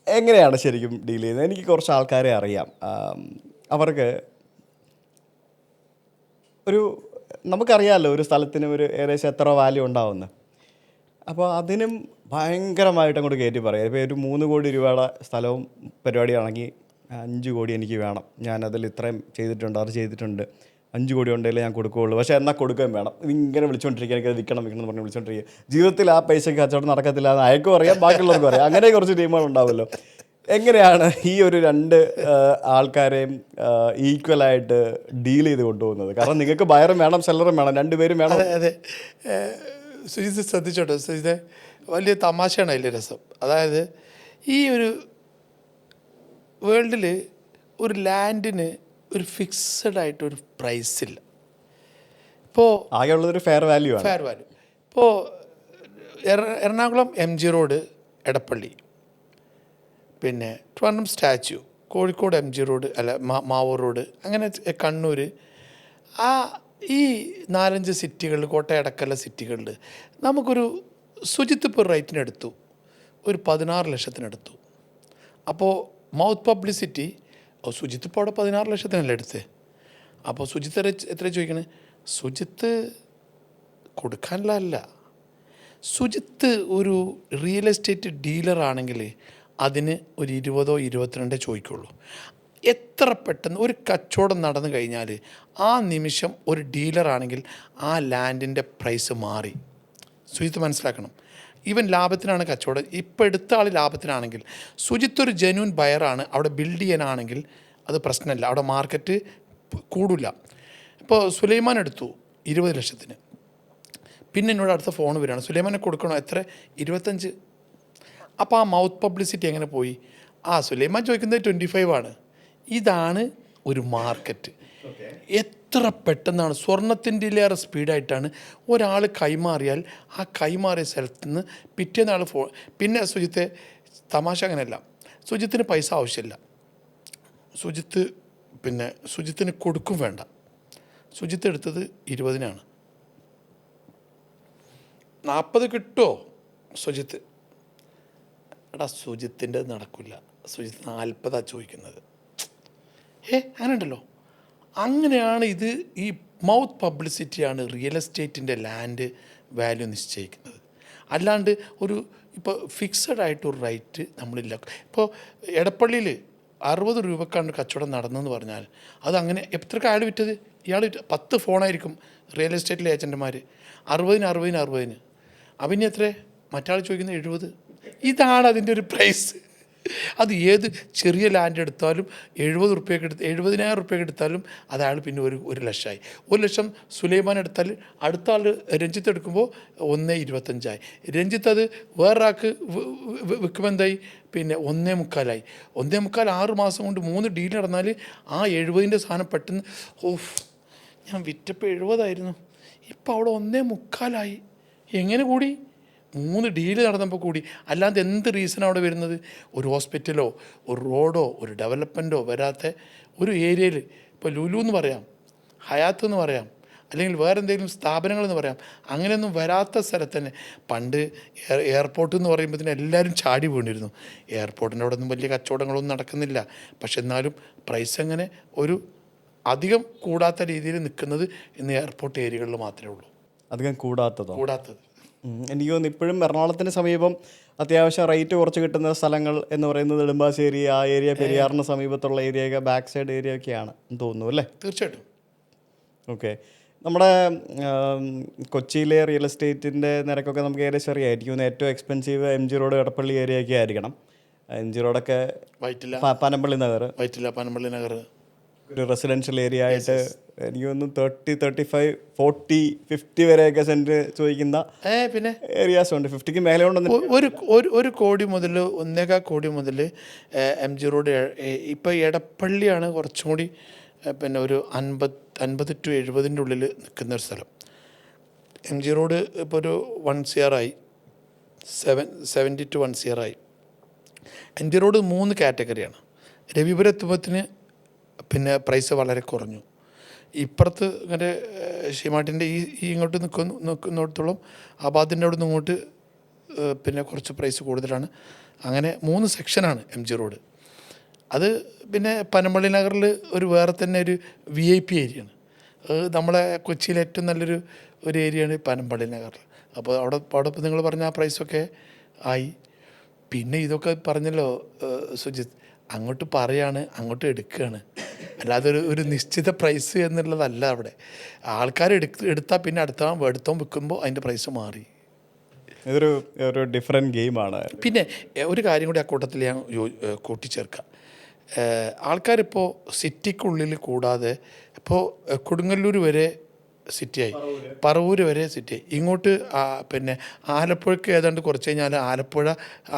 എങ്ങനെയാണ് ശരിക്കും ഡീൽ ചെയ്യുന്നത്? എനിക്ക് കുറച്ച് ആൾക്കാരെ അറിയാം. അവർക്ക് നമുക്കറിയാമല്ലോ ഒരു സ്ഥലത്തിന് ഒരു ഏകദേശം എത്ര വാല്യൂ ഉണ്ടാവുമെന്ന്. അപ്പോൾ അതിനും ഭയങ്കരമായിട്ട് അങ്ങോട്ട് കയറ്റി പറയാം. ഇപ്പോൾ ഒരു 3 കോടി രൂപയുടെ സ്ഥലവും പരിപാടിയാണെങ്കിൽ 5 കോടി എനിക്ക് വേണം, ഞാനതിൽ ഇത്രയും ചെയ്തിട്ടുണ്ട്, അത് ചെയ്തിട്ടുണ്ട്, 5 കോടി ഉണ്ടെങ്കിൽ ഞാൻ കൊടുക്കുകയുള്ളൂ, പക്ഷേ എന്നാൽ കൊടുക്കുകയും വേണം. ഇങ്ങനെ വിളിച്ചുകൊണ്ടിരിക്കുക, എനിക്കത് വിൽക്കണം എന്ന് പറഞ്ഞ് വിളിച്ചുകൊണ്ടിരിക്കുക. ജീവിതത്തിൽ ആ പൈസയ്ക്ക് കച്ചവടം നടക്കത്തില്ല എന്ന് അയക്കും അറിയാം, ബാക്കിയുള്ളവർക്കും അറിയാം. അങ്ങനെ കുറച്ച് ടീമുകളുണ്ടാവുമല്ലോ. എങ്ങനെയാണ് ഈ ഒരു 2 ആൾക്കാരെയും ഈക്വലായിട്ട് ഡീൽ ചെയ്ത് കൊണ്ടുപോകുന്നത്? കാരണം നിങ്ങൾക്ക് ബയറും വേണം സെല്ലറും വേണം, 2 പേരും വേണം. അതെ സുജിത് ശ്രദ്ധിച്ചോട്ടോ. സുജിത് വലിയ തമാശയാണ് അതിൻ്റെ രസം. അതായത് ഈ ഒരു വേൾഡിൽ ഒരു ലാൻഡിന് ഒരു ഫിക്സഡ് ആയിട്ടൊരു പ്രൈസില്ല. ഇപ്പോൾ ആകെയുള്ളതൊരു ഫെയർ വാല്യൂ ആണ്. ഇപ്പോൾ എറണാകുളം MG റോഡ് എടപ്പള്ളി, പിന്നെ Trivandrum statue, Kozhikode MG road അല്ല മാവൂർ റോഡ്, അങ്ങനെ കണ്ണൂർ, ഈ 4-5 സിറ്റികളിൽ, കോട്ടയം അടക്കമുള്ള സിറ്റികളിൽ നമുക്കൊരു സുജിത്ത് ഇപ്പോൾ റേറ്റിനെടുത്തു ഒരു 16 ലക്ഷത്തിനെടുത്തു. അപ്പോൾ മൗത്ത് പബ്ലിസിറ്റി, സുജിത്ത് ഇപ്പോൾ അവിടെ 16 ലക്ഷത്തിനല്ലേ എടുത്തത്. അപ്പോൾ സുജിത്ത് എത്ര ചോദിക്കണേ? സുജിത്ത് കൊടുക്കാനുള്ളതല്ല. സുജിത്ത് ഒരു റിയൽ എസ്റ്റേറ്റ് ഡീലറാണെങ്കിൽ അതിന് ഒരു 20-22 ചോദിക്കുള്ളൂ. എത്ര പെട്ടെന്ന് ഒരു കച്ചവടം നടന്നു കഴിഞ്ഞാൽ ആ നിമിഷം ഒരു ഡീലറാണെങ്കിൽ ആ ലാൻഡിൻ്റെ പ്രൈസ് മാറി. സുജിത്ത് മനസ്സിലാക്കണം. ഈവൻ ലാഭത്തിനാണ് കച്ചവടം. ഇപ്പോൾ എടുത്ത ആൾ ലാഭത്തിനാണെങ്കിൽ, സുജിത്ത് ഒരു ജെന്യൂൻ ബയറാണ്, അവിടെ ബിൽഡ് ചെയ്യാനാണെങ്കിൽ അത് പ്രശ്നമല്ല, അവിടെ മാർക്കറ്റ് കൂടില്ല. ഇപ്പോൾ സുലൈമാൻ എടുത്തു 20 ലക്ഷത്തിന്. പിന്നെ എന്നോട് അടുത്ത ഫോൺ വരികയാണ്, സുലൈമാനെ കൊടുക്കണോ? എത്ര? 25. അപ്പോൾ ആ മൗത്ത് പബ്ലിസിറ്റി എങ്ങനെ പോയി? സുലൈമാൻ ചോദിക്കുന്നത് 25 ആണ്. ഇതാണ് ഒരു മാർക്കറ്റ്. എത്ര പെട്ടെന്നാണ്, സ്വർണത്തിൻ്റെയിലേറെ സ്പീഡായിട്ടാണ് ഒരാൾ കൈമാറിയാൽ ആ കൈമാറിയ സ്ഥലത്ത് നിന്ന് പിറ്റേന്നാൾ പിന്നെ സുജിത്തെ തമാശ അങ്ങനെയല്ല, സുജിത്തിന് പൈസ ആവശ്യമില്ല. സുജിത്തിന് കൊടുക്കും വേണ്ട. സുജിത്ത് എടുത്തത് 20-നാണ്. 40 കിട്ടുമോ സുജിത്ത്? സുജിത്തിൻ്റെ നടക്കില്ല. സുജിത്ത് 40 ചോദിക്കുന്നത്. അങ്ങനെ ഉണ്ടല്ലോ. അങ്ങനെയാണ് ഇത്. ഈ മൗത്ത് പബ്ലിസിറ്റിയാണ് റിയൽ എസ്റ്റേറ്റിൻ്റെ ലാൻഡ് വാല്യൂ നിശ്ചയിക്കുന്നത്. അല്ലാണ്ട് ഇപ്പോൾ ഫിക്സഡ് ആയിട്ടൊരു റേറ്റ് നമ്മളില്ല. ഇപ്പോൾ എടപ്പള്ളിയിൽ 60 രൂപക്കാണ് കച്ചവടം നടന്നതെന്ന് പറഞ്ഞാൽ അതങ്ങനെ എത്രക്ക് അയാൾ വിറ്റത്? ഇയാൾ 10 ഫോണായിരിക്കും റിയൽ എസ്റ്റേറ്റിലെ ഏജൻറ്റുമാർ. 60 അവന് എത്ര? മറ്റാൾ ചോദിക്കുന്നത് 70. ഇതാണ് അതിൻ്റെ ഒരു പ്രൈസ്. അത് ഏത് ചെറിയ ലാൻഡ് എടുത്താലും 70 റുപ്യക്ക് 70,000 റുപ്യക്ക് എടുത്താലും അത് അയാൾ പിന്നെ 1 ലക്ഷമായി. 1 ലക്ഷം സുലൈമാൻ എടുത്താൽ അടുത്ത ആൾ രഞ്ജിത്ത് എടുക്കുമ്പോൾ 1.25. രഞ്ജിത്ത് അത് വേറൊരാൾക്ക് വിൽക്കുമ്പോൾ എന്തായി? പിന്നെ 1.25. 1.25 6 മാസം കൊണ്ട് 3 ഡീൽ നടന്നാൽ ആ 70ൻ്റെ സാധനം പെട്ടെന്ന് ഞാൻ വിറ്റപ്പോൾ 70 ഇപ്പോൾ അവിടെ 1.25. എങ്ങനെ കൂടി? 3 ഡീല് നടന്നപ്പോൾ കൂടി. അല്ലാതെ എന്ത് റീസണാണ് അവിടെ വരുന്നത്? ഒരു ഹോസ്പിറ്റലോ ഒരു റോഡോ ഒരു ഡെവലപ്മെൻറ്റോ വരാത്ത ഒരു ഏരിയയിൽ, ഇപ്പോൾ ലുലു എന്ന് പറയാം, ഹയാത്ത് എന്ന് പറയാം, അല്ലെങ്കിൽ വേറെ എന്തെങ്കിലും സ്ഥാപനങ്ങളെന്ന് പറയാം, അങ്ങനെയൊന്നും വരാത്ത സ്ഥലത്ത് തന്നെ പണ്ട് എയർപോർട്ട് എന്ന് പറയുമ്പോഴത്തേന് എല്ലാവരും ചാടി വീണിരുന്നു. എയർപോർട്ടിൻ്റെ അവിടെ ഒന്നും വലിയ കച്ചവടങ്ങളൊന്നും നടക്കുന്നില്ല. പക്ഷെ എന്നാലും പ്രൈസ് അങ്ങനെ ഒരു അധികം കൂടാത്ത രീതിയിൽ നിൽക്കുന്നത് ഇന്ന് എയർപോർട്ട് ഏരിയകളിൽ മാത്രമേ ഉള്ളൂ. അധികം കൂടാത്തത്. എനിക്ക് തോന്നുന്നു ഇപ്പോഴും എറണാകുളത്തിന് സമീപം അത്യാവശ്യം റേറ്റ് കുറച്ച് കിട്ടുന്ന സ്ഥലങ്ങൾ എന്ന് പറയുന്നത് നെടുമ്പാശ്ശേരി, ആ ഏരിയ, പെരിയാറിന് സമീപത്തുള്ള ഏരിയയൊക്കെ, ബാക്ക് സൈഡ് ഏരിയ ഒക്കെയാണ് തോന്നുന്നു അല്ലേ? തീർച്ചയായിട്ടും. ഓക്കെ. നമ്മുടെ കൊച്ചിയിലെ റിയൽ എസ്റ്റേറ്റിൻ്റെ നിരക്കൊക്കെ നമുക്ക് ഏകദേശം അറിയാമായിരിക്കും. ഏറ്റവും expensive MG road Edappally area ഒക്കെ ആയിരിക്കണം. എം ജി റോഡൊക്കെ വൈറ്റില പനമ്പള്ളി നഗർ വൈറ്റില പനമ്പള്ളി നഗർ ഒരു റെസിഡൻഷ്യൽ ഏരിയ ആയിട്ട് എനിക്ക് തോന്നുന്നു 30-35-40-50 വരെയൊക്കെ സെൻറ്റ് ചോദിക്കുന്ന പിന്നെ ഏരിയാസ് ഉണ്ട്. 50ക്ക് മേലെ ഉണ്ടെന്ന്. ഒരു കോടി മുതൽ 1.25 കോടി മുതൽ എം ജി റോഡ്. ഇപ്പോൾ എടപ്പള്ളിയാണ് കുറച്ചും കൂടി പിന്നെ ഒരു 50 to 70 ഉള്ളിൽ നിൽക്കുന്ന ഒരു സ്ഥലം. എം ജി റോഡ് ഇപ്പോൾ ഒരു 1 CR ആയി, 70 to 1 CR ആയി. M G road 3 കാറ്റഗറിയാണ്. രവിപുരം എത്തുമ്പത്തിന് പിന്നെ പ്രൈസ് വളരെ കുറഞ്ഞു. ഇപ്പുറത്ത് ഇങ്ങനെ ഷിമാട്ടിൻ്റെ ഈ ഇങ്ങോട്ട് നിൽക്കുന്നിടത്തോളം ആബാദിൻ്റെ അവിടെ നിന്ന് ഇങ്ങോട്ട് പിന്നെ കുറച്ച് പ്രൈസ് കൂടുതലാണ്. അങ്ങനെ 3 സെക്ഷനാണ് എം ജി റോഡ്. അത് പിന്നെ പനമ്പള്ളി നഗറിൽ ഒരു വേറെ തന്നെ ഒരു VIP ഏരിയയാണ്. നമ്മളെ കൊച്ചിയിലെ ഏറ്റവും നല്ലൊരു ഏരിയയാണ് പനമ്പള്ളി നഗറിൽ. അപ്പോൾ അവിടെ ഇപ്പോൾ നിങ്ങൾ പറഞ്ഞ ആ പ്രൈസൊക്കെ ആയി. പിന്നെ ഇതൊക്കെ പറഞ്ഞല്ലോ സുജിത്ത്, അങ്ങോട്ട് പറയാണ്, അങ്ങോട്ട് എടുക്കുകയാണ്. അല്ലാതെ ഒരു നിശ്ചിത പ്രൈസ് എന്നുള്ളതല്ല അവിടെ. ആൾക്കാർ എടുത്താൽ പിന്നെ എടുത്തോ വിൽക്കുമ്പോൾ അതിൻ്റെ പ്രൈസ് മാറി. ഇതൊരു ഡിഫറെൻറ്റ് ഗെയിമാണ്. പിന്നെ ഒരു കാര്യം കൂടി ആ കൂട്ടത്തിൽ ഞാൻ കൂട്ടിച്ചേർക്കാം. ആൾക്കാരിപ്പോൾ സിറ്റിക്കുള്ളിൽ കൂടാതെ ഇപ്പോൾ കൊടുങ്ങല്ലൂർ വരെ സിറ്റിയായി, പറവൂർ വരെ സിറ്റിയായി. ഇങ്ങോട്ട് പിന്നെ ആലപ്പുഴയ്ക്ക് ഏതാണ്ട് കുറച്ച് കഴിഞ്ഞാൽ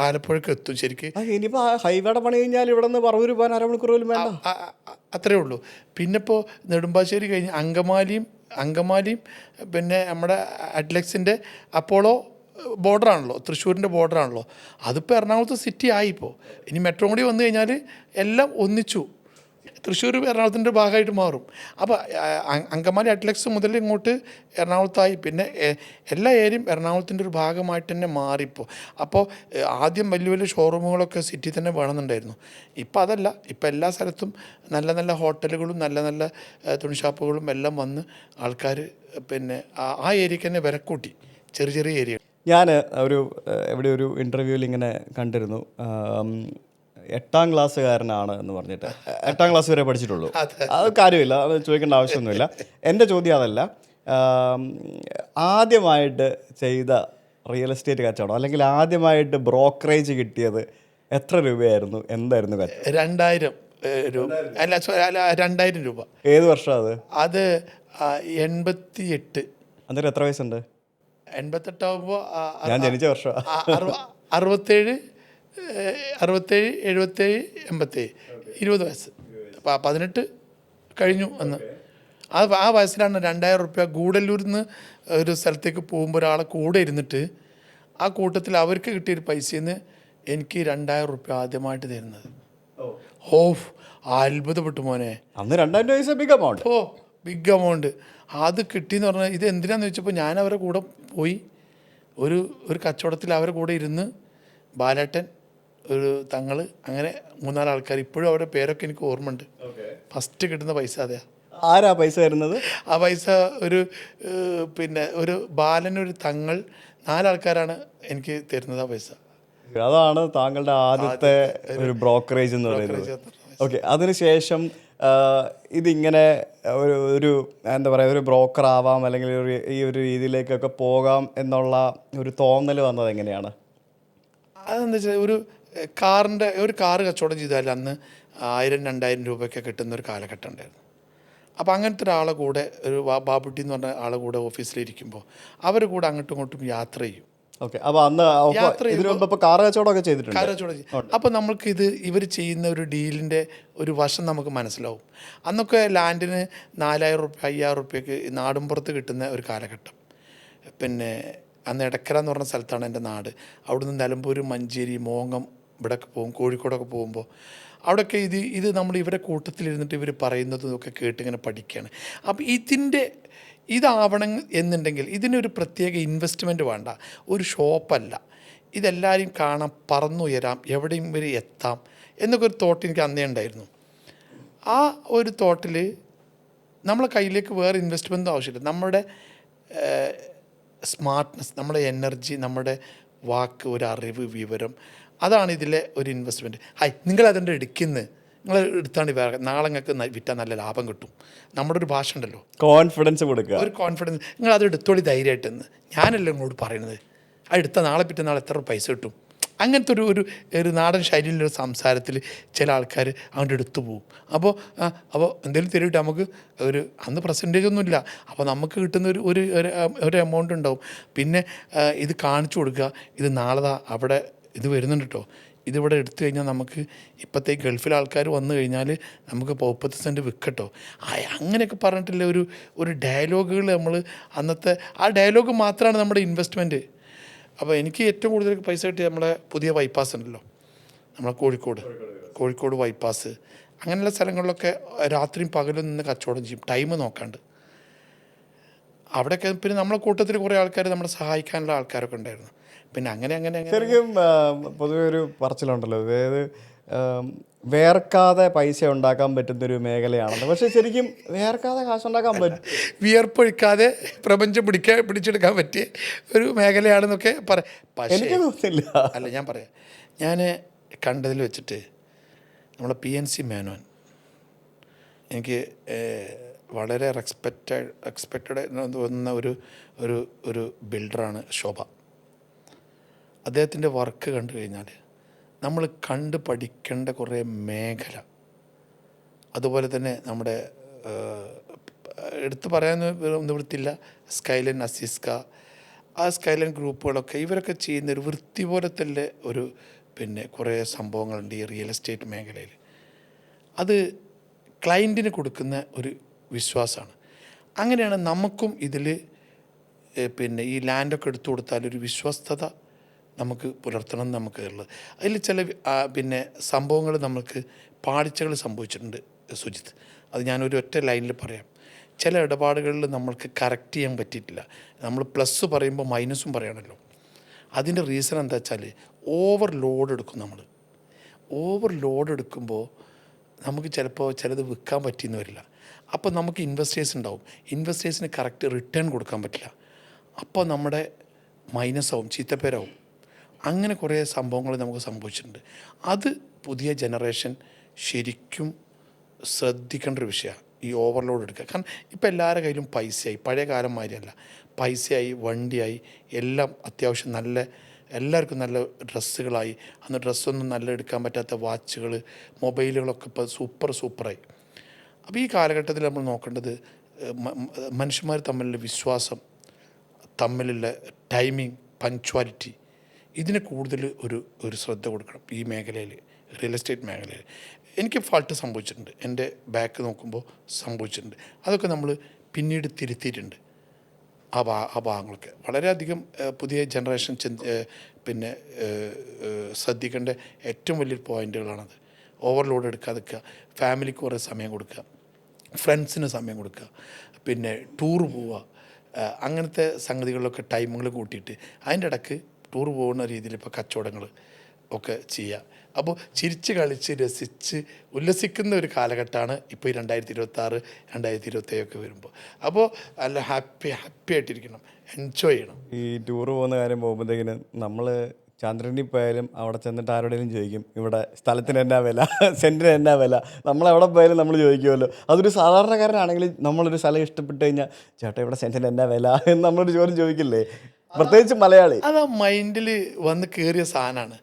ആലപ്പുഴയ്ക്ക് എത്തും ശരിക്കും. ഇനിയിപ്പോൾ ഹൈവേടെ പണി കഴിഞ്ഞാൽ ഇവിടെ നിന്ന് പറവൂർ പോകാൻ അരമണിക്കൂർ പോലും വേണ്ട. അത്രേ ഉള്ളൂ. പിന്നെ ഇപ്പോൾ നെടുമ്പാശ്ശേരി കഴിഞ്ഞ് അങ്കമാലിയും പിന്നെ നമ്മുടെ അഡ്ലക്സിൻ്റെ അപ്പോളോ ബോർഡറാണല്ലോ, തൃശ്ശൂരിൻ്റെ ബോർഡറാണല്ലോ. അതിപ്പോൾ എറണാകുളത്ത് സിറ്റി ആയിപ്പോൾ. ഇനി മെട്രോ കൂടി വന്നു കഴിഞ്ഞാൽ എല്ലാം ഒന്നിച്ചു തൃശ്ശൂർ എറണാകുളത്തിൻ്റെ ഭാഗമായിട്ട് മാറും. അപ്പോൾ അങ്കമാലി അഡ്ലക്സ് മുതൽ ഇങ്ങോട്ട് എറണാകുളത്തായി. പിന്നെ എല്ലാ ഏരിയയും എറണാകുളത്തിൻ്റെ ഒരു ഭാഗമായിട്ട് തന്നെ മാറിപ്പോൾ. അപ്പോൾ ആദ്യം വലിയ വലിയ ഷോറൂമുകളൊക്കെ സിറ്റി തന്നെ വേണമെന്നുണ്ടായിരുന്നു. ഇപ്പോൾ അതല്ല. ഇപ്പോൾ എല്ലാ സ്ഥലത്തും നല്ല നല്ല ഹോട്ടലുകളും നല്ല നല്ല തുണിഷാപ്പുകളും എല്ലാം വന്ന് ആൾക്കാർ പിന്നെ ആ ഏരിയക്ക് തന്നെ വിലക്കൂട്ടി. ചെറിയ ഏരിയ. ഞാൻ എവിടെ ഒരു ഇൻ്റർവ്യൂവിൽ ഇങ്ങനെ കണ്ടിരുന്നു, 8ാം ക്ലാസ്സുകാരനാണ് എന്ന് പറഞ്ഞിട്ട്. 8ാം ക്ലാസ് വരെ പഠിച്ചിട്ടുള്ളൂ. അത് കാര്യമില്ല, അത് ചോദിക്കേണ്ട ആവശ്യമൊന്നുമില്ല. എൻ്റെ ചോദ്യം അതല്ല. ആദ്യമായിട്ട് ചെയ്ത റിയൽ എസ്റ്റേറ്റ് കച്ചവടം അല്ലെങ്കിൽ ആദ്യമായിട്ട് ബ്രോക്കറേജ് കിട്ടിയത് എത്ര രൂപയായിരുന്നു? എന്തായിരുന്നു കച്ചവടം? 2000 രൂപ. അല്ല 2000 രൂപ. ഏത് വർഷം അത്? 88. അന്നേരം എത്ര വയസ്സുണ്ട്? 88 ആകുമ്പോൾ ഞാൻ ജനിച്ച വർഷം 67, 77, 87, 20 വയസ്സ്. അപ്പോൾ 18 കഴിഞ്ഞു അന്ന്. ആ വയസ്സിലാണ് 2000 രൂപ ഗൂഡല്ലൂരിൽ നിന്ന് ഒരു സ്ഥലത്തേക്ക് പോകുമ്പോൾ ഒരാളെ കൂടെ ഇരുന്നിട്ട് ആ കൂട്ടത്തിൽ അവർക്ക് കിട്ടിയൊരു പൈസയിൽ നിന്ന് എനിക്ക് 2000 രൂപ ആദ്യമായിട്ട് തരുന്നത്. അത്ഭുതപ്പെട്ടു മോനെ. അന്ന് 2000 പൈസ ബിഗ് എമൗണ്ട്. Big amount. അത് കിട്ടിയെന്ന് പറഞ്ഞാൽ ഇത് എന്തിനാന്ന് വെച്ചപ്പോൾ ഞാൻ അവരുടെ കൂടെ പോയി ഒരു കച്ചവടത്തിൽ അവരുടെ കൂടെ ഇരുന്ന് ബാലേട്ടൻ, ഒരു തങ്ങൾ, അങ്ങനെ 3-4 ആൾക്കാർ. ഇപ്പോഴും അവരുടെ പേരൊക്കെ എനിക്ക് ഓർമ്മയുണ്ട്. ഫസ്റ്റ് കിട്ടുന്ന പൈസ അതെയാ. ആരാ പൈസ തരുന്നത്? ആ പൈസ പിന്നെ ഒരു ബാലൻ, ഒരു തങ്ങൾ, 4 ആൾക്കാരാണ് എനിക്ക് തരുന്നത് ആ പൈസ. അതാണ് താങ്കളുടെ ആദ്യത്തെ ഒരു ബ്രോക്കറേജ് എന്ന് പറയുന്നത്. ഓക്കെ. അതിനുശേഷം ഇതിങ്ങനെ ഒരു എന്താ പറയുക, ഒരു ബ്രോക്കർ ആവാം അല്ലെങ്കിൽ ഈ ഒരു രീതിയിലേക്കൊക്കെ പോകാം എന്നുള്ള ഒരു തോന്നൽ വന്നത് എങ്ങനെയാണ്? അതെന്താ വെച്ചാൽ ഒരു കാറ് കച്ചവടം ചെയ്താൽ അന്ന് 1000-2000 രൂപയൊക്കെ കിട്ടുന്ന ഒരു കാലഘട്ടം ഉണ്ടായിരുന്നു. അപ്പോൾ അങ്ങനത്തെ ഒരാളെ കൂടെ, ഒരു ബാബുട്ടി എന്ന് പറഞ്ഞ ആളെ കൂടെ ഓഫീസിലിരിക്കുമ്പോൾ അവർ കൂടെ അങ്ങോട്ടും ഇങ്ങോട്ടും യാത്ര ചെയ്യും. ഓക്കെ. അപ്പോൾ അന്ന് കാർ കച്ചവടമൊക്കെ ചെയ്തിട്ടുണ്ട്. അപ്പോൾ നമ്മൾക്ക് ഇവർ ചെയ്യുന്ന ഒരു ഡീലിൻ്റെ ഒരു വശം നമുക്ക് മനസ്സിലാവും. അന്നൊക്കെ ലാൻഡിന് 4000 രൂപ 5000 രൂപയ്ക്ക് നാടുംപുറത്ത് കിട്ടുന്ന ഒരു കാലഘട്ടം. പിന്നെ അന്ന് എടക്കര എന്ന് പറഞ്ഞ സ്ഥലത്താണ് എൻ്റെ നാട്. അവിടുന്ന് നിലമ്പൂർ, മഞ്ചേരി, മോങ്ങം ഇവിടെയൊക്കെ പോകും, കോഴിക്കോടൊക്കെ പോകുമ്പോൾ അവിടെയൊക്കെ ഇത് നമ്മൾ ഇവരെ കൂട്ടത്തിലിരുന്നിട്ട് ഇവർ പറയുന്നതും ഒക്കെ കേട്ടിങ്ങനെ പഠിക്കുകയാണ്. അപ്പോൾ ഇതാവണം എന്നുണ്ടെങ്കിൽ ഇതിനൊരു പ്രത്യേക ഇൻവെസ്റ്റ്മെൻറ്റ് വേണ്ട, ഒരു ഷോപ്പല്ല, ഇതെല്ലാവരും കാണാം, പറന്നുയരാം, എവിടെയും വരെ എത്താം എന്നൊക്കെ ഒരു തോട്ട് എനിക്ക് അന്നേ ഉണ്ടായിരുന്നു. ആ ഒരു തോട്ടിൽ നമ്മളെ കയ്യിലേക്ക് വേറെ ഇൻവെസ്റ്റ്മെൻറ്റും ആവശ്യമില്ല. നമ്മുടെ സ്മാർട്ട്നെസ്, നമ്മുടെ എനർജി, നമ്മുടെ വാക്ക്, ഒരു അറിവ്, വിവരം, അതാണ് ഇതിലെ ഒരു ഇൻവെസ്റ്റ്മെൻറ്റ്. നിങ്ങളതിൻ്റെ എടുക്കുന്നത്, നിങ്ങൾ എടുത്താണ് വേറെ നാളെ നിങ്ങൾക്ക് വിറ്റാൽ നല്ല ലാഭം കിട്ടും. നമ്മുടെ ഒരു ഭാഷ ഉണ്ടല്ലോ, കോൺഫിഡൻസ് കൊടുക്കുക, ഒരു കോൺഫിഡൻസ്. നിങ്ങൾ അത് എടുത്തോളി ധൈര്യമായിട്ടെന്ന്. ഞാനല്ല നിങ്ങളോട് പറയുന്നത്. എടുത്താൽ നാളെ പിറ്റേ നാളെ എത്ര പൈസ കിട്ടും, അങ്ങനത്തെ ഒരു നാടൻ ശൈലിയിലൊരു സംസാരത്തിൽ ചില ആൾക്കാർ അങ്ങോട്ട് എടുത്തു പോകും. അപ്പോൾ എന്തെങ്കിലും തരുമിട്ട് നമുക്ക് അന്ന് പെർസെൻറ്റേജ് ഒന്നുമില്ല. അപ്പോൾ നമുക്ക് കിട്ടുന്ന ഒരു എമൗണ്ട് ഉണ്ടാവും. പിന്നെ ഇത് കാണിച്ചു കൊടുക്കുക, ഇത് നാളെ അവിടെ ഇത് വരുന്നുണ്ട് കേട്ടോ, ഇതിവിടെ എടുത്തു കഴിഞ്ഞാൽ നമുക്ക് ഇപ്പോഴത്തെ ഗൾഫിലെ ആൾക്കാർ വന്നു കഴിഞ്ഞാൽ നമുക്ക് 30 സെൻറ്റ് വിൽക്കട്ടോ. അങ്ങനെയൊക്കെ പറഞ്ഞിട്ടില്ല ഒരു ഡയലോഗുകൾ നമ്മൾ അന്നത്തെ ആ ഡയലോഗ് മാത്രമാണ് നമ്മുടെ ഇൻവെസ്റ്റ്മെൻറ്റ്. അപ്പോൾ എനിക്ക് ഏറ്റവും കൂടുതൽ പൈസ കിട്ടിയ നമ്മളെ പുതിയ ബൈപ്പാസ് ഉണ്ടല്ലോ, നമ്മളെ കോഴിക്കോട് ബൈപ്പാസ്, അങ്ങനെയുള്ള സ്ഥലങ്ങളിലൊക്കെ രാത്രിയും പകലും നിന്ന് കച്ചവടം ചെയ്യും, ടൈം നോക്കാണ്ട്. അവിടെയൊക്കെ പിന്നെ നമ്മളെ കൂട്ടത്തിൽ കുറേ ആൾക്കാർ നമ്മളെ സഹായിക്കാനുള്ള ആൾക്കാരൊക്കെ ഉണ്ടായിരുന്നു. പിന്നെ അങ്ങനെ ശരിക്കും പൊതുവെ ഒരു പറച്ചിലുണ്ടല്ലോ, അതായത് വേർക്കാതെ പൈസ ഉണ്ടാക്കാൻ പറ്റുന്നൊരു മേഖലയാണെന്ന്. പക്ഷെ ശരിക്കും വേർക്കാതെ കാശുണ്ടാക്കാൻ പറ്റും, വിയർപ്പൊഴിക്കാതെ പ്രപഞ്ചം പിടിച്ചെടുക്കാൻ പറ്റിയ ഒരു മേഖലയാണെന്നൊക്കെ എനിക്ക് തോന്നുന്നില്ല. അല്ല, ഞാൻ പറയാം, ഞാൻ കണ്ടതിൽ വെച്ചിട്ട് നമ്മളെ PNC മേനോൻ എനിക്ക് വളരെ എക്സ്പെക്റ്റഡ് തോന്നുന്ന ഒരു ബിൽഡറാണ് ശോഭ. അദ്ദേഹത്തിൻ്റെ വർക്ക് കണ്ടു കഴിഞ്ഞാൽ നമ്മൾ കണ്ട് പഠിക്കേണ്ട കുറേ മേഖല, അതുപോലെ തന്നെ നമ്മുടെ എടുത്തു പറയാൻ നിവൃത്തില്ല, സ്കൈലൈൻ അസിസ്ക, ആ സ്കൈലൈൻ ഗ്രൂപ്പുകളൊക്കെ ഇവരൊക്കെ ചെയ്യുന്ന ഒരു വൃത്തി പോലത്തെ പിന്നെ കുറേ സംഭവങ്ങളുണ്ട് ഈ റിയൽ എസ്റ്റേറ്റ് മേഖലയിൽ. അത് ക്ലയൻറ്റിന് കൊടുക്കുന്ന ഒരു വിശ്വാസമാണ്. അങ്ങനെയാണ് നമുക്കും ഇതിൽ പിന്നെ ഈ ലാൻഡൊക്കെ എടുത്തു കൊടുത്താൽ ഒരു വിശ്വസ്തത നമുക്ക് പുലർത്തണം എന്ന് നമുക്ക് ഉള്ളത്. അതിൽ ചില പിന്നെ സംഭവങ്ങൾ നമുക്ക് പാളിച്ചകൾ സംഭവിച്ചിട്ടുണ്ട് സുജിത്ത്. അത് ഞാനൊരു ഒറ്റ ലൈനിൽ പറയാം. ചില ഇടപാടുകളിൽ നമ്മൾക്ക് കറക്റ്റ് ചെയ്യാൻ പറ്റിയിട്ടില്ല. നമ്മൾ പ്ലസ് പറയുമ്പോൾ മൈനസും പറയണമല്ലോ. അതിൻ്റെ റീസൺ എന്താ വെച്ചാൽ ഓവർലോഡ് എടുക്കും. ഓവർലോഡ് എടുക്കുമ്പോൾ നമുക്ക് ചിലപ്പോൾ ചിലത് വിൽക്കാൻ പറ്റിയെന്ന് വരില്ല. അപ്പോൾ നമുക്ക് ഇൻവെസ്റ്റേഴ്സ് ഉണ്ടാവും, ഇൻവെസ്റ്റേഴ്സിന് കറക്റ്റ് റിട്ടേൺ കൊടുക്കാൻ പറ്റില്ല. അപ്പോൾ നമ്മുടെ മൈനസാവും, ചീത്തപ്പേരാവും. അങ്ങനെ കുറേ സംഭവങ്ങൾ നമുക്ക് സംഭവിച്ചിട്ടുണ്ട്. അത് പുതിയ ജനറേഷൻ ശരിക്കും ശ്രദ്ധിക്കേണ്ട ഒരു വിഷയമാണ്, ഈ ഓവർലോഡ് എടുക്കുക. കാരണം ഇപ്പോൾ എല്ലാവരുടെ കയ്യിലും പൈസയായി, പഴയ കാലം മാതിരിയല്ല, പൈസയായി, വണ്ടിയായി, എല്ലാം അത്യാവശ്യം എല്ലാവർക്കും നല്ല ഡ്രസ്സുകളായി. അന്ന് ഡ്രസ്സൊന്നും നല്ല എടുക്കാൻ പറ്റാത്ത വാച്ചുകൾ, മൊബൈലുകളൊക്കെ ഇപ്പോൾ സൂപ്പറായി. അപ്പോൾ ഈ കാലഘട്ടത്തിൽ നമ്മൾ നോക്കേണ്ടത് മനുഷ്യന്മാർ തമ്മിലുള്ള വിശ്വാസം, തമ്മിലുള്ള ടൈമിങ്, പങ്ക്ച്വാലിറ്റി, ഇതിന് കൂടുതൽ ഒരു ശ്രദ്ധ കൊടുക്കണം ഈ മേഖലയിൽ, റിയൽ എസ്റ്റേറ്റ് മേഖലയിൽ. എനിക്ക് ഫാൾട്ട് സംഭവിച്ചിട്ടുണ്ട്, എൻ്റെ ബാക്ക് നോക്കുമ്പോൾ സംഭവിച്ചിട്ടുണ്ട്. അതൊക്കെ നമ്മൾ പിന്നീട് തിരുത്തിയിട്ടുണ്ട്. ആ ഭാഗങ്ങളൊക്കെ വളരെയധികം പുതിയ ജനറേഷൻ പിന്നെ ശ്രദ്ധിക്കേണ്ട ഏറ്റവും വലിയൊരു പോയിൻ്റുകളാണത്. ഓവർലോഡ് എടുക്കാതിരിക്കുക, ഫാമിലിക്ക് കുറേ സമയം കൊടുക്കുക, ഫ്രണ്ട്സിന് സമയം കൊടുക്കുക, പിന്നെ ടൂർ പോവുക, അങ്ങനത്തെ സംഗതികളിലൊക്കെ ടൈമുകൾ കൂട്ടിയിട്ട് അതിൻ്റെ ഇടയ്ക്ക് ടൂർ പോകുന്ന രീതിയിൽ ഇപ്പോൾ കച്ചവടങ്ങൾ ഒക്കെ ചെയ്യുക. അപ്പോൾ ചിരിച്ച് കളിച്ച് രസിച്ച് ഉല്ലസിക്കുന്ന ഒരു കാലഘട്ടമാണ് ഇപ്പോൾ ഈ 2026 2027 ഒക്കെ വരുമ്പോൾ. അപ്പോൾ നല്ല ഹാപ്പി ആയിട്ടിരിക്കണം, എൻജോയ് ചെയ്യണം. ഈ ടൂർ പോകുന്ന കാര്യം പോകുമ്പോഴത്തേക്കിന് നമ്മൾ ചന്ദ്രനിൽ പോയാലും അവിടെ ചെന്നിട്ട് ആരോടെങ്കിലും ചോദിക്കും ഇവിടെ സ്ഥലത്തിന് എന്നാ വില, സെൻറ്റിന് എന്നാ വില. നമ്മളെവിടെ പോയാലും നമ്മൾ ചോദിക്കുമല്ലോ. അതൊരു സാധാരണക്കാരനാണെങ്കിൽ നമ്മളൊരു സ്ഥലം ഇഷ്ടപ്പെട്ട് കഴിഞ്ഞാൽ ചേട്ടാ ഇവിടെ സെൻറ്റിന് എന്നാ വില എന്ന് നമ്മളൊരു ചോദ്യം ചോദിക്കില്ലേ, പ്രത്യേകിച്ച് മലയാളി. അത് ആ മൈൻഡിൽ വന്ന് കയറിയ സാധനമാണ്.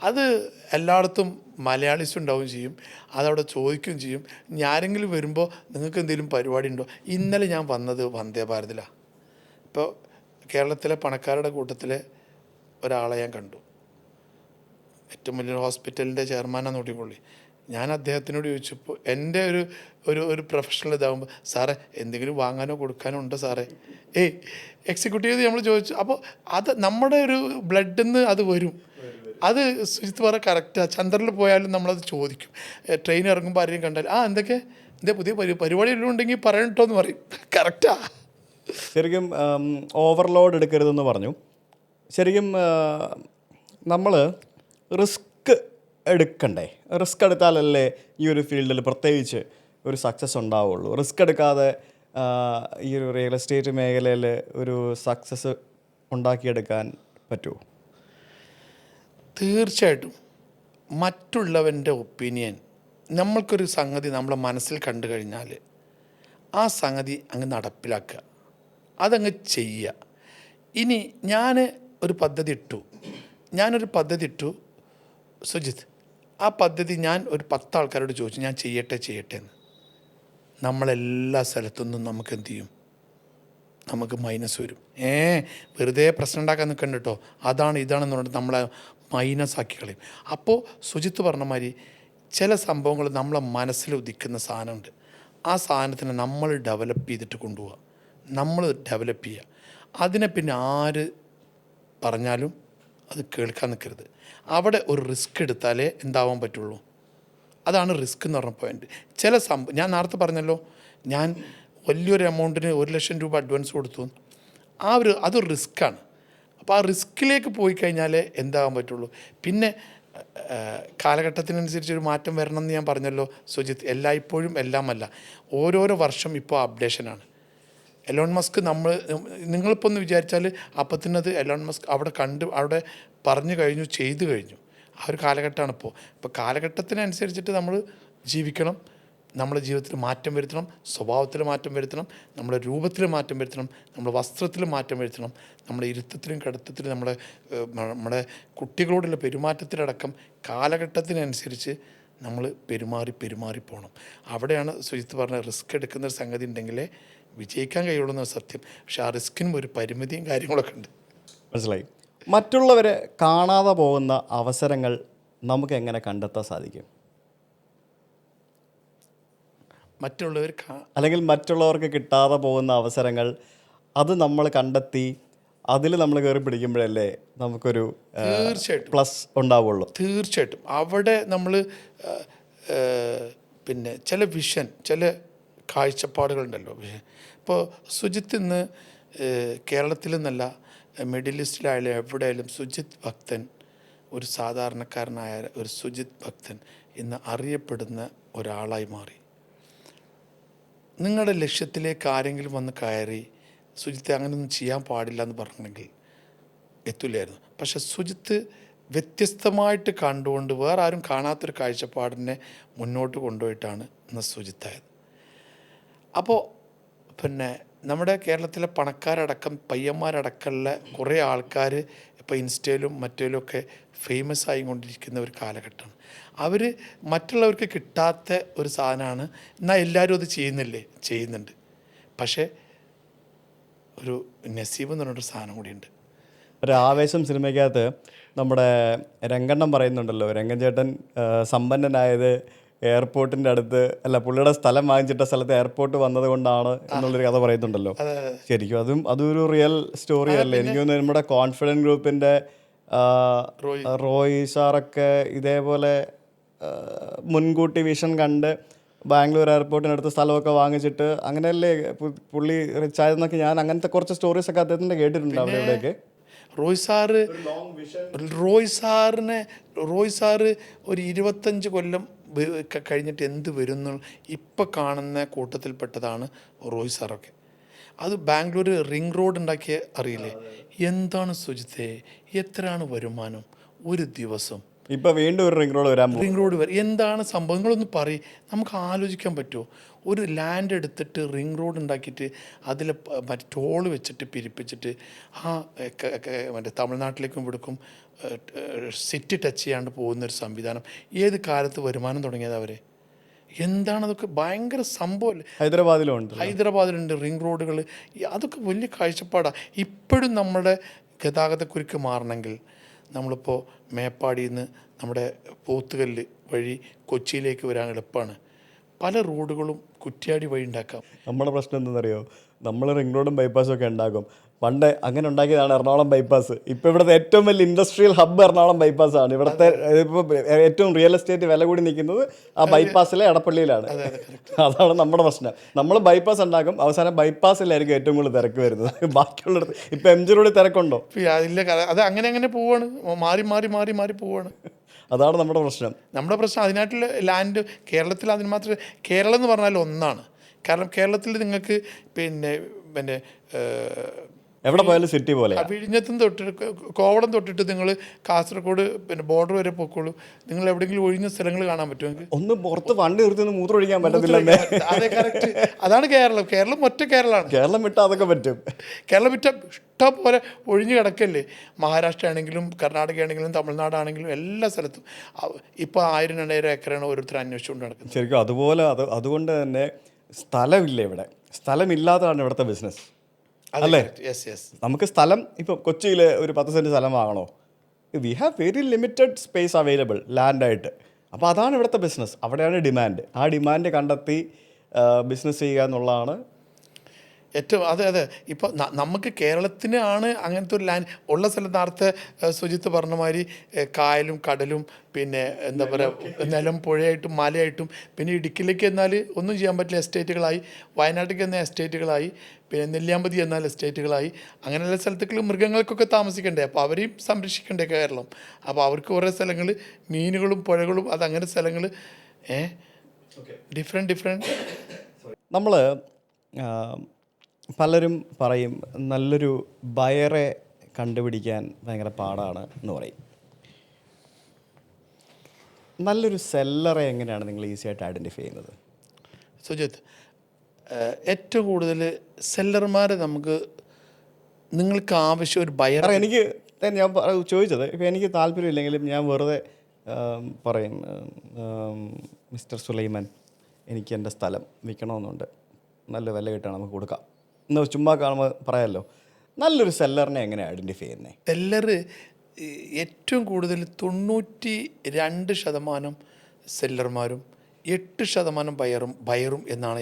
അത് എല്ലായിടത്തും മലയാളീസ് ഉണ്ടാവുകയും ചെയ്യും, അതവിടെ ചോദിക്കുകയും ചെയ്യും. ആരെങ്കിലും വരുമ്പോൾ നിങ്ങൾക്ക് എന്തെങ്കിലും പരിപാടി ഉണ്ടോ? ഇന്നലെ ഞാൻ വന്നത് വന്ദേ ഭാരതിലാണ്. ഇപ്പോൾ കേരളത്തിലെ പണക്കാരുടെ കൂട്ടത്തിലെ ഒരാളെ ഞാൻ കണ്ടു, ഏറ്റവും വലിയൊരു ഹോസ്പിറ്റലിൻ്റെ ചെയർമാനാണ് നോട്ടിക്കൊള്ളി. ഞാൻ അദ്ദേഹത്തിനോട് ചോദിച്ചപ്പോൾ എൻ്റെ ഒരു പ്രൊഫഷണൽ ഇതാകുമ്പോൾ, സാറേ എന്തെങ്കിലും വാങ്ങാനോ കൊടുക്കാനോ ഉണ്ടോ സാറേ? എക്സിക്യൂട്ടീവ് നമ്മൾ ചോദിച്ചു. അപ്പോൾ അത് നമ്മുടെ ഒരു ബ്ലഡിൽ നിന്ന് അത് വരും. അത് സുജിത്ത് പറഞ്ഞ കറക്റ്റാണ്. ചന്ദ്രനിൽ പോയാലും നമ്മളത് ചോദിക്കും. ട്രെയിൻ ഇറങ്ങുമ്പോൾ ആരെയും കണ്ടാൽ എന്താ പുതിയ പരിപാടി ഉണ്ടെങ്കിൽ പറയട്ടോ എന്ന് പറയും. കറക്റ്റാ. ശരിക്കും ഓവർലോഡ് എടുക്കരുതെന്ന് പറഞ്ഞു. ശരിക്കും നമ്മൾ റിസ്ക് എടുക്കണ്ടേ? റിസ്ക് എടുത്താലല്ലേ ഈ ഒരു ഫീൽഡിൽ പ്രത്യേകിച്ച് ഒരു സക്സസ് ഉണ്ടാവുള്ളൂ. റിസ്ക് എടുക്കാതെ ഈ ഒരു റിയൽ എസ്റ്റേറ്റ് മേഖലയിൽ ഒരു സക്സസ് ഉണ്ടാക്കിയെടുക്കാൻ പറ്റുമോ? തീർച്ചയായിട്ടും. മറ്റുള്ളവൻ്റെ ഒപ്പീനിയൻ, നമ്മൾക്കൊരു സംഗതി നമ്മളെ മനസ്സിൽ കണ്ടു കഴിഞ്ഞാൽ ആ സംഗതി അങ്ങ് നടപ്പിലാക്കുക, അതങ്ങ് ചെയ്യുക. ഇനി ഞാനൊരു പദ്ധതി ഇട്ടു, സുജിത്ത്, ആ പദ്ധതി ഞാൻ ഒരു 10 ആൾക്കാരോട് ചോദിച്ചു, ഞാൻ ചെയ്യട്ടെ എന്ന്. നമ്മളെല്ലാ സ്ഥലത്തുനിന്നും നമുക്ക് എന്ത് ചെയ്യും? നമുക്ക് മൈനസ് വരും. വെറുതെ പ്രശ്നം ഉണ്ടാക്കാൻ നിൽക്കണ്ട കേട്ടോ, ഇതാണെന്ന് പറഞ്ഞിട്ട് നമ്മളെ മൈനസ് ആക്കി കളയും. അപ്പോൾ സുജിത്ത് പറഞ്ഞ മാതിരി ചില സംഭവങ്ങൾ നമ്മളെ മനസ്സിൽ ഉദിക്കുന്ന സാധനമുണ്ട്. ആ സാധനത്തിനെ നമ്മൾ ഡെവലപ്പ് ചെയ്തിട്ട് കൊണ്ടുപോവുക, നമ്മൾ ഡെവലപ്പ് ചെയ്യുക. അതിനെ പിന്നെ ആര് പറഞ്ഞാലും അത് കേൾക്കാൻ നിൽക്കരുത്. അവിടെ ഒരു റിസ്ക് എടുത്താലേ എന്താവാൻ പറ്റുള്ളൂ. അതാണ് റിസ്ക് എന്ന് പറഞ്ഞ പോയിൻ്റ്. ചില ഞാൻ നേരത്തെ പറഞ്ഞല്ലോ, ഞാൻ വലിയൊരു എമൗണ്ടിന് 1,00,000 രൂപ അഡ്വാൻസ് കൊടുത്തു. അതൊരു റിസ്ക്കാണ്. അപ്പോൾ ആ റിസ്ക്കിലേക്ക് പോയി കഴിഞ്ഞാലേ എന്താകാൻ പറ്റുള്ളൂ. പിന്നെ കാലഘട്ടത്തിനനുസരിച്ചൊരു മാറ്റം വരണം എന്ന് ഞാൻ പറഞ്ഞല്ലോ സുജിത്ത്. എല്ലായ്പ്പോഴും എല്ലാമല്ല, ഓരോരോ വർഷം ഇപ്പോൾ അപ്ഡേഷനാണ്. എലോൺ മസ്ക് നിങ്ങളിപ്പോൾ ഒന്ന് വിചാരിച്ചാൽ അപ്പത്തിനത് എലോൺ മസ്ക് അവിടെ പറഞ്ഞു കഴിഞ്ഞു, ചെയ്തു കഴിഞ്ഞു. ആ ഒരു കാലഘട്ടമാണ് ഇപ്പോൾ കാലഘട്ടത്തിനനുസരിച്ചിട്ട് നമ്മൾ ജീവിക്കണം. നമ്മുടെ ജീവിതത്തിൽ മാറ്റം വരുത്തണം, സ്വഭാവത്തിൽ മാറ്റം വരുത്തണം, നമ്മുടെ രൂപത്തിൽ മാറ്റം വരുത്തണം, നമ്മുടെ വസ്ത്രത്തിൽ മാറ്റം വരുത്തണം, നമ്മുടെ ഇരുത്തത്തിലും കിടത്തത്തിലും നമ്മുടെ കുട്ടികളോടുള്ള പെരുമാറ്റത്തിലടക്കം കാലഘട്ടത്തിനനുസരിച്ച് നമ്മൾ പെരുമാറി പോകണം. അവിടെയാണ് സുജിത്ത് പറഞ്ഞ റിസ്ക് എടുക്കുന്നൊരു സംഗതി ഉണ്ടെങ്കിലേ വിജയിക്കാൻ കഴിയുള്ളൂ എന്ന സത്യം. പക്ഷേ ആ റിസ്കിനും ഒരു പരിമിതിയും കാര്യങ്ങളൊക്കെ ഉണ്ട്. മനസ്സിലായി. മറ്റുള്ളവരെ കാണാതെ പോകുന്ന അവസരങ്ങൾ നമുക്ക് എങ്ങനെ കണ്ടെത്താൻ സാധിക്കും? അല്ലെങ്കിൽ മറ്റുള്ളവർക്ക് കിട്ടാതെ പോകുന്ന അവസരങ്ങൾ അത് നമ്മൾ കണ്ടെത്തി അതിൽ നമ്മൾ കയറി പിടിക്കുമ്പോഴല്ലേ നമുക്കൊരു തീർച്ചയായിട്ടും പ്ലസ് ഉണ്ടാവുള്ളൂ. തീർച്ചയായിട്ടും അവിടെ നമ്മൾ പിന്നെ ചില വിഷൻ, ചില കാഴ്ചപ്പാടുകളുണ്ടല്ലോ. ഇപ്പോൾ സുജിത്ത് ഇന്ന് കേരളത്തിൽ നിന്നല്ല, മിഡിൽ ഈസ്റ്റിലായാലും എവിടെയായാലും സുജിത്ത് ഭക്തൻ, ഒരു സാധാരണക്കാരനായ ഒരു സുജിത്ത് ഭക്തൻ ഇന്ന് അറിയപ്പെടുന്ന ഒരാളായി മാറി. നിങ്ങളുടെ ലക്ഷ്യത്തിലേക്ക് ആരെങ്കിലും വന്ന് കയറി സുജിത്ത് അങ്ങനെയൊന്നും ചെയ്യാൻ പാടില്ല എന്ന് പറഞ്ഞെങ്കിൽ എത്തില്ലായിരുന്നു. പക്ഷെ സുജിത്ത് വ്യത്യസ്തമായിട്ട് കണ്ടുകൊണ്ട് വേറെ ആരും കാണാത്തൊരു കാഴ്ചപ്പാടിനെ മുന്നോട്ട് കൊണ്ടുപോയിട്ടാണ് ഇന്ന് സുജിത്തായത്. അപ്പോൾ പിന്നെ നമ്മുടെ കേരളത്തിലെ പണക്കാരടക്കം പയ്യന്മാരടക്കമുള്ള കുറേ ആൾക്കാർ ഇപ്പോൾ ഇൻസ്റ്റയിലും മറ്റേലുമൊക്കെ ഫേമസ് ആയിക്കൊണ്ടിരിക്കുന്ന ഒരു കാലഘട്ടമാണ്. അവർ മറ്റുള്ളവർക്ക് കിട്ടാത്ത ഒരു സാധനമാണ്. എന്നാൽ എല്ലാവരും അത് ചെയ്യുന്നുണ്ട്. പക്ഷേ ഒരു നസീബ് എന്ന് പറഞ്ഞൊരു സാധനം കൂടിയുണ്ട്. ഒരു ആവേശം സിനിമയ്ക്കകത്ത് നമ്മുടെ രംഗണ്ണം പറയുന്നുണ്ടല്ലോ, രംഗൻ ചേട്ടൻ സമ്പന്നനായത് എയർപോർട്ടിൻ്റെ അടുത്ത് അല്ല, പുള്ളിയുടെ സ്ഥലം വാങ്ങിച്ചിട്ട സ്ഥലത്ത് എയർപോർട്ട് വന്നത് കൊണ്ടാണ് എന്നുള്ളൊരു കഥ പറയുന്നുണ്ടല്ലോ. ശരിക്കും അതൊരു റിയൽ സ്റ്റോറി അല്ലേ? എനിക്ക് തോന്നുന്നു നമ്മുടെ കോൺഫിഡൻറ്റ് ഗ്രൂപ്പിൻ്റെ റോയ് സാറൊക്കെ ഇതേപോലെ മുൻകൂട്ടി വിഷൻ കണ്ട് ബാംഗ്ലൂർ എയർപോർട്ടിനടുത്ത് സ്ഥലമൊക്കെ വാങ്ങിച്ചിട്ട് അങ്ങനെയല്ലേ പുള്ളി റിച്ച് ആയതെന്നൊക്കെ ഞാൻ അങ്ങനത്തെ കുറച്ച് സ്റ്റോറീസൊക്കെ അദ്ദേഹത്തിൻ്റെ കേട്ടിട്ടുണ്ട്. അവിടെ ഇവിടെയൊക്കെ റോയ് സാറ് ഒരു 25 കൊല്ലം കഴിഞ്ഞിട്ട് എന്ത് വരുന്നു ഇപ്പം കാണുന്ന കൂട്ടത്തിൽപ്പെട്ടതാണ് റോയ് സാറൊക്കെ. അത് ബാംഗ്ലൂർ റിംഗ് റോഡ് ഉണ്ടാക്കിയ അറിയില്ലേ? എന്താണ് സുജിത്തേ, എത്രയാണ് വരുമാനം ഒരു ദിവസം? ഇപ്പം വീണ്ടും ഒരു റിംഗ് റോഡ് വരും. എന്താണ് സംഭവം? നിങ്ങളൊന്ന് പറയും, നമുക്ക് ആലോചിക്കാൻ പറ്റുമോ? ഒരു ലാൻഡ് എടുത്തിട്ട് റിംഗ് റോഡ് ഉണ്ടാക്കിയിട്ട് അതിൽ മറ്റേ ടോള് വെച്ചിട്ട് പിരിപ്പിച്ചിട്ട് മറ്റേ തമിഴ്നാട്ടിലേക്കും ഇവിടേക്കും സിറ്റി ടച്ച് ചെയ്യാണ്ട് പോകുന്നൊരു സംവിധാനം ഏത് കാലത്ത് വരുമാനം തുടങ്ങിയത് അവരെ? എന്താണതൊക്കെ? ഭയങ്കര സംഭവമല്ലേ? ഹൈദരാബാദിലുണ്ട് റിംഗ് റോഡുകൾ. അതൊക്കെ വലിയ കാഴ്ചപ്പാടാണ്. ഇപ്പോഴും നമ്മുടെ ഗതാഗതക്കുരുക്ക് മാറണമെങ്കിൽ നമ്മളിപ്പോൾ മേപ്പാടിയിൽ നിന്ന് നമ്മുടെ പോത്തുകല്ല് വഴി കൊച്ചിയിലേക്ക് വരാൻ എളുപ്പമാണ്. പല റോഡുകളും കുറ്റ്യാടി വഴി ഉണ്ടാക്കാം. നമ്മുടെ പ്രശ്നം എന്താണെന്നറിയോ? നമ്മൾ റിംഗ് റോഡും ബൈപ്പാസും ഒക്കെ ഉണ്ടാക്കും. പണ്ട് അങ്ങനെ ഉണ്ടാക്കിയതാണ് എറണാകുളം ബൈപ്പാസ്. ഇപ്പോൾ ഇവിടുത്തെ ഏറ്റവും വലിയ ഇൻഡസ്ട്രിയൽ ഹബ്ബ് എറണാകുളം ബൈപ്പാസാണ്. ഇവിടുത്തെ ഇപ്പോൾ ഏറ്റവും റിയൽ എസ്റ്റേറ്റ് വില കൂടി നിൽക്കുന്നത് ആ ബൈപ്പാസിലെ എടപ്പള്ളിയിലാണ്. അതാണ് നമ്മുടെ പ്രശ്നം. നമ്മൾ ബൈപ്പാസ് ഉണ്ടാക്കും, അവസാനം ബൈപ്പാസിലായിരിക്കും ഏറ്റവും കൂടുതൽ തിരക്ക് വരുന്നത്. ബാക്കിയുള്ളിടത്ത് ഇപ്പോൾ MG റോഡിൽ തിരക്കുണ്ടോ? ഇല്ല. അത് അങ്ങനെ പോവാണ്, മാറി പോവാണ്. അതാണ് നമ്മുടെ പ്രശ്നം. അതിനായിട്ടുള്ള ലാൻഡ് കേരളത്തിൽ അതിന് മാത്രമേ, കേരളം എന്ന് പറഞ്ഞാൽ ഒന്നാണ്. കാരണം കേരളത്തിൽ നിങ്ങൾക്ക് പിന്നെ എവിടെ പോയാലും സിറ്റി പോലെയാ. വിഴിഞ്ഞത്തും തൊട്ടിട്ട് കോവളം തൊട്ടിട്ട് നിങ്ങൾ കാസർഗോഡ് പിന്നെ ബോർഡർ വരെ പോയിക്കോളൂ. നിങ്ങൾ എവിടെയെങ്കിലും ഒഴിഞ്ഞ സ്ഥലങ്ങൾ കാണാൻ പറ്റുമോ നിങ്ങൾക്ക്? ഒന്ന് പുറത്ത് വണ്ടി നിർത്തി ഒന്ന് മൂത്രം ഒഴിക്കാൻ പറ്റത്തില്ലെന്നേ. അതെ, കറക്റ്റ്. അതാണ് കേരളം. കേരളം ഒറ്റ കേരളമാണ്. കേരളം വിട്ടാൽ അതൊക്കെ പറ്റും. കേരളം വിട്ട ഇഷ്ടം പോലെ ഒഴിഞ്ഞു കിടക്കല്ലേ. മഹാരാഷ്ട്ര ആണെങ്കിലും കർണാടക ആണെങ്കിലും തമിഴ്നാടാണെങ്കിലും എല്ലാ സ്ഥലത്തും ഇപ്പോൾ 1000-2000 ഏക്കറാണ് ഓരോരുത്തർ അന്വേഷിച്ചുകൊണ്ട് നടക്കുന്നത്. ശരിക്കും അതുപോലെ അതുകൊണ്ട് തന്നെ സ്ഥലമില്ല ഇവിടെ. സ്ഥലമില്ലാത്തതാണ് ഇവിടുത്തെ ബിസിനസ് അല്ലേ? Yes yes. നമുക്ക് സ്ഥലം ഇപ്പം കൊച്ചിയിൽ ഒരു 10 സെൻറ്റ് സ്ഥലം വാങ്ങണോ? We have very limited space available ലാൻഡായിട്ട്. അപ്പോൾ അതാണ് ഇവിടുത്തെ ബിസിനസ്. അവിടെയാണ് ഡിമാൻഡ്. ആ ഡിമാൻഡ് കണ്ടെത്തി ബിസിനസ് ചെയ്യുക എന്നുള്ളതാണ് ഏറ്റവും. അതെ അതെ. ഇപ്പോൾ നമുക്ക് കേരളത്തിനാണ് അങ്ങനത്തെ ഒരു ലാൻഡ് ഉള്ള സ്ഥലത്ത്. നേരത്തെ സുജിത്ത് പറഞ്ഞ മാതിരി കായലും കടലും പിന്നെ എന്താ പറയുക നിലം പുഴയായിട്ടും മലയായിട്ടും പിന്നെ ഇടുക്കിയിലേക്ക് എന്നാൽ ഒന്നും ചെയ്യാൻ പറ്റില്ല, എസ്റ്റേറ്റുകളായി. വയനാട്ടിലേക്ക് എന്നാൽ എസ്റ്റേറ്റുകളായി. പിന്നെ നെല്ലിയാമ്പതി എന്നാൽ എസ്റ്റേറ്റുകളായി. അങ്ങനെയുള്ള സ്ഥലത്തേക്ക് മൃഗങ്ങൾക്കൊക്കെ താമസിക്കണ്ടേ, അപ്പോൾ അവരെയും സംരക്ഷിക്കണ്ടേ കേരളം. അപ്പോൾ അവർക്ക് കുറേ സ്ഥലങ്ങൾ, മീനുകളും പുഴകളും അതങ്ങനെ സ്ഥലങ്ങൾ ഡിഫറെൻറ്റ്. നമ്മൾ പലരും പറയും നല്ലൊരു ബയറെ കണ്ടുപിടിക്കാൻ ഭയങ്കര പാടാണ് എന്ന് പറയും. നല്ലൊരു സെല്ലറെ എങ്ങനെയാണ് നിങ്ങൾ ഈസി ആയിട്ട് ഐഡൻറ്റിഫൈ ചെയ്യുന്നത്? സുജിത്ത്, ഏറ്റവും കൂടുതൽ സെല്ലർമാരെ നിങ്ങൾക്ക് ആവശ്യം ഒരു ബയർ. എനിക്ക് ഞാൻ ചോദിച്ചത് ഇപ്പം എനിക്ക് താല്പര്യമില്ലെങ്കിലും ഞാൻ വെറുതെ പറയും, മിസ്റ്റർ സുലൈമാൻ എനിക്ക് എൻ്റെ സ്ഥലം വിൽക്കണമെന്നുണ്ട്, നല്ല വില കിട്ടാൻ നമുക്ക് കൊടുക്കാം എന്ന് ചുമ്മാ കാണുമ്പോൾ പറയാമല്ലോ. നല്ലൊരു സെല്ലറിനെ എങ്ങനെ ഐഡൻറ്റിഫൈ ചെയ്യുന്നത്? സെല്ലർ ഏറ്റവും കൂടുതൽ 92% സെല്ലർമാരും 8% ബയറും എന്നാണ്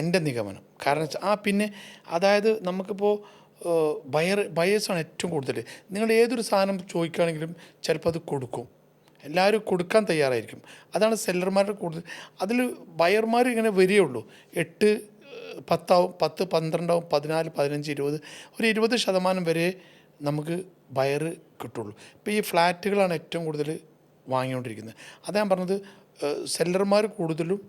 എൻ്റെ നിഗമനം. കാരണം പിന്നെ അതായത് നമുക്കിപ്പോൾ ബയേഴ്സാണ് ഏറ്റവും കൂടുതൽ. നിങ്ങൾ ഏതൊരു സാധനം ചോദിക്കുകയാണെങ്കിലും ചിലപ്പോൾ അത് കൊടുക്കും, എല്ലാവരും കൊടുക്കാൻ തയ്യാറായിരിക്കും. അതാണ് സെല്ലർമാരുടെ കൂടുതൽ. അതിൽ ബയർമാർ ഇങ്ങനെ വരികയുള്ളൂ. 8, 10 ആവും, 10, 12 ആവും, 14, 15, 20, ഒരു 20% വരെ നമുക്ക് ബയർ കിട്ടുള്ളൂ. ഇപ്പോൾ ഈ ഫ്ലാറ്റുകളാണ് ഏറ്റവും കൂടുതൽ വാങ്ങിക്കൊണ്ടിരിക്കുന്നത്. അതാ ഞാൻ പറഞ്ഞത്, സെല്ലർമാർ കൂടുതലും.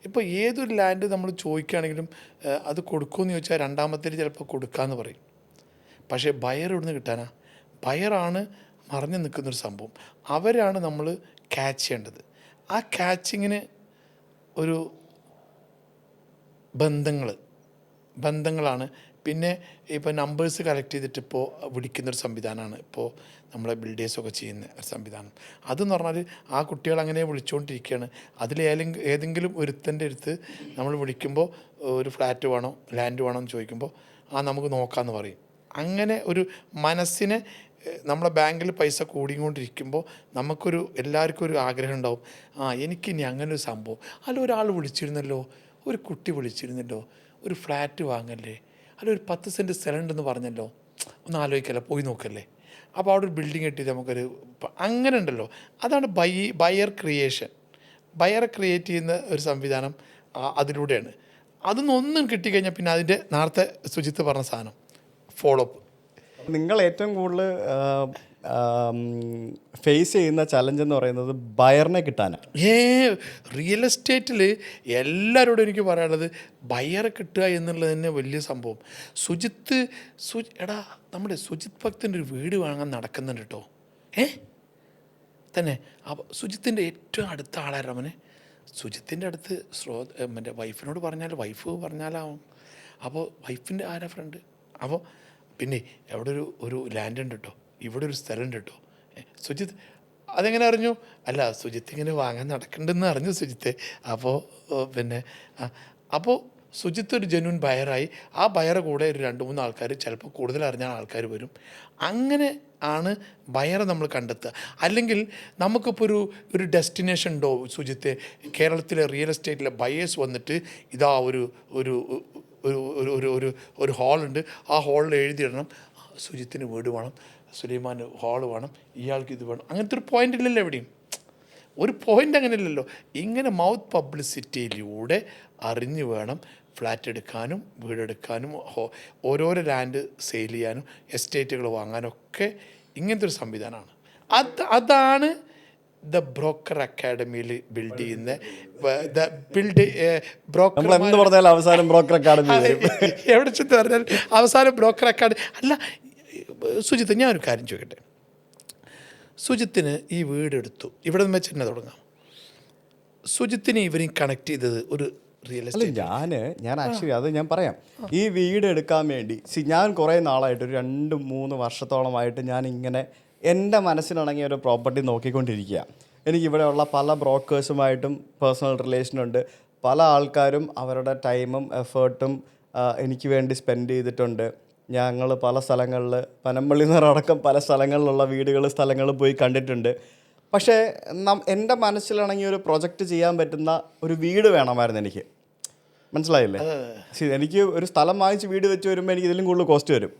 ഇപ്പോൾ ഏതൊരു ലാൻഡ് നമ്മൾ ചോദിക്കുകയാണെങ്കിലും അത് കൊടുക്കുമെന്ന് ചോദിച്ചാൽ രണ്ടാമത്തേൽ ചിലപ്പോൾ കൊടുക്കാമെന്ന് പറയും. പക്ഷേ ബയർ എവിടെ നിന്ന് കിട്ടാനാ? ബയറാണ് മറിഞ്ഞു നിൽക്കുന്നൊരു സംഭവം. അവരാണ് നമ്മൾ ക്യാച്ച് ചെയ്യേണ്ടത്. ആ ക്യാച്ചിങ്ങിന് ഒരു ബന്ധങ്ങളാണ്. പിന്നെ ഇപ്പോൾ നമ്പേഴ്സ് കളക്ട് ചെയ്തിട്ട് ഇപ്പോൾ വിളിക്കുന്നൊരു സംവിധാനമാണ് ഇപ്പോൾ നമ്മളെ ബിൽഡേഴ്സൊക്കെ ചെയ്യുന്ന ഒരു സംവിധാനം. അതെന്ന് പറഞ്ഞാൽ ആ കുട്ടികൾ അങ്ങനെ വിളിച്ചുകൊണ്ടിരിക്കുകയാണ്. അതിൽ ഏതെങ്കിലും ഒരുത്തൻ്റെ അടുത്ത് നമ്മൾ വിളിക്കുമ്പോൾ ഒരു ഫ്ലാറ്റ് വേണോ ലാൻഡ് വേണോ എന്ന് ചോദിക്കുമ്പോൾ നമുക്ക് നോക്കാമെന്ന് പറയും. അങ്ങനെ ഒരു മനസ്സിനെ നമ്മളെ ബാങ്കിൽ പൈസ കൂടിക്കൊണ്ടിരിക്കുമ്പോൾ എല്ലാവർക്കും ഒരു ആഗ്രഹം ഉണ്ടാവും, എനിക്കിനി അങ്ങനെ ഒരു സംഭവം, അല്ല ഒരാൾ വിളിച്ചിരുന്നല്ലോ, ഒരു കുട്ടി വിളിച്ചിരുന്നല്ലോ, ഒരു ഫ്ലാറ്റ് വാങ്ങല്ലേ, അല്ല ഒരു 10 സെൻറ്റ് സ്ഥലം ഉണ്ടെന്ന് പറഞ്ഞല്ലോ, ഒന്ന് ആലോചിക്കല്ലേ, പോയി നോക്കല്ലേ. അപ്പോൾ അവിടെ ഒരു ബിൽഡിംഗ് കെട്ടിയിട്ട് നമുക്കൊരു അങ്ങനെ ഉണ്ടല്ലോ. അതാണ് ബയർ ക്രിയേഷൻ. ബയറെ ക്രിയേറ്റ് ചെയ്യുന്ന ഒരു സംവിധാനം അതിലൂടെയാണ്. അതൊന്നും കിട്ടിക്കഴിഞ്ഞാൽ പിന്നെ അതിൻ്റെ നേരത്തെ സുജിത്ത് പറഞ്ഞ സാധനം ഫോളോ അപ്പ്. നിങ്ങൾ ഏറ്റവും കൂടുതൽ ഫേസ് ചെയ്യുന്ന ചലഞ്ച് എന്ന് പറയുന്നത് ബയറിനെ കിട്ടാനാണ്. റിയൽ എസ്റ്റേറ്റിൽ എല്ലാവരോടും എനിക്ക് പറയാനുള്ളത് ബയറെ കിട്ടുക എന്നുള്ളത് തന്നെ വലിയ സംഭവം. നമ്മുടെ സുജിത് ഭക്തൻ്റെ ഒരു വീട് വാങ്ങാൻ നടക്കുന്നുണ്ട് കേട്ടോ. തന്നെ അപ്പോൾ സുജിത്തിൻ്റെ ഏറ്റവും അടുത്ത ആളാരവനെ. സുജിത്തിൻ്റെ അടുത്ത് എൻ്റെ വൈഫിനോട് വൈഫ് പറഞ്ഞാലാവും. അപ്പോൾ വൈഫിൻ്റെ ആരാ ഫ്രണ്ട്. അപ്പോൾ പിന്നെ എവിടെ ഒരു ലാൻഡ് ഉണ്ട് കേട്ടോ, ഇവിടെ ഒരു സ്ഥലം ഉണ്ട് കേട്ടോ. സുജിത്ത് അതെങ്ങനെ അറിഞ്ഞു? അല്ല സുജിത്ത് ഇങ്ങനെ വാങ്ങാൻ നടക്കുന്നുണ്ടെന്ന് അറിഞ്ഞു സുജിത്ത്. അപ്പോൾ സുജിത്ത് ഒരു ജെന്യൂൻ ബയറായി. ആ ബയറെ കൂടെ ഒരു 2-3 ആൾക്കാർ, ചിലപ്പോൾ കൂടുതൽ അറിഞ്ഞ ആൾക്കാർ വരും. അങ്ങനെ ആണ് ബയറെ നമ്മൾ കണ്ടെത്തുക. അല്ലെങ്കിൽ നമുക്കിപ്പോൾ ഒരു ഡെസ്റ്റിനേഷൻ ഉണ്ടോ സുജിത്ത്? കേരളത്തിലെ റിയൽ എസ്റ്റേറ്റിലെ ബയേഴ്സ് വന്നിട്ട് ഇതാ ഒരു ഒരു ഹാളുണ്ട്, ആ ഹാളിൽ എഴുതിയിടണം സുജിത്തിന് വീട് വേണം, സുലൈമാന് ഹാൾ വേണം, ഇയാൾക്ക് ഇത് വേണം. അങ്ങനത്തെ ഒരു പോയിൻ്റ് ഇല്ലല്ലോ എവിടെയും. ഒരു പോയിൻ്റ് അങ്ങനെ ഇല്ലല്ലോ. ഇങ്ങനെ മൗത്ത് പബ്ലിസിറ്റിയിലൂടെ അറിഞ്ഞു വേണം ഫ്ലാറ്റ് എടുക്കാനും വീടെടുക്കാനും ഓരോരോ ലാൻഡ് സെയിൽ ചെയ്യാനും എസ്റ്റേറ്റുകൾ വാങ്ങാനൊക്കെ. ഇങ്ങനത്തെ ഒരു സംവിധാനമാണ്. അതാണ് ദ ബ്രോക്കർ അക്കാഡമിയിൽ ബിൽഡ് ചെയ്യുന്ന ബിൽഡ് ബ്രോക്കർ നമ്മൾ എന്ത് പറഞ്ഞാലും അവസാനം ബ്രോക്കർ അക്കാഡമി വരും. എവിടെ ചെന്ന് പറഞ്ഞാൽ അവസാനം ബ്രോക്കർ അക്കാഡമി അല്ല. സുജിത്ത്, ഞാനൊരു കാര്യം ചോദിക്കട്ടെ. സുജിത്തിന് ഈ വീടെടുത്തു, ഇവിടെ നിന്ന് വെച്ച് തന്നെ തുടങ്ങാം. സുജിത്തിനെ ഇവരെയും കണക്ട് ചെയ്തത് ഒരു റിയൽ അല്ല, ഞാൻ ആക്ച്വലി അത് ഞാൻ പറയാം. ഈ വീട് എടുക്കാൻ വേണ്ടി ഞാൻ കുറേ നാളായിട്ട് ഒരു 2-3 വർഷത്തോളമായിട്ട് ഞാൻ ഇങ്ങനെ എൻ്റെ മനസ്സിനിണങ്ങിയ ഒരു പ്രോപ്പർട്ടി നോക്കിക്കൊണ്ടിരിക്കുക. എനിക്കിവിടെയുള്ള പല ബ്രോക്കേഴ്സുമായിട്ടും പേഴ്സണൽ റിലേഷനുണ്ട്. പല ആൾക്കാരും അവരുടെ ടൈമും എഫേർട്ടും എനിക്ക് വേണ്ടി സ്പെൻഡ് ചെയ്തിട്ടുണ്ട്. ഞങ്ങൾ പല സ്ഥലങ്ങളിൽ, പനമ്പള്ളി നിറടക്കം പല സ്ഥലങ്ങളിലുള്ള സ്ഥലങ്ങൾ പോയി കണ്ടിട്ടുണ്ട്. പക്ഷേ എൻ്റെ മനസ്സിലിണങ്ങിയ ഒരു പ്രൊജക്റ്റ് ചെയ്യാൻ പറ്റുന്ന ഒരു വീട് വേണമായിരുന്നു എനിക്ക്. മനസ്സിലായില്ലേ? എനിക്ക് ഒരു സ്ഥലം വാങ്ങിച്ച് വീട് വെച്ച് വരുമ്പോൾ എനിക്ക് ഇതിലും കൂടുതൽ കോസ്റ്റ് വരും.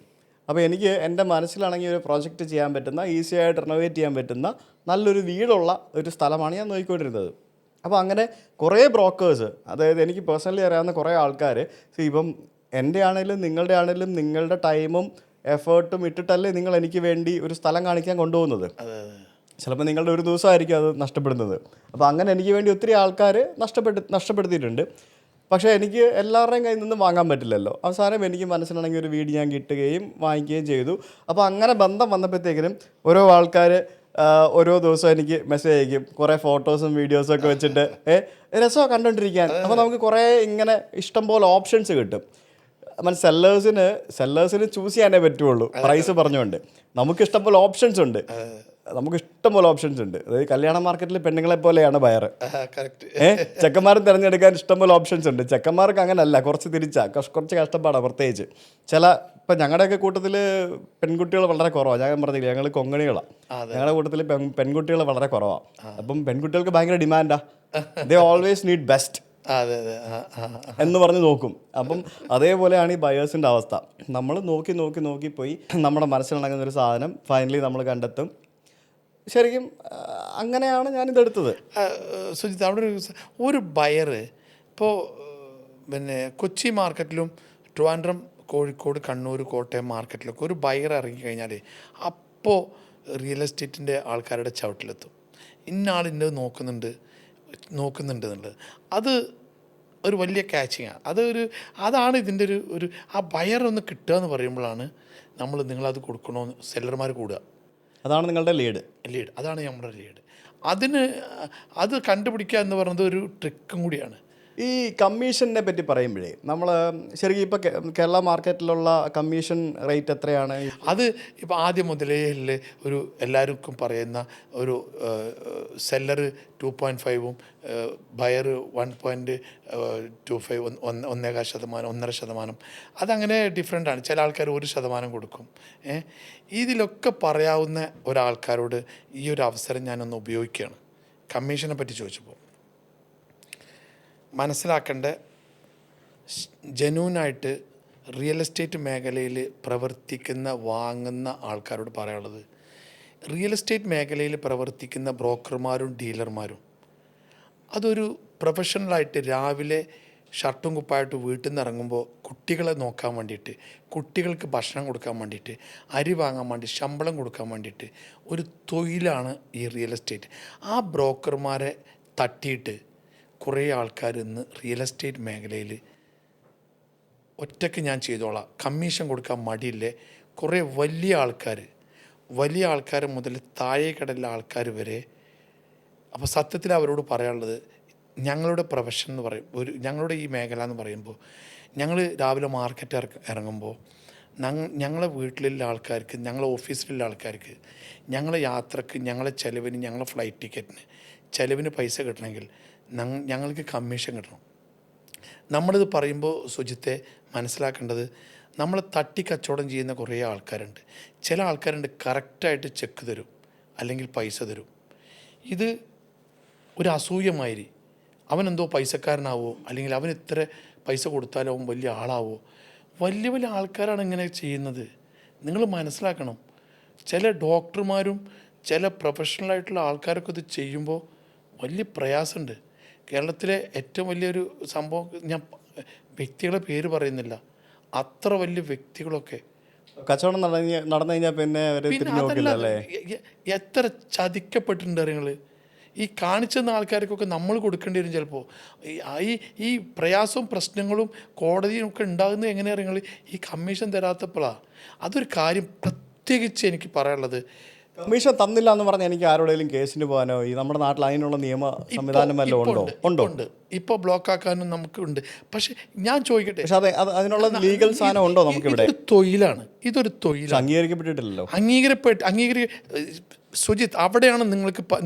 അപ്പോൾ എനിക്ക് എൻ്റെ മനസ്സിലിണങ്ങിയ ഒരു പ്രോജക്റ്റ് ചെയ്യാൻ പറ്റുന്ന, ഈസി ആയിട്ട് റിനോവേറ്റ് ചെയ്യാൻ പറ്റുന്ന നല്ലൊരു വീടുള്ള ഒരു സ്ഥലമാണ് ഞാൻ നോക്കിക്കൊണ്ടിരുന്നത്. അപ്പോൾ അങ്ങനെ കുറേ ബ്രോക്കേഴ്സ്, അതായത് എനിക്ക് പേഴ്സണലി അറിയാവുന്ന കുറേ ആൾക്കാർ, ഇപ്പം എൻ്റെ ആണെങ്കിലും നിങ്ങളുടെ ആണെങ്കിലും നിങ്ങളുടെ ടൈമും എഫേർട്ടും ഇട്ടിട്ടല്ലേ നിങ്ങൾ എനിക്ക് വേണ്ടി ഒരു സ്ഥലം കാണിക്കാൻ കൊണ്ടുപോകുന്നത്. ചിലപ്പോൾ നിങ്ങളുടെ ഒരു ദിവസമായിരിക്കും അത് നഷ്ടപ്പെടുന്നത്. അപ്പോൾ അങ്ങനെ എനിക്ക് വേണ്ടി ഒത്തിരി ആൾക്കാർ നഷ്ടപ്പെടുത്തിയിട്ടുണ്ട്. പക്ഷേ എനിക്ക് എല്ലാവരുടെയും കയ്യിൽ നിന്നും വാങ്ങാൻ പറ്റില്ലല്ലോ. അവസാനം എനിക്ക് മനസ്സിലാണെങ്കിൽ ഒരു വീട് ഞാൻ കിട്ടുകയും വാങ്ങിക്കുകയും ചെയ്തു. അപ്പോൾ അങ്ങനെ ബന്ധം വന്നപ്പോഴത്തേക്കിനും ഓരോ ആൾക്കാർ ഓരോ ദിവസം എനിക്ക് മെസ്സേജ് അയക്കും, കുറേ ഫോട്ടോസും വീഡിയോസും ഒക്കെ വെച്ചിട്ട് രസമാണ് കണ്ടുകൊണ്ടിരിക്കാൻ. അപ്പോൾ നമുക്ക് കുറേ ഇങ്ങനെ ഇഷ്ടംപോലെ ഓപ്ഷൻസ് കിട്ടും. സെല്ലേഴ്സിന് ചൂസ് ചെയ്യാനേ പറ്റുള്ളൂ പ്രൈസ് പറഞ്ഞുകൊണ്ട്. നമുക്ക് ഇഷ്ടംപോലെ ഓപ്ഷൻസ് ഉണ്ട്. അതായത് കല്യാണ മാർക്കറ്റിൽ പെണ്ണുങ്ങളെ പോലെയാണ് ബയർ. ചെക്കന്മാരും തിരഞ്ഞെടുക്കാൻ ഇഷ്ടംപോലെ ഓപ്ഷൻസ് ഉണ്ട്. ചെക്കന്മാർക്ക് അങ്ങനല്ല, കുറച്ച് കഷ്ടപ്പാടാണ്. പ്രത്യേകിച്ച് ഇപ്പം ഞങ്ങളുടെയൊക്കെ കൂട്ടത്തിൽ പെൺകുട്ടികൾ വളരെ കുറവാണ്. ഞാൻ പറഞ്ഞില്ല, ഞങ്ങൾ കൊങ്ങണികളാണ്. ഞങ്ങളുടെ കൂട്ടത്തിൽ പെൺകുട്ടികൾ വളരെ കുറവാണ്. അപ്പം പെൺകുട്ടികൾക്ക് ഭയങ്കര ഡിമാൻഡാ. ദേ ഓൾവേസ് നീഡ് ബെസ്റ്റ് എന്ന് പറഞ്ഞ് നോക്കും. അപ്പം അതേപോലെയാണ് ഈ ബയേഴ്സിൻ്റെ അവസ്ഥ. നമ്മൾ നോക്കി പോയി നമ്മുടെ മനസ്സിലിണങ്ങുന്ന ഒരു സാധനം ഫൈനലി നമ്മൾ കണ്ടെത്തും. ശരിക്കും അങ്ങനെയാണ് ഞാനിതെടുത്തത്. സുജിത്ത്, അവിടെ ഒരു ബയർ ഇപ്പോൾ കൊച്ചി മാർക്കറ്റിലും ട്രിവാൻഡ്രം, കോഴിക്കോട്, കണ്ണൂർ, കോട്ടയം മാർക്കറ്റിലൊക്കെ ഒരു ബയർ ഇറങ്ങിക്കഴിഞ്ഞാൽ അപ്പോൾ റിയൽ എസ്റ്റേറ്റിൻ്റെ ആൾക്കാരുടെ ചവിട്ടിലെത്തും. ഇന്നാൾ ഇന്നത് നോക്കുന്നുണ്ട് എന്നുള്ളത്. അത് ഒരു വലിയ ക്യാച്ചിങ്ങാണ്. അതാണ് ഇതിൻ്റെ ഒരു ആ ബയർ ഒന്ന് കിട്ടുക എന്ന് പറയുമ്പോഴാണ് നിങ്ങളത് കൊടുക്കണമെന്ന് സെല്ലർമാർ കൂടുക. അതാണ് നിങ്ങളുടെ ലീഡ്. അതാണ് നമ്മുടെ ലീഡ്. അത് കണ്ടുപിടിക്കുക എന്ന് പറയുന്നത് ഒരു ട്രിക്കും കൂടിയാണ്. ഈ കമ്മീഷനെ പറ്റി പറയുമ്പോഴേ നമ്മൾ ശരിക്കും ഇപ്പോൾ കേരള മാർക്കറ്റിലുള്ള കമ്മീഷൻ റേറ്റ് എത്രയാണ്? അത് ഇപ്പോൾ ആദ്യം മുതലേ ഒരു എല്ലാവർക്കും പറയുന്ന ഒരു സെല്ലർ 2.5ഉം ബയർ 1.25, 1.5%, അതങ്ങനെ ഡിഫറെൻ്റാണ്. ചില ആൾക്കാർ 1% കൊടുക്കും. ഇതിലൊക്കെ പറയാവുന്ന ഒരാൾക്കാരോട് ഈ ഒരു അവസരം ഞാനൊന്ന് ഉപയോഗിക്കുകയാണ്. കമ്മീഷനെ പറ്റി ചോദിച്ചപ്പോൾ മനസ്സിലാക്കേണ്ട, ജെന്യൂനായിട്ട് റിയൽ എസ്റ്റേറ്റ് മേഖലയിൽ പ്രവർത്തിക്കുന്ന വാങ്ങുന്ന ആൾക്കാരോട് പറയാനുള്ളത്, റിയൽ എസ്റ്റേറ്റ് മേഖലയിൽ പ്രവർത്തിക്കുന്ന ബ്രോക്കർമാരും ഡീലർമാരും അതൊരു പ്രൊഫഷണലായിട്ട് രാവിലെ ഷർട്ടും കുപ്പായിട്ട് വീട്ടിൽ നിന്ന് ഇറങ്ങുമ്പോൾ കുട്ടികളെ നോക്കാൻ വേണ്ടിയിട്ട്, കുട്ടികൾക്ക് ഭക്ഷണം കൊടുക്കാൻ വേണ്ടിയിട്ട്, അരി വാങ്ങാൻ വേണ്ടി, ശമ്പളം കൊടുക്കാൻ വേണ്ടിയിട്ട് ഒരു തൊഴിലാണ് ഈ റിയൽ എസ്റ്റേറ്റ്. ആ ബ്രോക്കർമാരെ തട്ടിയിട്ട് കുറേ ആൾക്കാർ ഇന്ന് റിയൽ എസ്റ്റേറ്റ് മേഖലയിൽ ഒറ്റയ്ക്ക് ഞാൻ ചെയ്തോളാം, കമ്മീഷൻ കൊടുക്കാൻ മടിയില്ലേ. കുറേ വലിയ ആൾക്കാർ മുതൽ താഴെ കടലിലെ ആൾക്കാർ വരെ. അപ്പോൾ സത്യത്തിൽ അവരോട് പറയാനുള്ളത്, ഞങ്ങളുടെ പ്രൊഫഷൻ എന്ന് പറയും, ഞങ്ങളുടെ ഈ മേഖല എന്ന് പറയുമ്പോൾ, ഞങ്ങൾ രാവിലെ മാർക്കറ്റ് ഇറങ്ങുമ്പോൾ ഞങ്ങളെ വീട്ടിലുള്ള ആൾക്കാർക്ക്, ഞങ്ങളെ ഓഫീസിലുള്ള ആൾക്കാർക്ക്, ഞങ്ങളെ യാത്രക്ക്, ഞങ്ങളെ ചിലവിന്, ഞങ്ങളെ ഫ്ലൈറ്റ് ടിക്കറ്റിന് ചിലവിന് പൈസ കിട്ടണമെങ്കിൽ ഞങ്ങൾക്ക് കമ്മീഷൻ കിട്ടണം. നമ്മളിത് പറയുമ്പോൾ സുജിത്തെ മനസ്സിലാക്കേണ്ടത്, നമ്മൾ തട്ടി കച്ചവടം ചെയ്യുന്ന കുറേ ആൾക്കാരുണ്ട്. ചില ആൾക്കാരുണ്ട് കറക്റ്റായിട്ട് ചെക്ക് തരും, അല്ലെങ്കിൽ പൈസ തരും. ഇത് ഒരു അസൂയമാതിരി, അവനെന്തോ പൈസക്കാരനാവോ, അല്ലെങ്കിൽ അവൻ ഇത്ര പൈസ കൊടുത്താലോ അവൻ വലിയ ആളാവോ. വലിയ ആൾക്കാരാണ് ഇങ്ങനെ ചെയ്യുന്നത്. നിങ്ങൾ മനസ്സിലാക്കണം, ചില ഡോക്ടർമാരും ചില പ്രൊഫഷണലായിട്ടുള്ള ആൾക്കാരൊക്കെ ഇത് ചെയ്യുമ്പോൾ വലിയ പ്രയാസമുണ്ട്. കേരളത്തിലെ ഏറ്റവും വലിയൊരു സംഭവം, ഞാൻ വ്യക്തികളുടെ പേര് പറയുന്നില്ല, അത്ര വലിയ വ്യക്തികളൊക്കെ കച്ചവടം നടന്നു കഴിഞ്ഞാൽ പിന്നെ എത്ര ചതിക്കപ്പെട്ടിട്ടുണ്ട് നിങ്ങൾ. ഈ കാണിച്ചെന്ന ആൾക്കാർക്കൊക്കെ നമ്മൾ കൊടുക്കേണ്ടി വരും ചിലപ്പോൾ. ഈ പ്രയാസവും പ്രശ്നങ്ങളും കോടതിയും ഒക്കെ ഉണ്ടാകുന്നത് എങ്ങനെയാണ് നിങ്ങൾ ഈ കമ്മീഷൻ തരാത്തപ്പോഴാണ്. അതൊരു കാര്യം പ്രത്യേകിച്ച് എനിക്ക് പറയാനുള്ളത്. കമ്മീഷൻ തന്നില്ല എന്ന് പറഞ്ഞാൽ എനിക്ക് ആരോടെങ്കിലും കേസിന് പോകാനോ ഈ നമ്മുടെ നാട്ടിൽ അതിനുള്ള നിയമ സംവിധാനം വല്ലതും ഉണ്ടോ? ഉണ്ട്. ഇപ്പോൾ ബ്ലോക്ക് ആക്കാനും നമുക്ക് ഉണ്ട്. പക്ഷെ ഞാൻ ചോദിക്കട്ടെ, പക്ഷെ അതിനുള്ള ലീഗൽ സാധനം ഉണ്ടോ നമുക്ക് ഇവിടെ? ഇതൊരു തൊഴിലാണ്. അംഗീകരിക്കപ്പെട്ടിട്ടില്ലല്ലോ. സുജിത്ത്, അവിടെയാണ്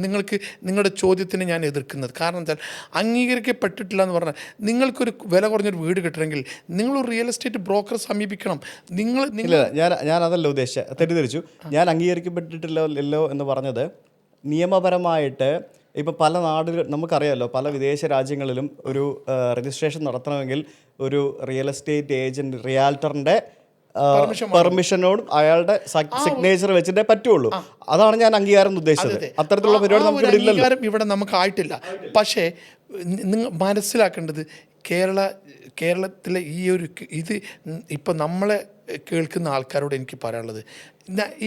നിങ്ങൾക്ക് നിങ്ങളുടെ ചോദ്യത്തിന് ഞാൻ എതിർക്കുന്നത്. കാരണം എന്താ, അംഗീകരിക്കപ്പെട്ടിട്ടില്ല എന്ന് പറഞ്ഞാൽ നിങ്ങൾക്കൊരു വില കുറഞ്ഞൊരു വീട് കിട്ടണമെങ്കിൽ നിങ്ങളൊരു റിയൽ എസ്റ്റേറ്റ് ബ്രോക്കറെ സമീപിക്കണം. ഇല്ല, ഞാൻ അതല്ല ഉദ്ദേശിച്ചത്, തെറ്റിദ്ധരിച്ചു. ഞാൻ അംഗീകരിക്കപ്പെട്ടിട്ടില്ലല്ലോ എന്ന് പറഞ്ഞത് നിയമപരമായിട്ട് ഇപ്പോൾ പല നാടുകൾ നമുക്കറിയാമല്ലോ, പല വിദേശ രാജ്യങ്ങളിലും ഒരു രജിസ്ട്രേഷൻ നടത്തണമെങ്കിൽ ഒരു റിയൽ എസ്റ്റേറ്റ് ഏജൻറ്റ് റിയാൽറ്ററിൻ്റെ പെർമിഷനോടും അയാളുടെ സിഗ്നേച്ചർ വെച്ചിട്ടേ പറ്റുള്ളൂ. അതാണ് ഞാൻ അംഗീകാരം ഉദ്ദേശിച്ചത്. അത്തരത്തിലുള്ള പരിപാടി നമുക്ക് അംഗീകാരം ഇവിടെ നമുക്ക് ആയിട്ടില്ല. പക്ഷേ നിങ്ങൾ മനസ്സിലാക്കേണ്ടത് കേരളത്തിലെ ഇത് ഇപ്പം നമ്മളെ കേൾക്കുന്ന ആൾക്കാരോട് എനിക്ക് പറയാനുള്ളത്,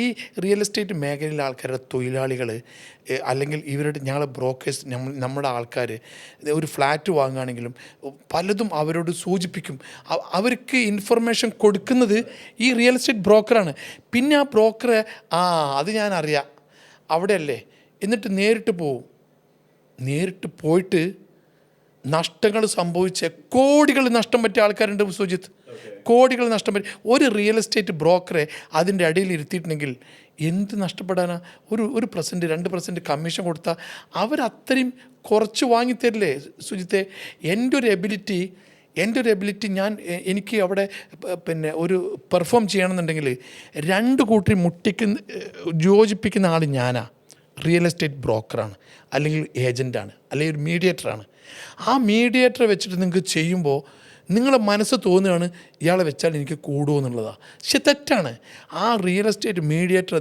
ഈ റിയൽ എസ്റ്റേറ്റ് മേഖലയിലെ ആൾക്കാരുടെ തൊഴിലാളികൾ അല്ലെങ്കിൽ ഞങ്ങളെ ബ്രോക്കേഴ്സ്, നമ്മുടെ ആൾക്കാർ ഒരു ഫ്ലാറ്റ് വാങ്ങുകയാണെങ്കിലും പലതും അവരോട് സൂചിപ്പിക്കും. അവർക്ക് ഇൻഫർമേഷൻ കൊടുക്കുന്നത് ഈ റിയൽ എസ്റ്റേറ്റ് ബ്രോക്കറാണ്. പിന്നെ ആ ബ്രോക്കറെ അത് ഞാൻ അറിയാം അവിടെയല്ലേ, എന്നിട്ട് നേരിട്ട് പോയിട്ട് നഷ്ടങ്ങൾ സംഭവിച്ച കോടികൾ നഷ്ടം പറ്റിയ ആൾക്കാരുണ്ട് സുജിത്ത്. കോടികൾ നഷ്ടം പറ്റി ഒരു റിയൽ എസ്റ്റേറ്റ് ബ്രോക്കറെ അതിൻ്റെ അടിയിൽ ഇരുത്തിയിട്ടുണ്ടെങ്കിൽ എന്ത് നഷ്ടപ്പെടാനാ? 1% 2% കമ്മീഷൻ കൊടുത്താൽ അവരത്രയും കുറച്ച് വാങ്ങിത്തരില്ലേ സുജിത്തെ? എൻ്റെ ഒരു എബിലിറ്റി എനിക്ക് അവിടെ ഒരു പെർഫോം ചെയ്യണമെന്നുണ്ടെങ്കിൽ 2 കൂട്ടരും യോജിപ്പിക്കുന്ന ആൾ ഞാനാ. റിയൽ എസ്റ്റേറ്റ് ബ്രോക്കറാണ്, അല്ലെങ്കിൽ ഏജൻറ്റാണ്, അല്ലെങ്കിൽ ഒരു മീഡിയേറ്ററാണ്. ആ മീഡിയേറ്ററെ വെച്ചിട്ട് നിങ്ങൾക്ക് ചെയ്യുമ്പോൾ നിങ്ങളെ മനസ്സ് തോന്നുകയാണ് ഇയാളെ വെച്ചാൽ എനിക്ക് കൂടുമോ എന്നുള്ളതാണ്. പക്ഷെ തെറ്റാണ്. ആ റിയൽ എസ്റ്റേറ്റ് മീഡിയേറ്റർ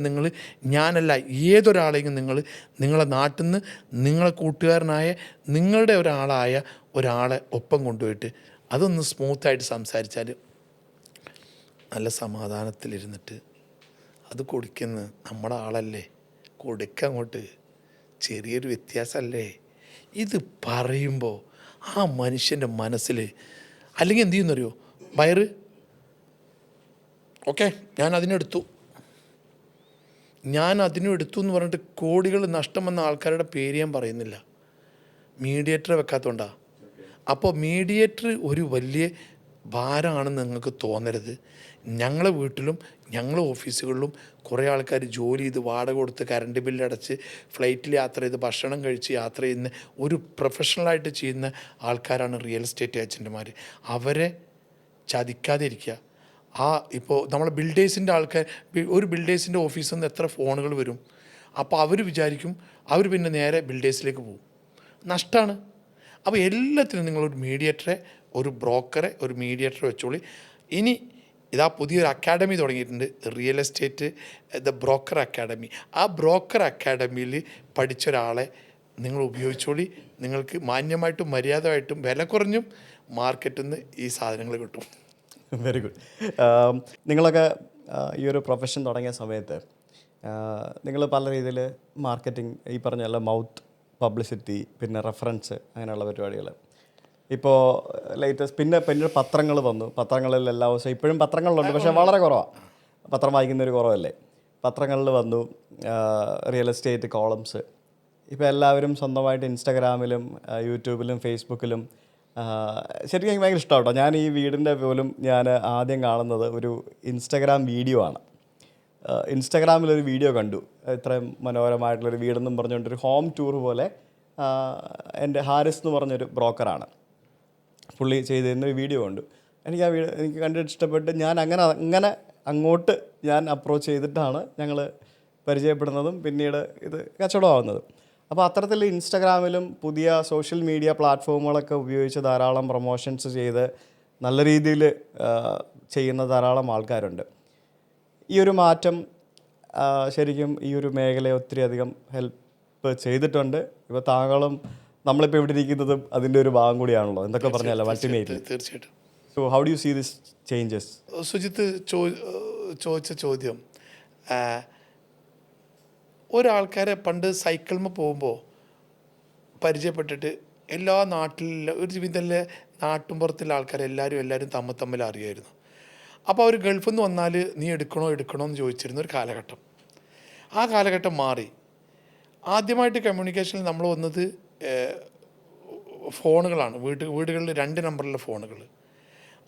ഞാനല്ല, ഏതൊരാളെയും നിങ്ങളെ നാട്ടിൽ നിന്ന് നിങ്ങളെ കൂട്ടുകാരനായ നിങ്ങളുടെ ഒരാളെ ഒപ്പം കൊണ്ടുപോയിട്ട് അതൊന്ന് സ്മൂത്തായിട്ട് സംസാരിച്ചാൽ നല്ല സമാധാനത്തിലിരുന്നിട്ട് അത് കൊടുക്കുന്ന നമ്മുടെ ആളല്ലേ, കൊടുക്കങ്ങോട്ട്, ചെറിയൊരു വ്യത്യാസമല്ലേ, ഇത് പറയുമ്പോൾ ആ മനുഷ്യൻ്റെ മനസ്സിൽ അല്ലെങ്കിൽ എന്ത് ചെയ്യുന്നറിയോ, ബയർ ഓക്കെ ഞാൻ അതിനെടുത്തു എന്ന് പറഞ്ഞിട്ട് കോടികൾ നഷ്ടം വന്ന ആൾക്കാരുടെ പേര് ഞാൻ പറയുന്നില്ല, മീഡിയേറ്ററെ വെക്കാത്തതുകൊണ്ടാണ്. അപ്പോൾ മീഡിയേറ്റർ ഒരു വലിയ ഭാരമാണെന്ന് നിങ്ങൾക്ക് തോന്നരുത്. ഞങ്ങളെ വീട്ടിലും ഞങ്ങളെ ഓഫീസുകളിലും കുറേ ആൾക്കാർ ജോലി ചെയ്ത് വാടക കൊടുത്ത് കറണ്ട് ബില്ലടച്ച് ഫ്ലൈറ്റിൽ യാത്ര ചെയ്ത് ഭക്ഷണം കഴിച്ച് യാത്ര ചെയ്യുന്ന ഒരു പ്രൊഫഷണലായിട്ട് ചെയ്യുന്ന ആൾക്കാരാണ് റിയൽ എസ്റ്റേറ്റ് ഏജൻറ്റുമാർ. അവരെ ചതിക്കാതെ ഇരിക്കുക. ഇപ്പോൾ നമ്മളെ ബിൽഡേഴ്സിൻ്റെ ആൾക്കാർ, ഒരു ബിൽഡേഴ്സിൻ്റെ ഓഫീസിൽ നിന്ന് എത്ര ഫോണുകൾ വരും. അപ്പോൾ അവർ വിചാരിക്കും അവർ പിന്നെ നേരെ ബിൽഡേഴ്സിലേക്ക് പോകും. നഷ്ടമാണ്. അപ്പോൾ എല്ലാത്തിനും നിങ്ങളൊരു മീഡിയേറ്ററെ, ഒരു ബ്രോക്കറെ, ഒരു മീഡിയേറ്ററെ വെച്ചോളി. ഇനി ഇതാ പുതിയൊരു അക്കാഡമി തുടങ്ങിയിട്ടുണ്ട്, റിയൽ എസ്റ്റേറ്റ് ബ്രോക്കർ അക്കാഡമി. ആ ബ്രോക്കർ അക്കാഡമിയിൽ പഠിച്ചൊരാളെ നിങ്ങൾ ഉപയോഗിച്ചോളി. നിങ്ങൾക്ക് മാന്യമായിട്ടും മര്യാദമായിട്ടും വില കുറഞ്ഞും മാർക്കറ്റിൽ നിന്ന് ഈ സാധനങ്ങൾ കിട്ടും. Very good. നിങ്ങളൊക്കെ ഈ ഒരു പ്രൊഫഷൻ തുടങ്ങിയ സമയത്ത് നിങ്ങൾ പല രീതിയിൽ മാർക്കറ്റിംഗ്, ഈ പറഞ്ഞ മൗത്ത് പബ്ലിസിറ്റി, പിന്നെ റെഫറൻസ്, അങ്ങനെയുള്ള പരിപാടികൾ. ഇപ്പോൾ ലേറ്റസ്റ്റ് പിന്നെ പത്രങ്ങൾ വന്നു. പത്രങ്ങളിൽ എല്ലാ ദിവസവും ഇപ്പോഴും പത്രങ്ങളിലുണ്ട്, പക്ഷേ വളരെ കുറവാണ്. പത്രം വായിക്കുന്നൊരു കുറവല്ലേ. പത്രങ്ങളിൽ വന്നു റിയൽ എസ്റ്റേറ്റ് കോളംസ്. ഇപ്പോൾ എല്ലാവരും സ്വന്തമായിട്ട് ഇൻസ്റ്റാഗ്രാമിലും യൂട്യൂബിലും ഫേസ്ബുക്കിലും. ശരിക്കും എനിക്ക് ഭയങ്കര ഇഷ്ടമാണ് കേട്ടോ. ഞാൻ ഈ വീടിൻ്റെ പോലും ഞാൻ ആദ്യം കാണുന്നത് ഒരു ഇൻസ്റ്റാഗ്രാം വീഡിയോ ആണ്. ഇൻസ്റ്റാഗ്രാമിലൊരു വീഡിയോ കണ്ടു, ഇത്രയും മനോഹരമായിട്ടുള്ളൊരു വീടെന്നും പറഞ്ഞുകൊണ്ടൊരു ഹോം ടൂർ പോലെ. എൻ്റെ ഹാരിസ് എന്ന് പറഞ്ഞൊരു ബ്രോക്കറാണ്, പുള്ളി ചെയ്തിരുന്നൊരു വീഡിയോ കണ്ടു. എനിക്ക് കണ്ടിട്ട് ഇഷ്ടപ്പെട്ട് ഞാൻ അങ്ങനെ അങ്ങോട്ട് ഞാൻ അപ്രോച്ച് ചെയ്തിട്ടാണ് ഞങ്ങൾ പരിചയപ്പെടുന്നതും പിന്നീട് ഇത് കച്ചവടമാവുന്നതും. അപ്പോൾ അത്തരത്തിൽ ഇൻസ്റ്റാഗ്രാമിലും പുതിയ സോഷ്യൽ മീഡിയ പ്ലാറ്റ്ഫോമുകളൊക്കെ ഉപയോഗിച്ച് ധാരാളം പ്രൊമോഷൻസ് ചെയ്ത് നല്ല രീതിയിൽ ചെയ്യുന്ന ധാരാളം ആൾക്കാരുണ്ട്. ഈ ഒരു മാറ്റം ശരിക്കും ഈ ഒരു മേഖലയെ ഒത്തിരി അധികം ഹെൽപ്പ് ചെയ്തിട്ടുണ്ട്. ഇപ്പോൾ താങ്കളും നമ്മളിപ്പോൾ ഇവിടെ ഇരിക്കുന്നതും അതിൻ്റെ ഒരു ഭാഗം കൂടിയാണല്ലോ, എന്തൊക്കെ പറഞ്ഞല്ലോ അൾട്ടിമേറ്റ്ലി. തീർച്ചയായിട്ടും. So how do you see this changes? Sujith ചോദിച്ച ചോദ്യം, ഒരാൾക്കാരെ പണ്ട് സൈക്കിളിൽ പോകുമ്പോൾ പരിചയപ്പെട്ടിട്ട് എല്ലാ നാട്ടിലുള്ള ഒരു വിധത്തിലെ നാട്ടുമ്പുറത്തുള്ള ആൾക്കാരെല്ലാവരും തമ്മിൽ അറിയായിരുന്നു. അപ്പോൾ അവർ ഗൾഫിൽ നിന്ന് വന്നാൽ നീ എടുക്കണോ എന്ന് ചോദിച്ചിരുന്ന ഒരു കാലഘട്ടം. ആ കാലഘട്ടം മാറി. ആദ്യമായിട്ട് കമ്മ്യൂണിക്കേഷനിൽ നമ്മൾ വന്നത് ഫോണുകളാണ്. വീടുകളിൽ 2 നമ്പറിലെ ഫോണുകൾ.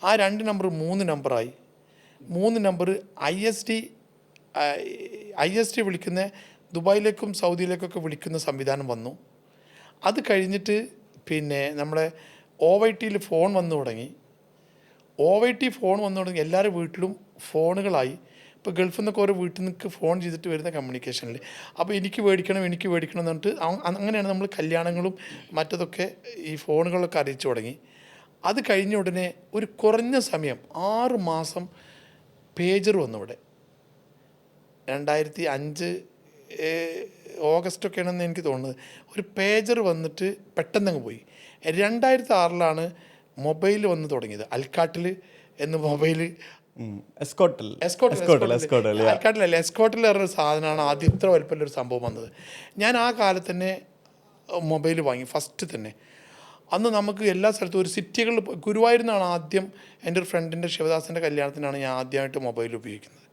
ആ 2 നമ്പർ 3 നമ്പറായി. 3 നമ്പർ ISD വിളിക്കുന്ന ദുബായിലേക്കും സൗദിയിലേക്കൊക്കെ വിളിക്കുന്ന സംവിധാനം വന്നു. അത് കഴിഞ്ഞിട്ട് പിന്നെ നമ്മുടെ OYT ഫോൺ വന്നു തുടങ്ങി. OYT ഫോൺ വന്നു തുടങ്ങി. എല്ലാവരുടെ വീട്ടിലും ഫോണുകളായി. ഇപ്പോൾ ഗൾഫിൽ നിന്നൊക്കെ ഓരോ വീട്ടിൽ നിന്നൊക്കെ ഫോൺ ചെയ്തിട്ട് വരുന്ന കമ്മ്യൂണിക്കേഷനിൽ അപ്പോൾ എനിക്ക് മേടിക്കണം എന്ന് പറഞ്ഞിട്ട് അങ്ങനെയാണ് നമ്മൾ കല്യാണങ്ങളും മറ്റതൊക്കെ ഈ ഫോണുകളൊക്കെ അറിയിച്ചു തുടങ്ങി. അത് കഴിഞ്ഞ ഉടനെ ഒരു കുറഞ്ഞ സമയം 6 മാസം പേജർ വന്നു ഇവിടെ. 2005 ഓഗസ്റ്റൊക്കെയാണെന്ന് എനിക്ക് തോന്നുന്നത്. ഒരു പേജർ വന്നിട്ട് പെട്ടെന്നങ്ങ് പോയി. 2006 മൊബൈൽ വന്ന് തുടങ്ങിയത്. അൽക്കാട്ടിൽ എന്ന് മൊബൈൽ എസ്കോട്ടിൽ പറഞ്ഞൊരു സാധനമാണ് ആദ്യം ഇത്ര വലുപ്പമുള്ളൊരു സംഭവം വന്നത്. ഞാൻ ആ കാലത്ത് തന്നെ മൊബൈൽ വാങ്ങി ഫസ്റ്റ് തന്നെ. അന്ന് നമുക്ക് എല്ലാ സ്ഥലത്തും ഒരു സിറ്റികളിൽ ഗുരുവായൂരിൽ ആദ്യം എൻ്റെ ഒരു ഫ്രണ്ടിൻ്റെ ശിവദാസൻ്റെ കല്യാണത്തിനാണ് ഞാൻ ആദ്യമായിട്ട് മൊബൈൽ ഉപയോഗിക്കുന്നത്.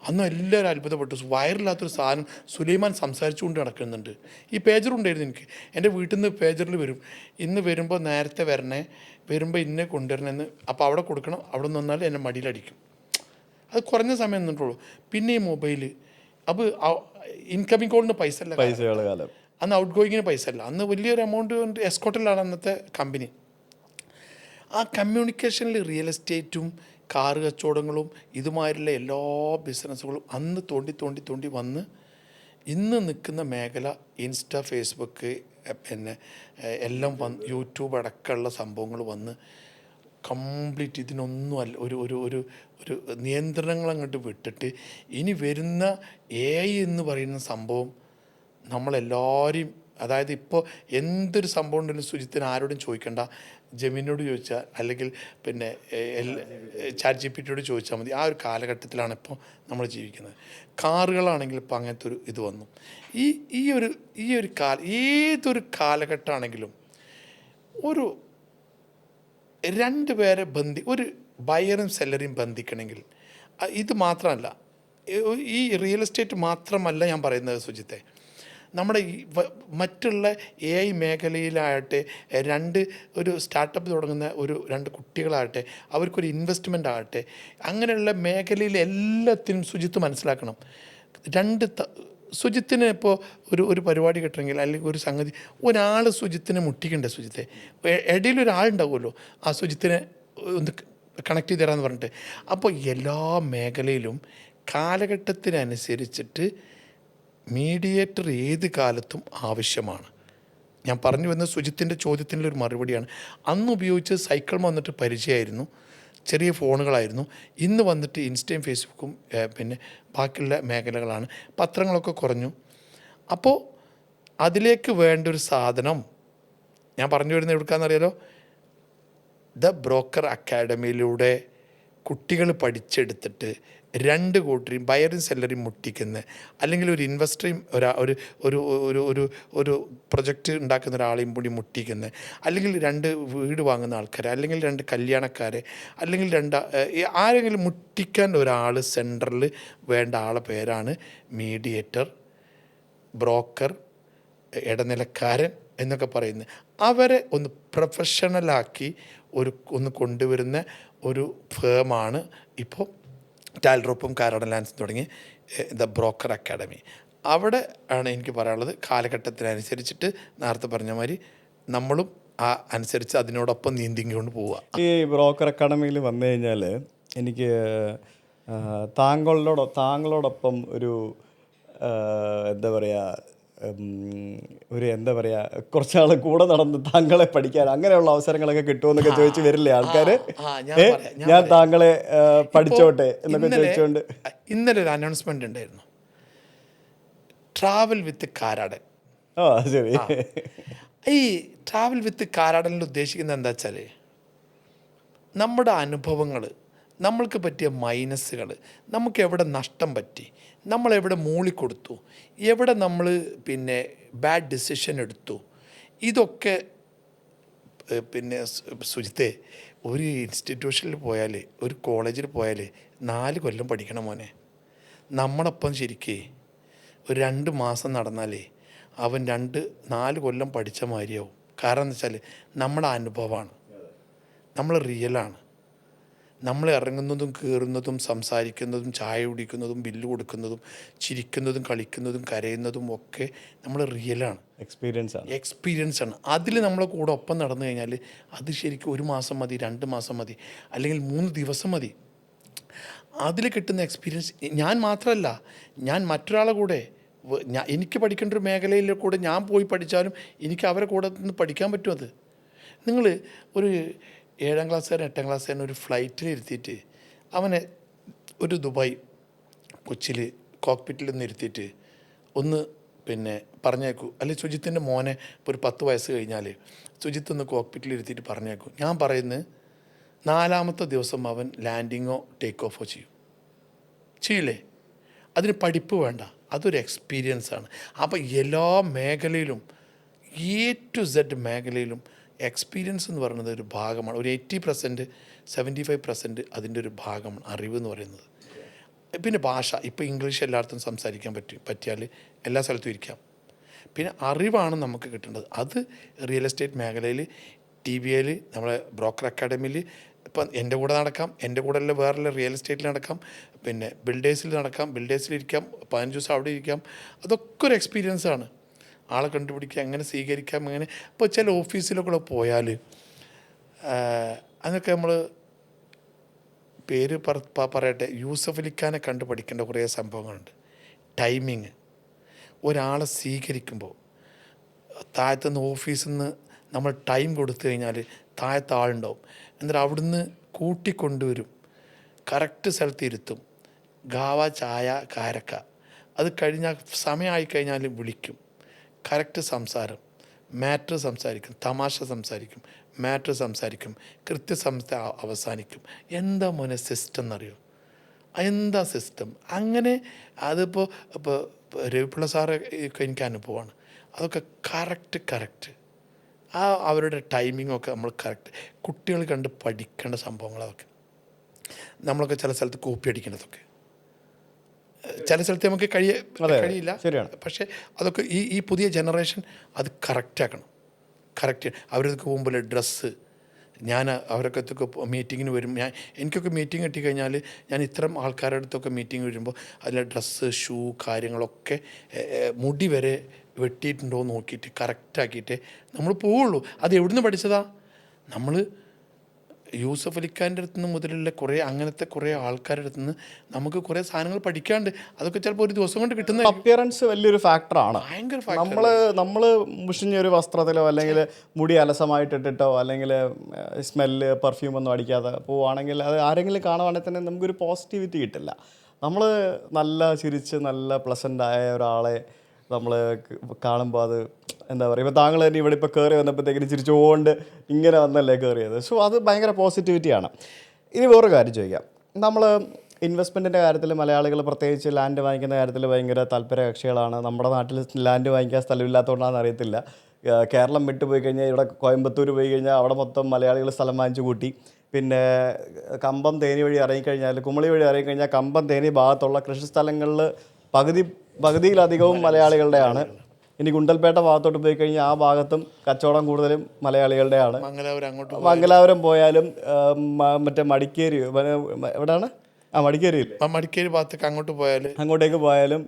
അന്ന് എല്ലാവരും അത്ഭുതപ്പെട്ടു. വയറില്ലാത്തൊരു സാധനം സുലൈമാൻ സംസാരിച്ചുകൊണ്ട് നടക്കുന്നുണ്ട്. ഈ പേജറുണ്ടായിരുന്നു എനിക്ക്. എൻ്റെ വീട്ടിൽ നിന്ന് പേജറിൽ വരും, ഇന്ന് വരുമ്പോൾ നേരത്തെ വരണേ, വരുമ്പോൾ ഇന്നെ കൊണ്ടുവരണമെന്ന്. അപ്പോൾ അവിടെ കൊടുക്കണം, അവിടെ നിന്ന് വന്നാൽ എന്നെ മടിയിലടിക്കും. അത് കുറഞ്ഞ സമയം നിന്നിട്ടുള്ളൂ. പിന്നെ ഈ മൊബൈൽ അപ്പോൾ ഇൻകമിങ് കോളിന് പൈസ അല്ല, അന്ന് ഔട്ട് ഗോയിങ്ങിന് പൈസ അല്ല. അന്ന് വലിയൊരു എമൗണ്ട് എസ്കോട്ടിലാണ് അന്നത്തെ കമ്പനി. ആ കമ്മ്യൂണിക്കേഷനിൽ റിയൽ എസ്റ്റേറ്റും കാറ് കച്ചവടങ്ങളും ഇതുമാതിരിയുള്ള എല്ലാ ബിസിനസ്സുകളും അന്ന് തോണ്ടി വന്ന് ഇന്ന് നിൽക്കുന്ന മേഖല ഇൻസ്റ്റ, ഫേസ്ബുക്ക്, പിന്നെ എല്ലാം വന്ന് യൂട്യൂബ് അടക്കമുള്ള സംഭവങ്ങൾ വന്ന് കംപ്ലീറ്റ് ഇതിനൊന്നും അല്ല ഒരു ഒരു ഒരു ഒരു നിയന്ത്രണങ്ങൾ അങ്ങോട്ട് വിട്ടിട്ട് ഇനി വരുന്ന AI എന്ന് പറയുന്ന സംഭവം നമ്മളെല്ലാവരും, അതായത് ഇപ്പോൾ എന്തൊരു സംഭവം ഉണ്ടെങ്കിലും സുജിത്തിന് ആരോടും ചോദിക്കേണ്ട, ജെമിനോട് ചോദിച്ചാൽ അല്ലെങ്കിൽ പിന്നെ ChatGPT ചോദിച്ചാൽ മതി. ആ ഒരു കാലഘട്ടത്തിലാണ് ഇപ്പോൾ നമ്മൾ ജീവിക്കുന്നത്. കാറുകളാണെങ്കിൽ ഇപ്പോൾ അങ്ങനത്തെ ഒരു ഇത് വന്നു. ഏതൊരു കാലഘട്ടമാണെങ്കിലും ഒരു 2 പേരെ ഒരു ബയറും സെല്ലറിയും ബന്ധിക്കണമെങ്കിൽ ഇത് മാത്രമല്ല, ഈ റിയൽ എസ്റ്റേറ്റ് മാത്രമല്ല ഞാൻ പറയുന്നത് സുജിത്തെ. നമ്മുടെ ഈ മറ്റുള്ള AI മേഖലയിലാകട്ടെ, ഒരു സ്റ്റാർട്ടപ്പ് തുടങ്ങുന്ന 2 കുട്ടികളാകട്ടെ, അവർക്കൊരു ഇൻവെസ്റ്റ്മെൻ്റ് ആകട്ടെ, അങ്ങനെയുള്ള മേഖലയിൽ എല്ലാത്തിനും സുജിത്ത് മനസ്സിലാക്കണം. സുജിത്തിന് ഇപ്പോൾ ഒരു പരിപാടി കിട്ടണമെങ്കിൽ അല്ലെങ്കിൽ ഒരു സംഗതി ഒരാൾ സുജിത്തിനെ മുട്ടിക്കണ്ടേ? സുജിത്തെ ഇടയിലൊരാളുണ്ടാവുമല്ലോ ആ സുജിത്തിനെ ഒന്ന് കണക്ട് ചെയ്ത് തരാമെന്ന് പറഞ്ഞിട്ട്. അപ്പോൾ എല്ലാ മേഖലയിലും കാലഘട്ടത്തിനനുസരിച്ചിട്ട് മീഡിയേറ്റർ ഏത് കാലത്തും ആവശ്യമാണ്. ഞാൻ പറഞ്ഞു വന്ന സുജിത്തിൻ്റെ ചോദ്യത്തിനുള്ളൊരു മറുപടിയാണ്. അന്ന് ഉപയോഗിച്ച് സൈക്കിൾ വന്നിട്ട് പരിചയമായിരുന്നു, ചെറിയ ഫോണുകളായിരുന്നു. ഇന്ന് വന്നിട്ട് ഇൻസ്റ്റയും ഫേസ്ബുക്കും പിന്നെ ബാക്കിയുള്ള മേഖലകളാണ്. പത്രങ്ങളൊക്കെ കുറഞ്ഞു. അപ്പോൾ അതിലേക്ക് വേണ്ട ഒരു സാധനം ഞാൻ പറഞ്ഞു വരുന്നത് എവിടുക്കാണെന്നറിയാലോ? ദ ബ്രോക്കർ അക്കാഡമിയിലൂടെ കുട്ടികൾ പഠിച്ചെടുത്തിട്ട് 2 കൂട്ടരെയും ബയറും സെല്ലറിയും മുട്ടിക്കുന്ന, അല്ലെങ്കിൽ ഒരു ഇൻവെസ്റ്ററേയും ഒരു പ്രൊജക്റ്റ് ഉണ്ടാക്കുന്ന ഒരാളെയും കൂടി മുട്ടിക്കുന്ന, അല്ലെങ്കിൽ 2 വീട് വാങ്ങുന്ന ആൾക്കാരെ, അല്ലെങ്കിൽ 2 കല്യാണക്കാരെ, അല്ലെങ്കിൽ ആരെങ്കിലും മുട്ടിക്കാൻ ഒരാൾ സെൻറ്ററിൽ വേണ്ട ആളെ പേരാണ് മീഡിയേറ്റർ, ബ്രോക്കർ, ഇടനിലക്കാരൻ എന്നൊക്കെ പറയുന്നത്. അവരെ ഒന്ന് പ്രൊഫഷണലാക്കി ഒന്ന് കൊണ്ടുവരുന്ന ഒരു ഫേമാണ് ഇപ്പോൾ ടാൽറോപ്പും കാരഡൻ ലാൻഡ്സും തുടങ്ങി ദ ബ്രോക്കർ അക്കാഡമി. അവിടെ ആണ് എനിക്ക് പറയാനുള്ളത്. കാലഘട്ടത്തിനനുസരിച്ചിട്ട് നേരത്തെ പറഞ്ഞ മാതിരി നമ്മളും അനുസരിച്ച് അതിനോടൊപ്പം നീന്തിക്കൊണ്ട് പോവുക. ഈ ബ്രോക്കർ അക്കാഡമിയിൽ വന്നു കഴിഞ്ഞാൽ എനിക്ക് താങ്കളോടൊപ്പം ഒരു എന്താ പറയുക കുറച്ചാൾ കൂടെ നടന്ന് താങ്കളെ പഠിക്കാൻ അങ്ങനെയുള്ള അവസരങ്ങളൊക്കെ കിട്ടുമെന്നൊക്കെ ചോദിച്ചു വരില്ലേ ആൾക്കാർ? ഞാൻ താങ്കളെ പഠിച്ചോട്ടെ എന്നൊക്കെ ചോദിച്ചുകൊണ്ട്. ഇന്നലെ ഒരു അനൗൺസ്മെന്റ് ഉണ്ടായിരുന്നു, ട്രാവൽ വിത്ത് കാരാടൻ. ശരി. ഈ ട്രാവൽ വിത്ത് കാരാടനിൽ ഉദ്ദേശിക്കുന്നത് എന്താ വെച്ചാൽ നമ്മുടെ അനുഭവങ്ങൾ, നമ്മൾക്ക് പറ്റിയ മൈനസുകൾ, നമുക്ക് എവിടെ നഷ്ടം പറ്റി, നമ്മളെവിടെ മൂളിക്കൊടുത്തു, എവിടെ നമ്മൾ പിന്നെ ബാഡ് ഡിസിഷൻ എടുത്തു, ഇതൊക്കെ പിന്നെ സുജിത്തെ ഒരു ഇൻസ്റ്റിറ്റ്യൂഷനിൽ പോയാൽ ഒരു കോളേജിൽ പോയാൽ 4 കൊല്ലം പഠിക്കണം മോനെ. നമ്മളൊപ്പം ശരിക്കേ ഒരു 2 മാസം നടന്നാലേ അവൻ 4 കൊല്ലം പഠിച്ച മാതിരിയാവും. കാരണം എന്ന് വെച്ചാൽ നമ്മുടെ അനുഭവമാണ്, നമ്മൾ റിയലാണ്. നമ്മൾ ഇറങ്ങുന്നതും കയറുന്നതും സംസാരിക്കുന്നതും ചായ കുടിക്കുന്നതും ബില്ല് കൊടുക്കുന്നതും ചിരിക്കുന്നതും കളിക്കുന്നതും കരയുന്നതും ഒക്കെ നമ്മൾ റിയലാണ്, എക്സ്പീരിയൻസ് ആണ്. അതിൽ നമ്മളെ കൂടെ ഒപ്പം നടന്നു കഴിഞ്ഞാൽ അത് ശരിക്കും 1 മാസം മതി, 2 മാസം മതി, അല്ലെങ്കിൽ 3 ദിവസം മതി. അതിൽ കിട്ടുന്ന എക്സ്പീരിയൻസ് ഞാൻ മാത്രമല്ല, ഞാൻ മറ്റൊരാളെ കൂടെ എനിക്ക് പഠിക്കേണ്ട ഒരു മേഖലയിൽ കൂടെ ഞാൻ പോയി പഠിച്ചാലും എനിക്ക് അവരെ കൂടെ നിന്ന് പഠിക്കാൻ പറ്റും. അത് നിങ്ങൾ ഒരു 7ാം ക്ലാസ്സുകാരൻ 8ാം ക്ലാസ്സുകാരൻ ഒരു ഫ്ലൈറ്റിൽ ഇരുത്തിയിട്ട് അവനെ ഒരു ദുബായ് കൊച്ചിയിൽ കോക്പിറ്റിൽ നിന്ന് ഇരുത്തിയിട്ട് ഒന്ന് പിന്നെ പറഞ്ഞേക്കൂ, അല്ലെങ്കിൽ സുജിത്തിൻ്റെ മോനെ ഇപ്പോൾ ഒരു 10 വയസ്സ് കഴിഞ്ഞാൽ സുജിത്ത് ഒന്ന് കോക്പിറ്റിൽ ഇരുത്തിയിട്ട് പറഞ്ഞേക്കൂ. ഞാൻ പറയുന്നത് 4ാമത്തെ ദിവസം അവൻ ലാൻഡിങ്ങോ ടേക്ക് ഓഫോ ചെയ്യില്ലേ? അതിന് പഠിപ്പ് വേണ്ട, അതൊരു എക്സ്പീരിയൻസാണ്. അപ്പോൾ എല്ലാ മേഖലയിലും A to Z മേഖലയിലും എക്സ്പീരിയൻസ് എന്ന് പറയുന്നത് ഒരു ഭാഗമാണ്. ഒരു 80% 75% അതിൻ്റെ ഒരു ഭാഗമാണ് അറിവ് എന്ന് പറയുന്നത്. പിന്നെ ഭാഷ, ഇപ്പോൾ ഇംഗ്ലീഷ് എല്ലായിടത്തും സംസാരിക്കാൻ പറ്റിയാൽ എല്ലാ സ്ഥലത്തും ഇരിക്കാം. പിന്നെ അറിവാണ് നമുക്ക് കിട്ടേണ്ടത്. അത് റിയൽ എസ്റ്റേറ്റ് മേഖലയിൽ TBAയിൽ നമ്മളെ ബ്രോക്കർ അക്കാഡമിയിൽ ഇപ്പം എൻ്റെ കൂടെ നടക്കാം, എൻ്റെ കൂടെ അല്ല വേറെ റിയൽ എസ്റ്റേറ്റിൽ നടക്കാം, പിന്നെ ബിൽഡേഴ്സിൽ നടക്കാം, ബിൽഡേഴ്സിലിരിക്കാം, 15 ദിവസം അവിടെ ഇരിക്കാം. അതൊക്കെ ഒരു എക്സ്പീരിയൻസാണ്. ആളെ കണ്ടുപിടിക്കുക, എങ്ങനെ സ്വീകരിക്കാം, അങ്ങനെ. ഇപ്പോൾ ചില ഓഫീസിലൊക്കെ പോയാൽ അതൊക്കെ നമ്മൾ പേര് പറയട്ടെ, യൂസഫ് അലിഖാനെ കണ്ടു പഠിക്കേണ്ട കുറേ സംഭവങ്ങളുണ്ട്. ടൈമിങ്, ഒരാളെ സ്വീകരിക്കുമ്പോൾ താഴത്തുനിന്ന് ഓഫീസിൽ നിന്ന് നമ്മൾ ടൈം കൊടുത്തു കഴിഞ്ഞാൽ താഴത്തെ ആളുണ്ടാവും. എന്നിട്ട് അവിടുന്ന് കൂട്ടിക്കൊണ്ടുവരും, കറക്റ്റ് സ്ഥലത്ത് ഇരുത്തും, ഗാവ ചായ കാരക്ക. അത് കഴിഞ്ഞാൽ സമയമായി കഴിഞ്ഞാൽ വിളിക്കും, കറക്റ്റ് സംസാരം, മാറ്റർ സംസാരിക്കും, തമാശ സംസാരിക്കും, മാറ്റർ സംസാരിക്കും, കൃത്യസമയത്ത് അവസാനിക്കും. എന്താ മോനെ സിസ്റ്റം എന്നറിയോ? എന്താ സിസ്റ്റം? അങ്ങനെ അതിപ്പോൾ രവിപിള്ള സാറ് എനിക്ക് അനുഭവമാണ്. അതൊക്കെ കറക്റ്റ് അവരുടെ ടൈമിങ്ങൊക്കെ നമ്മൾ കറക്റ്റ്. കുട്ടികൾ കണ്ട് പഠിക്കേണ്ട സംഭവങ്ങളതൊക്കെ. നമ്മളൊക്കെ ചില സ്ഥലത്ത് കോപ്പി അടിക്കേണ്ടതൊക്കെ ചില സ്ഥലത്ത് നമുക്ക് കഴിയില്ല. പക്ഷേ അതൊക്കെ ഈ പുതിയ ജനറേഷൻ അത് കറക്റ്റാക്കണം. അവരൊക്കെ പോകുമ്പോൾ ഡ്രസ്സ്, ഞാൻ അവരൊക്കെ മീറ്റിങ്ങിന് വരും. എനിക്കൊക്കെ മീറ്റിംഗ് കിട്ടിക്കഴിഞ്ഞാൽ ഞാൻ ഇത്തരം ആൾക്കാരുടെ അടുത്തൊക്കെ മീറ്റിംഗ് വരുമ്പോൾ അതിലെ ഡ്രസ്സ്, ഷൂ, കാര്യങ്ങളൊക്കെ മുടി വരെ വെട്ടിയിട്ടുണ്ടോ നോക്കിയിട്ട് കറക്റ്റാക്കിയിട്ട് നമ്മൾ പോവുള്ളൂ. അത് എവിടുന്ന് പഠിച്ചതാ? നമ്മൾ യൂസഫ് അലിഖാൻ്റെ അടുത്ത് നിന്ന് മുതലുള്ള അങ്ങനത്തെ കുറേ ആൾക്കാരുടെ അടുത്ത് നിന്ന് നമുക്ക് കുറേ സാധനങ്ങൾ പഠിക്കാണ്ട്. അതൊക്കെ ചിലപ്പോൾ ഒരു ദിവസം കൊണ്ട് കിട്ടുന്ന അപ്പിയറൻസ് വലിയൊരു ഫാക്ടറാണ്. ഭയങ്കര നമ്മൾ മുഷിഞ്ഞൊരു വസ്ത്രത്തിലോ അല്ലെങ്കിൽ മുടി അലസമായിട്ടിട്ടോ അല്ലെങ്കിൽ സ്മെല്ല് പെർഫ്യൂം ഒന്നും അടിക്കാതെ പോവുകയാണെങ്കിൽ അത് ആരെങ്കിലും കാണുവാണെങ്കിൽ തന്നെ നമുക്കൊരു പോസിറ്റിവിറ്റി കിട്ടില്ല. നമ്മൾ നല്ല ചിരിച്ച് നല്ല പ്ലസൻ്റായ ഒരാളെ നമ്മൾ കാണുമ്പോൾ അത് എന്താ പറയുക, ഇപ്പോൾ താങ്കൾ തന്നെ ഇവിടെ ഇപ്പോൾ കയറി വന്നപ്പോഴത്തേക്കിനും ചിരിച്ചുകൊണ്ട് ഇങ്ങനെ വന്നല്ലേ കയറിയത്. സോ അത് ഭയങ്കര പോസിറ്റിവിറ്റിയാണ്. ഇനി വേറൊരു കാര്യം ചോദിക്കാം. നമ്മൾ ഇൻവെസ്റ്റ്മെൻറ്റിൻ്റെ കാര്യത്തിൽ മലയാളികൾ പ്രത്യേകിച്ച് ലാൻഡ് വാങ്ങിക്കുന്ന കാര്യത്തിൽ ഭയങ്കര താല്പര്യ കക്ഷികളാണ്. നമ്മുടെ നാട്ടിൽ ലാൻഡ് വാങ്ങിക്കാൻ സ്ഥലമില്ലാത്തതുകൊണ്ടാണെന്ന് അറിയത്തില്ല. കേരളം വിട്ടു പോയി കഴിഞ്ഞാൽ ഇവിടെ കോയമ്പത്തൂർ പോയി കഴിഞ്ഞാൽ അവിടെ മൊത്തം മലയാളികൾ സ്ഥലം വാങ്ങിച്ചു കൂട്ടി. പിന്നെ കമ്പം തേനി വഴി ഇറങ്ങിക്കഴിഞ്ഞാൽ, കുമളി വഴി ഇറങ്ങിക്കഴിഞ്ഞാൽ കമ്പം തേനി ഭാഗത്തുള്ള കൃഷി സ്ഥലങ്ങളിൽ പകുതിയിലധികവും മലയാളികളുടെയാണ്. ഇനി ഗുണ്ടൽപേട്ട ഭാഗത്തോട്ട് പോയി കഴിഞ്ഞാൽ ആ ഭാഗത്തും കച്ചവടം കൂടുതലും മലയാളികളുടെയാണ്. മംഗലാപുരം പോയാലും മറ്റേ മടിക്കേരി എവിടെയാണ് മടിക്കേരി ഭാഗത്തേക്ക് അങ്ങോട്ടേക്ക് പോയാലും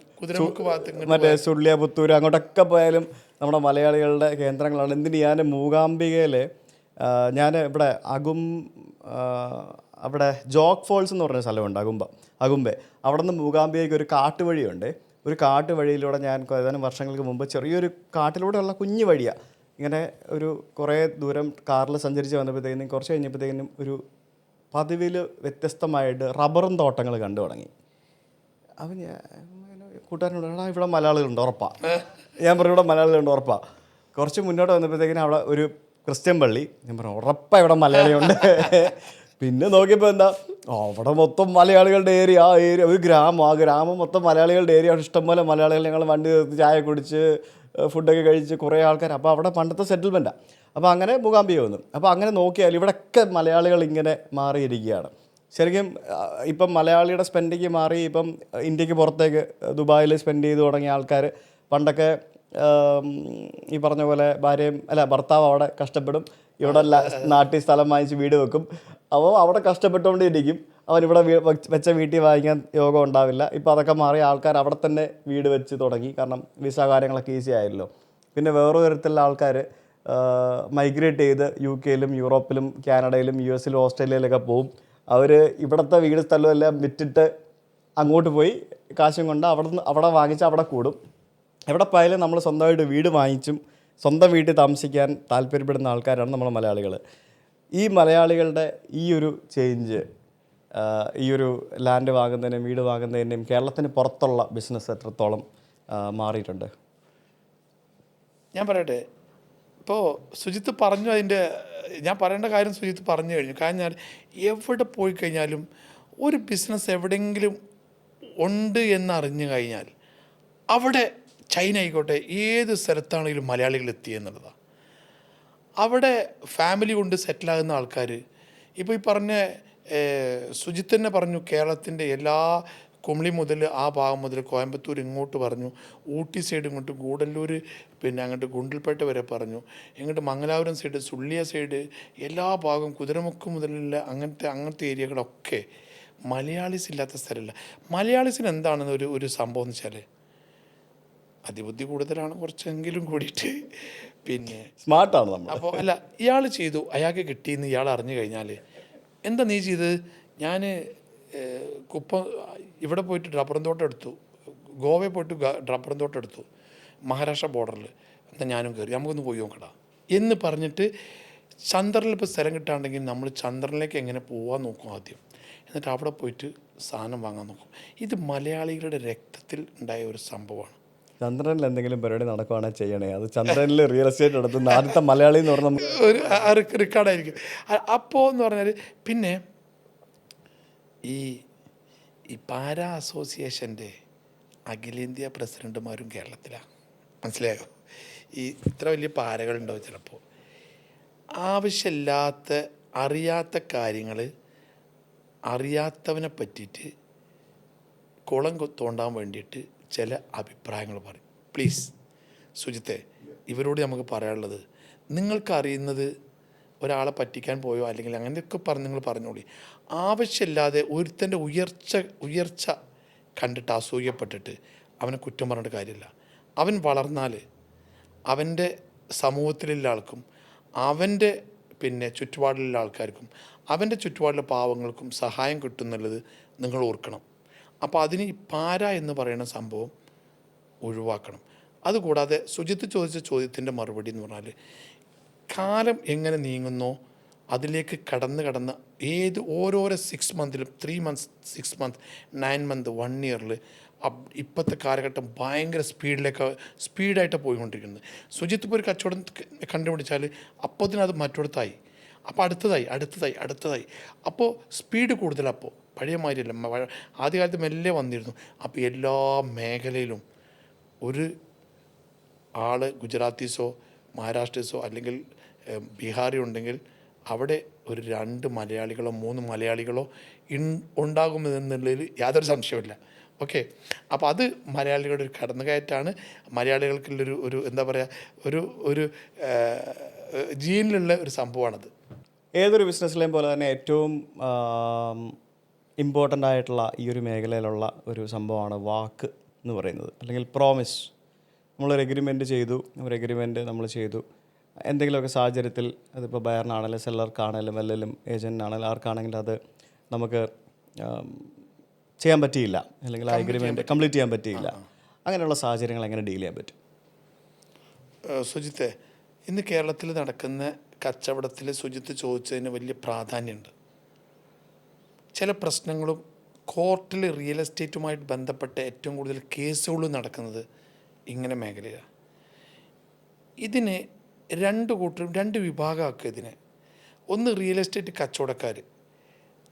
മറ്റേ സുള്ളിയ പുത്തൂർ അങ്ങോട്ടൊക്കെ പോയാലും നമ്മുടെ മലയാളികളുടെ കേന്ദ്രങ്ങളാണ്. എന്തിന് ഞാൻ മൂകാംബികയിൽ ഞാൻ ഇവിടെ അവിടെ ജോഗ് ഫോൾസ് എന്ന് പറഞ്ഞ സ്ഥലമുണ്ട്, അകുമ്പെ. അവിടെ നിന്ന് മൂകാംബികയ്ക്ക് ഒരു കാട്ടുവഴിയുണ്ട്. ഒരു കാട്ടുവഴിയിലൂടെ ഞാൻ ഏതാനും വർഷങ്ങൾക്ക് മുമ്പ് ചെറിയൊരു കാട്ടിലൂടെയുള്ള കുഞ്ഞു വഴിയാണ്. ഇങ്ങനെ ഒരു കുറേ ദൂരം കാറിൽ സഞ്ചരിച്ച് വന്നപ്പോഴത്തേക്കും കുറച്ച് കഴിഞ്ഞപ്പോഴത്തേക്കും ഒരു പതിവിൽ വ്യത്യസ്തമായിട്ട് റബ്ബറും തോട്ടങ്ങൾ കണ്ടു തുടങ്ങി. അപ്പം ഞാൻ കൂട്ടുകാരനോട് ഇവിടെ മലയാളികളുണ്ട് ഉറപ്പാണ്. ഞാൻ പറഞ്ഞു ഇവിടെ മലയാളികളുണ്ട് ഉറപ്പാണ്. കുറച്ച് മുന്നോട്ട് വന്നപ്പോഴത്തേക്കിനും അവിടെ ഒരു ക്രിസ്ത്യൻ പള്ളി. ഞാൻ പറഞ്ഞു ഉറപ്പാണ് ഇവിടെ മലയാളിയുണ്ട്. പിന്നെ നോക്കിയപ്പോൾ എന്താ, അവിടെ മൊത്തം മലയാളികളുടെ ഏരിയ. ഒരു ഗ്രാമം മൊത്തം മലയാളികളുടെ ഏരിയ. ഇഷ്ടംപോലെ മലയാളികൾ ഞങ്ങൾ വണ്ടി നിർത്തി ചായ കുടിച്ച് ഫുഡൊക്കെ കഴിച്ച് കുറേ ആൾക്കാർ. അപ്പോൾ അവിടെ പണ്ടത്തെ സെറ്റിൽമെൻറ്റാണ്. അപ്പോൾ അങ്ങനെ മൂകാംബിക വന്നു. അപ്പോൾ അങ്ങനെ നോക്കിയാൽ ഇവിടെയൊക്കെ മലയാളികൾ ഇങ്ങനെ മാറിയിരിക്കുകയാണ്. ശരിക്കും ഇപ്പം മലയാളിയുടെ സ്പെൻഡിങ് മാറി. ഇപ്പം ഇന്ത്യക്ക് പുറത്തേക്ക് ദുബായിൽ സ്പെൻഡ് ചെയ്ത് തുടങ്ങിയ ആൾക്കാർ പണ്ടൊക്കെ ഈ പറഞ്ഞ പോലെ ഭർത്താവ് അവിടെ കഷ്ടപ്പെടും, ഇവിടെ നാട്ടിൽ സ്ഥലം വാങ്ങിച്ച് വീട് വെക്കും. അപ്പോൾ അവിടെ കഷ്ടപ്പെട്ടുകൊണ്ടിരിക്കും. അവൻ ഇവിടെ വെച്ച വീട്ടിൽ വാങ്ങിക്കാൻ യോഗം ഉണ്ടാവില്ല. ഇപ്പോൾ അതൊക്കെ മാറി ആൾക്കാർ അവിടെ തന്നെ വീട് വെച്ച് തുടങ്ങി. കാരണം വിസ കാര്യങ്ങളൊക്കെ ഈസി ആയല്ലോ. പിന്നെ വേറൊരു തരത്തിലുള്ള ആൾക്കാർ മൈഗ്രേറ്റ് ചെയ്ത് UK-ലും യൂറോപ്പിലും കാനഡയിലും US-ലും ഓസ്ട്രേലിയയിലൊക്കെ പോവും. അവർ ഇവിടുത്തെ വീട് സ്ഥലമെല്ലാം വിറ്റിട്ട് അങ്ങോട്ട് പോയി കാശും കൊണ്ട് അവിടെ വാങ്ങിച്ച് അവിടെ കൂടും. എവിടെ പോയാലും നമ്മൾ സ്വന്തമായിട്ട് വീട് വാങ്ങിച്ചും സ്വന്തം വീട്ടിൽ താമസിക്കാൻ താല്പര്യപ്പെടുന്ന ആൾക്കാരാണ് നമ്മൾ മലയാളികൾ. ഈ മലയാളികളുടെ ഈ ഒരു ചേഞ്ച്, ഈ ഒരു ലാൻഡ് വാങ്ങുന്നതിനും വീട് വാങ്ങുന്നതിനും കേരളത്തിന് പുറത്തുള്ള ബിസിനസ് എത്രത്തോളം മാറിയിട്ടുണ്ട്? ഞാൻ പറയട്ടെ, ഇപ്പോൾ സുജിത്ത് പറഞ്ഞു, ഞാൻ പറയേണ്ട കാര്യം സുജിത്ത് പറഞ്ഞു കഴിഞ്ഞു. കാരണം എവിടെ പോയി കഴിഞ്ഞാലും ഒരു ബിസിനസ് എവിടെയെങ്കിലും ഉണ്ട് എന്നറിഞ്ഞു കഴിഞ്ഞാൽ അവിടെ ചൈന ആയിക്കോട്ടെ ഏത് സ്ഥലത്താണെങ്കിലും മലയാളികൾ എത്തിയെന്നുള്ളതാണ്. അവിടെ ഫാമിലി കൊണ്ട് സെറ്റിലാകുന്ന ആൾക്കാർ, ഇപ്പോൾ ഈ പറഞ്ഞ സുജിത്ത് തന്നെ പറഞ്ഞു, കേരളത്തിൻ്റെ എല്ലാ കുമളി മുതൽ ആ ഭാഗം മുതൽ കോയമ്പത്തൂർ ഇങ്ങോട്ട് പറഞ്ഞു, ഊട്ടി സൈഡ് ഇങ്ങോട്ട് ഗൂഡല്ലൂർ, പിന്നെ അങ്ങോട്ട് ഗുണ്ടൽപേട്ട വരെ പറഞ്ഞു, ഇങ്ങോട്ട് മംഗലാപുരം സൈഡ്, സുള്ളിയ സൈഡ്, എല്ലാ ഭാഗവും കുതിരമുക്ക് മുതലുള്ള അങ്ങനത്തെ ഏരിയകളൊക്കെ മലയാളീസ് ഇല്ലാത്ത സ്ഥലമില്ല. മലയാളീസിന് എന്താണെന്ന് ഒരു സംഭവം എന്ന് വെച്ചാൽ അതിബുദ്ധി കൂടുതലാണ് കുറച്ചെങ്കിലും കൂടിയിട്ട്, പിന്നെ സ്മാർട്ടാണ് നമ്മൾ. അപ്പോൾ അല്ല, ഇയാൾ ചെയ്തു, അയാൾക്ക് കിട്ടിയെന്ന് ഇയാൾ അറിഞ്ഞു കഴിഞ്ഞാൽ എന്താ നീ ചെയ്തത്? ഞാൻ ഇവിടെ പോയിട്ട് റബ്ബറും തോട്ടം എടുത്തു, ഗോവയിൽ പോയിട്ട് റബ്ബറും തോട്ടം എടുത്തു, മഹാരാഷ്ട്ര ബോർഡറിൽ, എന്നാൽ ഞാനും കയറി, നമുക്കൊന്ന് പോയി നോക്കടാ എന്ന് പറഞ്ഞിട്ട് ചന്ദ്രനിൽ ഇപ്പോൾ സ്ഥലം കിട്ടാണ്ടെങ്കിൽ നമ്മൾ ചന്ദ്രനിലേക്ക് എങ്ങനെ പോകാൻ നോക്കും ആദ്യം, എന്നിട്ട് അവിടെ പോയിട്ട് സാധനം വാങ്ങാൻ നോക്കും. ഇത് മലയാളികളുടെ രക്തത്തിൽ ഉണ്ടായ ഒരു സംഭവമാണ്. ചന്ദ്രനിൽ എന്തെങ്കിലും പരിപാടി നടക്കുവാണെങ്കിൽ ചെയ്യണേ. അത് ചന്ദ്രനിൽ റിയൽ എസ്റ്റേറ്റ് നടത്തുന്ന ആദ്യത്തെ മലയാളി എന്ന് പറഞ്ഞാൽ ഒരു റെക്കോർഡായിരിക്കും. അപ്പോൾ എന്ന് പറഞ്ഞാൽ പിന്നെ ഈ പാരാ അസോസിയേഷൻ്റെ അഖിലേന്ത്യാ പ്രസിഡന്റുമാരും കേരളത്തിലാണ്. മനസ്സിലായോ? ഇത്ര വലിയ പാരകളുണ്ടാവും ചിലപ്പോൾ. ആവശ്യമില്ലാത്ത അറിയാത്ത കാര്യങ്ങൾ അറിയാത്തവനെ പറ്റിയിട്ട് കുളം തോണ്ടാൻ വേണ്ടിയിട്ട് ചില അഭിപ്രായങ്ങൾ പറയും. പ്ലീസ് സുജിത്തെ, ഇവരോട് നമുക്ക് പറയാനുള്ളത്, നിങ്ങൾക്കറിയുന്നത് ഒരാളെ പറ്റിക്കാൻ പോയോ അല്ലെങ്കിൽ അങ്ങനെയൊക്കെ നിങ്ങൾ പറഞ്ഞോളി. ആവശ്യമില്ലാതെ ഒരുത്തൻ്റെ ഉയർച്ച കണ്ടിട്ട് അസൂയപ്പെട്ടിട്ട് അവനെ കുറ്റം പറഞ്ഞിട്ട് കാര്യമില്ല. അവൻ വളർന്നാൽ അവൻ്റെ സമൂഹത്തിലുള്ള ആൾക്കും അവൻ്റെ പിന്നെ ചുറ്റുപാടിലുള്ള ആൾക്കാർക്കും അവൻ്റെ ചുറ്റുപാടിലെ പാവങ്ങൾക്കും സഹായം കിട്ടുന്നുള്ളത് നിങ്ങൾ ഓർക്കണം. അപ്പോൾ അതിന് ഈ പാര എന്ന് പറയുന്ന സംഭവം ഒഴിവാക്കണം. അതുകൂടാതെ സുജിത്ത് ചോദിച്ച ചോദ്യത്തിൻ്റെ മറുപടി എന്ന് പറഞ്ഞാൽ, കാലം എങ്ങനെ നീങ്ങുന്നോ അതിലേക്ക് കടന്ന് ഓരോരോ 6 മന്തിലും 3 മന്ത്സ് 6 മന്ത് 9 മന്ത് 1 ഇയറിൽ ഇപ്പോഴത്തെ കാലഘട്ടം ഭയങ്കര സ്പീഡായിട്ട് പോയിക്കൊണ്ടിരിക്കുന്നത്. സുജിത്ത് ഇപ്പോൾ ഒരു കച്ചവടം കണ്ടുപിടിച്ചാൽ അപ്പോൾ അത് മറ്റൊടത്തായി, അപ്പോൾ അടുത്തതായി. അപ്പോൾ സ്പീഡ് കൂടുതലാണ്. അപ്പോൾ പഴയ മാതിരിയല്ല, ആദ്യകാലത്ത് മെല്ലെ വന്നിരുന്നു. അപ്പോൾ എല്ലാ മേഖലയിലും ഒരു ആൾ ഗുജറാത്തീസോ മഹാരാഷ്ട്രീസോ അല്ലെങ്കിൽ ബീഹാറിയോ ഉണ്ടെങ്കിൽ അവിടെ ഒരു 2 മലയാളികളോ 3 മലയാളികളോ ഉണ്ടാകുമെന്നുള്ളതിൽ യാതൊരു സംശയമില്ല. ഓക്കെ, അപ്പോൾ അത് മലയാളികളുടെ ഒരു കടന്നുകയറ്റാണ്. മലയാളികൾക്കുള്ളൊരു എന്താ പറയുക, ഒരു ജീനിലുള്ള ഒരു സംഭവമാണത്. ഏതൊരു ബിസിനസ്സിലെയും പോലെ തന്നെ ഏറ്റവും ഇമ്പോർട്ടൻ്റ് ആയിട്ടുള്ള ഈ ഒരു മേഖലയിലുള്ള ഒരു സംഭവമാണ് വാക്ക് എന്ന് പറയുന്നത്, അല്ലെങ്കിൽ പ്രോമിസ്. നമ്മളൊരു എഗ്രിമെൻറ്റ് ചെയ്തു, നമ്മൾ ചെയ്തു. എന്തെങ്കിലുമൊക്കെ സാഹചര്യത്തിൽ അതിപ്പോൾ ബയറിനാണെങ്കിലും സെല്ലർക്കാണെങ്കിലും എല്ലാം ഏജൻറ്റിനാണെങ്കിലും ആർക്കാണെങ്കിലും അത് നമുക്ക് ചെയ്യാൻ പറ്റിയില്ല, അല്ലെങ്കിൽ ആ എഗ്രിമെൻറ്റ് കംപ്ലീറ്റ് ചെയ്യാൻ പറ്റിയില്ല. അങ്ങനെയുള്ള സാഹചര്യങ്ങൾ എങ്ങനെ ഡീൽ ചെയ്യാൻ പറ്റും? സുജിത്തെ, ഇന്ന് കേരളത്തിൽ നടക്കുന്ന കച്ചവടത്തിൽ സുജിത്ത് ചോദിച്ചതിന് വലിയ പ്രാധാന്യമുണ്ട്. ചില പ്രശ്നങ്ങളും കോർട്ടിൽ റിയൽ എസ്റ്റേറ്റുമായിട്ട് ബന്ധപ്പെട്ട ഏറ്റവും കൂടുതൽ കേസുകളും നടക്കുന്നത് ഇങ്ങനെ മേഖലയാണ്. ഇതിന് 2 കൂട്ടരും 2 വിഭാഗമാക്കുക ഇതിനെ. ഒന്ന് റിയൽ എസ്റ്റേറ്റ് കച്ചവടക്കാർ,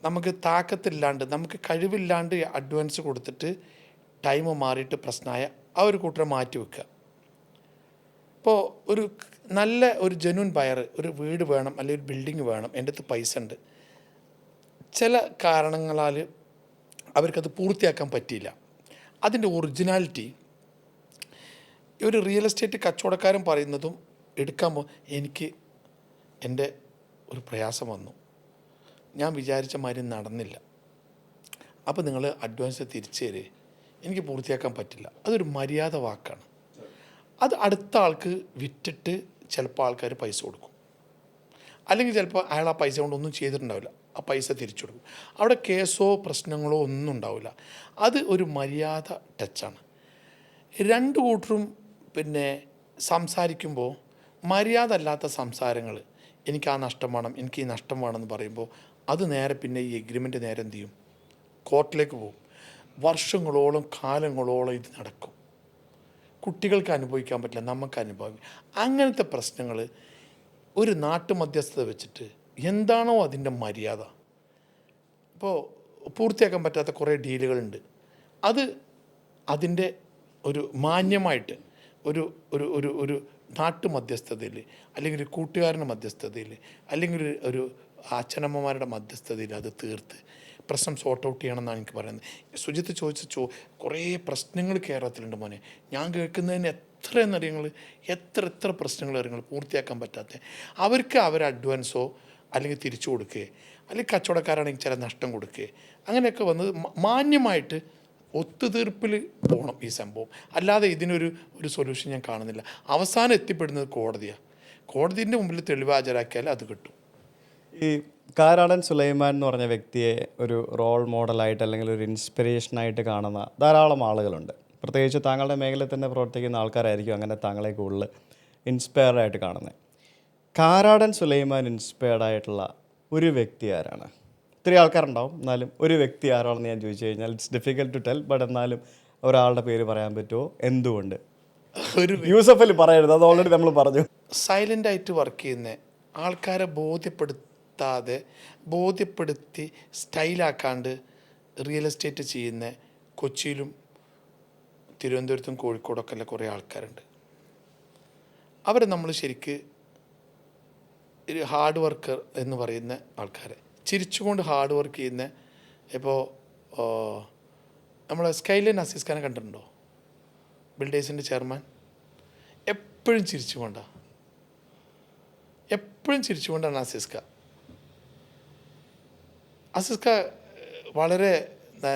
നമുക്ക് താക്കത്തില്ലാണ്ട് നമുക്ക് കഴിവില്ലാണ്ട് അഡ്വാൻസ് കൊടുത്തിട്ട് ടൈം മാറിയിട്ട് പ്രശ്നമായ ആ ഒരു കൂട്ടരെ മാറ്റി വെക്കുക. ഇപ്പോൾ ഒരു നല്ല ഒരു ജെന്യൂൻ ബയർ, ഒരു വീട് വേണം അല്ലെങ്കിൽ ഒരു ബിൽഡിംഗ് വേണം, എൻ്റെ അടുത്ത് പൈസ ഉണ്ട്, ചില കാരണങ്ങളാൽ അവർക്കത് പൂർത്തിയാക്കാൻ പറ്റിയില്ല. അതിൻ്റെ ഒറിജിനാലിറ്റി ഒരു റിയൽ എസ്റ്റേറ്റ് കച്ചവടക്കാരൻ പറയുന്നതും എടുക്കാൻ എനിക്ക് എൻ്റെ ഒരു പ്രയാസം വന്നു, ഞാൻ വിചാരിച്ച മാതിരി നടന്നില്ല, അപ്പോൾ നിങ്ങൾ അഡ്വാൻസ് തിരിച്ചു തരേ, എനിക്ക് പൂർത്തിയാക്കാൻ പറ്റില്ല. അതൊരു മര്യാദ വാക്കാണ്. അത് അടുത്ത ആൾക്ക് വിറ്റിട്ട് ചിലപ്പോൾ ആൾക്കാർ പൈസ കൊടുക്കും, അല്ലെങ്കിൽ ചിലപ്പോൾ അയാൾ ആ പൈസ കൊണ്ടൊന്നും ചെയ്തിട്ടുണ്ടാവില്ല, ആ പൈസ തിരിച്ചു കൊടുക്കും. അവിടെ കേസോ പ്രശ്നങ്ങളോ ഒന്നും ഉണ്ടാവില്ല. അത് ഒരു മര്യാദ ടച്ചാണ്. രണ്ട് കൂട്ടരും പിന്നെ സംസാരിക്കുമ്പോൾ മര്യാദ അല്ലാത്ത സംസാരങ്ങൾ, എനിക്ക് ആ നഷ്ടം വേണം, എനിക്ക് ഈ നഷ്ടം വേണമെന്ന് പറയുമ്പോൾ അത് നേരെ പിന്നെ ഈ എഗ്രിമെൻ്റ് നേരെ എന്ത് ചെയ്യും, കോർട്ടിലേക്ക് പോകും. വർഷങ്ങളോളം കാലങ്ങളോളം ഇത് നടക്കും. കുട്ടികൾക്ക് അനുഭവിക്കാൻ പറ്റില്ല, നമുക്ക് അനുഭവിക്കും. അങ്ങനത്തെ പ്രശ്നങ്ങൾ ഒരു നാട്ടുമധ്യസ്ഥത വെച്ചിട്ട് എന്താണോ അതിൻ്റെ മര്യാദ, ഇപ്പോൾ പൂർത്തിയാക്കാൻ പറ്റാത്ത കുറേ ഡീലുകളുണ്ട്, അത് അതിൻ്റെ ഒരു മാന്യമായിട്ട് ഒരു ഒരു ഒരു ഒരു നാട്ടുമധ്യസ്ഥതയിൽ, അല്ലെങ്കിൽ ഒരു കൂട്ടുകാരൻ്റെ മധ്യസ്ഥതയിൽ, അല്ലെങ്കിൽ ഒരു അച്ഛനമ്മമാരുടെ മധ്യസ്ഥതയിൽ അത് തീർത്ത് പ്രശ്നം സോർട്ട് ഔട്ട് ചെയ്യണമെന്നാണ് എനിക്ക് പറയുന്നത്. സുജിത്ത് ചോദിച്ച കുറേ പ്രശ്നങ്ങൾ കേരളത്തിലുണ്ട് മോനെ. ഞാൻ കേൾക്കുന്നതിന് എത്രയെന്നറിയങ്ങൾ, എത്ര പ്രശ്നങ്ങൾ അറിയങ്ങൾ പൂർത്തിയാക്കാൻ പറ്റാത്ത. അവർക്ക് അവർ അഡ്വാൻസോ അല്ലെങ്കിൽ തിരിച്ചു കൊടുക്കുക, അല്ലെങ്കിൽ കച്ചവടക്കാരാണെങ്കിൽ ചില നഷ്ടം കൊടുക്കുക, അങ്ങനെയൊക്കെ വന്നത് മാന്യമായിട്ട് ഒത്തുതീർപ്പിൽ പോകണം ഈ സംഭവം. അല്ലാതെ ഇതിനൊരു സൊല്യൂഷൻ ഞാൻ കാണുന്നില്ല. അവസാനം എത്തിപ്പെടുന്നത് കോടതിയാണ്. കോടതിൻ്റെ മുമ്പിൽ തെളിവ് ഹാജരാക്കിയാൽ അത് കിട്ടും. ഈ കാരാടൻ സുലൈമാൻ എന്ന് പറഞ്ഞ വ്യക്തിയെ ഒരു റോൾ മോഡലായിട്ട് അല്ലെങ്കിൽ ഒരു ഇൻസ്പിറേഷനായിട്ട് കാണുന്ന ധാരാളം ആളുകളുണ്ട്. പ്രത്യേകിച്ച് താങ്കളുടെ മേഖലയിൽ തന്നെ പ്രവർത്തിക്കുന്ന ആൾക്കാരായിരിക്കും അങ്ങനെ താങ്കളെ കൂടുതൽ ഇൻസ്പയർഡായിട്ട് കാണുന്നത്. കാരാടൻ സുലൈമാൻ ഇൻസ്പയർഡ് ആയിട്ടുള്ള ഒരു വ്യക്തി ആരാണ്? ഒത്തിരി ആൾക്കാരുണ്ടാവും, എന്നാലും ഒരു വ്യക്തി ആരാണെന്ന് ഞാൻ ചോദിച്ചു കഴിഞ്ഞാൽ it's difficult to tell, but എന്നാലും ഒരാളുടെ പേര് പറയാൻ പറ്റുമോ? എന്തുകൊണ്ട്? ഒരു യൂസഫ് അലി പറയരുത്, അത് ഓൾറെഡി നമ്മൾ പറഞ്ഞു. സൈലൻ്റായിട്ട് വർക്ക് ചെയ്യുന്ന ആൾക്കാരെ ബോധ്യപ്പെടുത്തി സ്റ്റൈലാക്കാണ്ട് റിയൽ എസ്റ്റേറ്റ് ചെയ്യുന്ന കൊച്ചിയിലും തിരുവനന്തപുരത്തും കോഴിക്കോടൊക്കെ ഉള്ള കുറേ ആൾക്കാരുണ്ട്. അവരെ നമ്മൾ ശരിക്ക് ഒരു ഹാർഡ് വർക്കർ എന്ന് പറയുന്ന ആൾക്കാരെ, ചിരിച്ചുകൊണ്ട് ഹാർഡ് വർക്ക് ചെയ്യുന്ന, ഇപ്പോൾ നമ്മളെ സ്കൈലൈൻ അസീസ് ഖാനെ കണ്ടിട്ടുണ്ടോ? ബിൽഡേഴ്സിൻ്റെ ചെയർമാൻ. എപ്പോഴും ചിരിച്ചുകൊണ്ടാണ് അസീസ് ഖാൻ വളരെ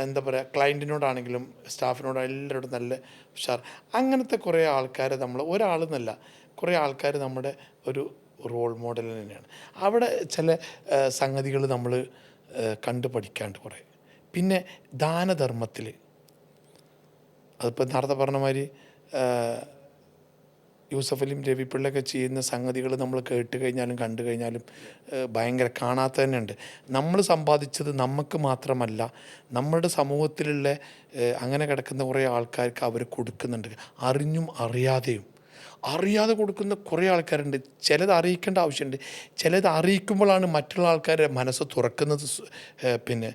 എന്താ പറയുക, ക്ലയൻറ്റിനോടാണെങ്കിലും സ്റ്റാഫിനോടാണെങ്കിലും എല്ലാവരോടും നല്ല ഉഷാർ. അങ്ങനത്തെ കുറേ ആൾക്കാരെ നമ്മൾ, ഒരാളെന്നല്ല കുറേ ആൾക്കാർ നമ്മുടെ ഒരു റോൾ മോഡൽ തന്നെയാണ്. അവിടെ ചില സംഗതികൾ നമ്മൾ കണ്ടു പഠിക്കാണ്ട് കുറേ. പിന്നെ ദാനധർമ്മത്തിൽ, അതിപ്പോൾ നേരത്തെ പറഞ്ഞ മാതിരി യൂസഫ് അലിയും രവി പിള്ളയൊക്കെ ചെയ്യുന്ന സംഗതികൾ നമ്മൾ കേട്ട് കഴിഞ്ഞാലും കണ്ടു കഴിഞ്ഞാലും ഭയങ്കര കാണാത്ത തന്നെ ഉണ്ട്. നമ്മൾ സമ്പാദിച്ചത് നമുക്ക് മാത്രമല്ല, നമ്മളുടെ സമൂഹത്തിലുള്ള അങ്ങനെ കിടക്കുന്ന കുറേ ആൾക്കാർക്ക് അവർ കൊടുക്കുന്നുണ്ട്. അറിഞ്ഞും അറിയാതെ കൊടുക്കുന്ന കുറേ ആൾക്കാരുണ്ട്. ചിലത് അറിയിക്കേണ്ട ആവശ്യമുണ്ട്, ചിലത് അറിയിക്കുമ്പോഴാണ് മറ്റുള്ള ആൾക്കാരുടെ മനസ്സ് തുറക്കുന്നത്. പിന്നെ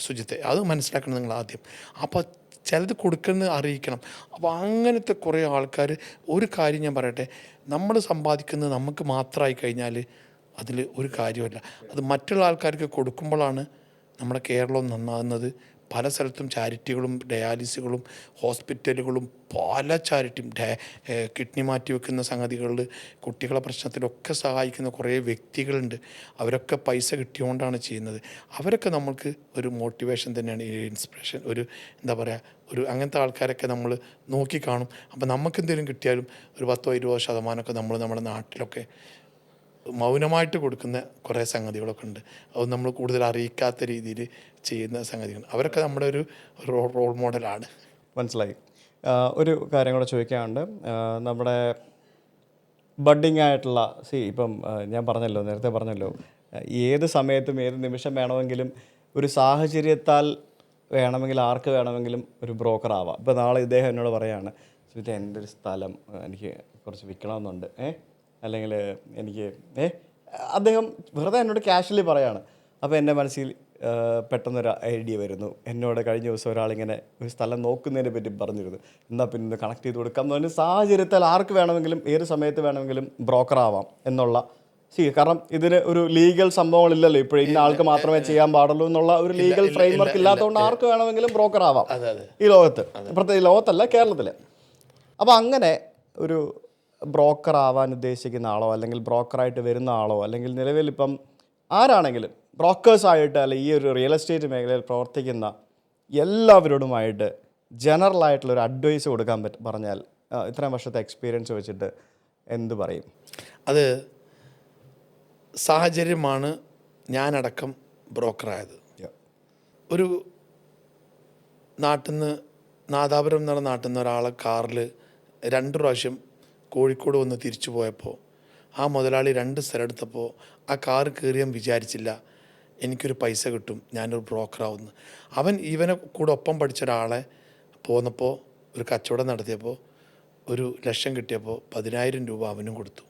സുജിത്തെ, അത് മനസ്സിലാക്കണം നിങ്ങൾ ആദ്യം. അപ്പോൾ ചിലത് കൊടുക്കുന്നത് അറിയിക്കണം. അപ്പോൾ അങ്ങനത്തെ കുറേ ആൾക്കാർ, ഒരു കാര്യം ഞാൻ പറയട്ടെ, നമ്മൾ സമ്പാദിക്കുന്നത് നമുക്ക് മാത്രമായി കഴിഞ്ഞാൽ അതിൽ ഒരു കാര്യമല്ല. അത് മറ്റുള്ള ആൾക്കാർക്ക് കൊടുക്കുമ്പോഴാണ് നമ്മുടെ കേരളം നന്നാകുന്നത്. പല സ്ഥലത്തും ചാരിറ്റികളും ഡയാലിസുകളും ഹോസ്പിറ്റലുകളും പല ചാരിറ്റിയും കിഡ്നി മാറ്റി വെക്കുന്ന സംഗതികളിൽ കുട്ടികളെ പ്രശ്നത്തിലൊക്കെ സഹായിക്കുന്ന കുറേ വ്യക്തികളുണ്ട്. അവരൊക്കെ പൈസ കിട്ടിയോണ്ടാണ് ചെയ്യുന്നത്. അവരൊക്കെ നമ്മൾക്ക് ഒരു മോട്ടിവേഷൻ തന്നെയാണ്, ഈ ഇൻസ്പിറേഷൻ. ഒരു എന്താ പറയുക, ഒരു അങ്ങനത്തെ ആൾക്കാരൊക്കെ നമ്മൾ നോക്കിക്കാണും. അപ്പോൾ നമുക്ക് എന്തെങ്കിലും കിട്ടിയാലും ഒരു 10-20% നമ്മൾ നമ്മുടെ നാട്ടിലൊക്കെ മൗനമായിട്ട് കൊടുക്കുന്ന കുറേ സംഗതികളൊക്കെ ഉണ്ട്. അത് നമ്മൾ കൂടുതൽ അറിയിക്കാത്ത രീതിയിൽ ചെയ്യുന്ന സംഗതികൾ. അവരൊക്കെ നമ്മുടെ ഒരു റോൾ മോഡലാണ്. മനസ്സിലായി. ഒരു കാര്യം കൂടെ ചോദിക്കാനുണ്ട്. നമ്മുടെ ബഡ്ഡിങ് ആയിട്ടുള്ള ഇപ്പം ഞാൻ നേരത്തെ പറഞ്ഞല്ലോ, ഏത് സമയത്തും ഏത് നിമിഷം വേണമെങ്കിലും ഒരു സാഹചര്യത്താൽ വേണമെങ്കിൽ ആർക്ക് വേണമെങ്കിലും ഒരു ബ്രോക്കർ ആവാം. ഇപ്പോൾ നാളെ ഇദ്ദേഹം എന്നോട് പറയുകയാണ്, എൻ്റെ ഒരു സ്ഥലം എനിക്ക് കുറച്ച് വിൽക്കണമെന്നുണ്ട്, അല്ലെങ്കിൽ എനിക്ക് അദ്ദേഹം വെറുതെ എന്നോട് ക്യാഷ്വലി പറയാണ്. അപ്പോൾ എൻ്റെ മനസ്സിൽ പെട്ടെന്നൊരു ഐഡിയ വരുന്നു. എന്നോട് കഴിഞ്ഞ ദിവസം ഒരാളിങ്ങനെ ഒരു സ്ഥലം നോക്കുന്നതിനെ പറ്റി പറഞ്ഞിരുന്നു. എന്നാൽ പിന്നെ ഇത് കണക്ട് ചെയ്ത് കൊടുക്കാം എന്ന് പറഞ്ഞ സാഹചര്യത്തിൽ ആർക്ക് വേണമെങ്കിലും ഏത് സമയത്ത് വേണമെങ്കിലും ബ്രോക്കർ ആവാം എന്നുള്ള കാരണം ഇതിന് ഒരു ലീഗൽ സംഭവങ്ങളില്ലല്ലോ. ഇപ്പോഴും ഇന്ന ആൾക്ക് മാത്രമേ ചെയ്യാൻ പാടുള്ളൂ എന്നുള്ള ഒരു ലീഗൽ ഫ്രെയിംവർക്ക് ഇല്ലാത്തതുകൊണ്ട് ആർക്ക് വേണമെങ്കിലും ബ്രോക്കർ ആവാം ഈ ലോകത്ത്, പ്രത്യേകിച്ച് ലോകത്തല്ല കേരളത്തിൽ. അപ്പോൾ അങ്ങനെ ഒരു ബ്രോക്കർ ആവാൻ ഉദ്ദേശിക്കുന്ന ആളോ അല്ലെങ്കിൽ ബ്രോക്കറായിട്ട് വരുന്ന ആളോ അല്ലെങ്കിൽ നിലവിൽ ഇപ്പം ആരാണെങ്കിലും ബ്രോക്കേഴ്സായിട്ട് അല്ലെങ്കിൽ ഈ ഒരു റിയൽ എസ്റ്റേറ്റ് മേഖലയിൽ പ്രവർത്തിക്കുന്ന എല്ലാവരോടുമായിട്ട് ജനറലായിട്ടുള്ളൊരു അഡ്വൈസ് കൊടുക്കാൻ പറഞ്ഞാൽ ഇത്രയും വർഷത്തെ എക്സ്പീരിയൻസ് വെച്ചിട്ട് എന്ത് പറയും? അത് സാഹചര്യമാണ് ഞാനടക്കം ബ്രോക്കറായത്. ഒരു നാട്ടിൽ നിന്ന് നാദാപുരം എന്നുള്ള നാട്ടിൽ നിന്ന് ഒരാളെ കാറിൽ 2 പ്രാവശ്യം കോഴിക്കോട് വന്ന് തിരിച്ചു പോയപ്പോൾ ആ മുതലാളി 2 സ്ഥലം എടുത്തപ്പോൾ ആ കാറ് കയറിയാൻ വിചാരിച്ചില്ല എനിക്കൊരു പൈസ കിട്ടും, ഞാനൊരു ബ്രോക്കറാവുന്നു. അവൻ ഇവനെ കൂടെ ഒപ്പം പഠിച്ച ഒരാളെ പോന്നപ്പോൾ ഒരു കച്ചവടം നടത്തിയപ്പോൾ 1,00,000 കിട്ടിയപ്പോൾ 10,000 രൂപ അവനും കൊടുത്തു.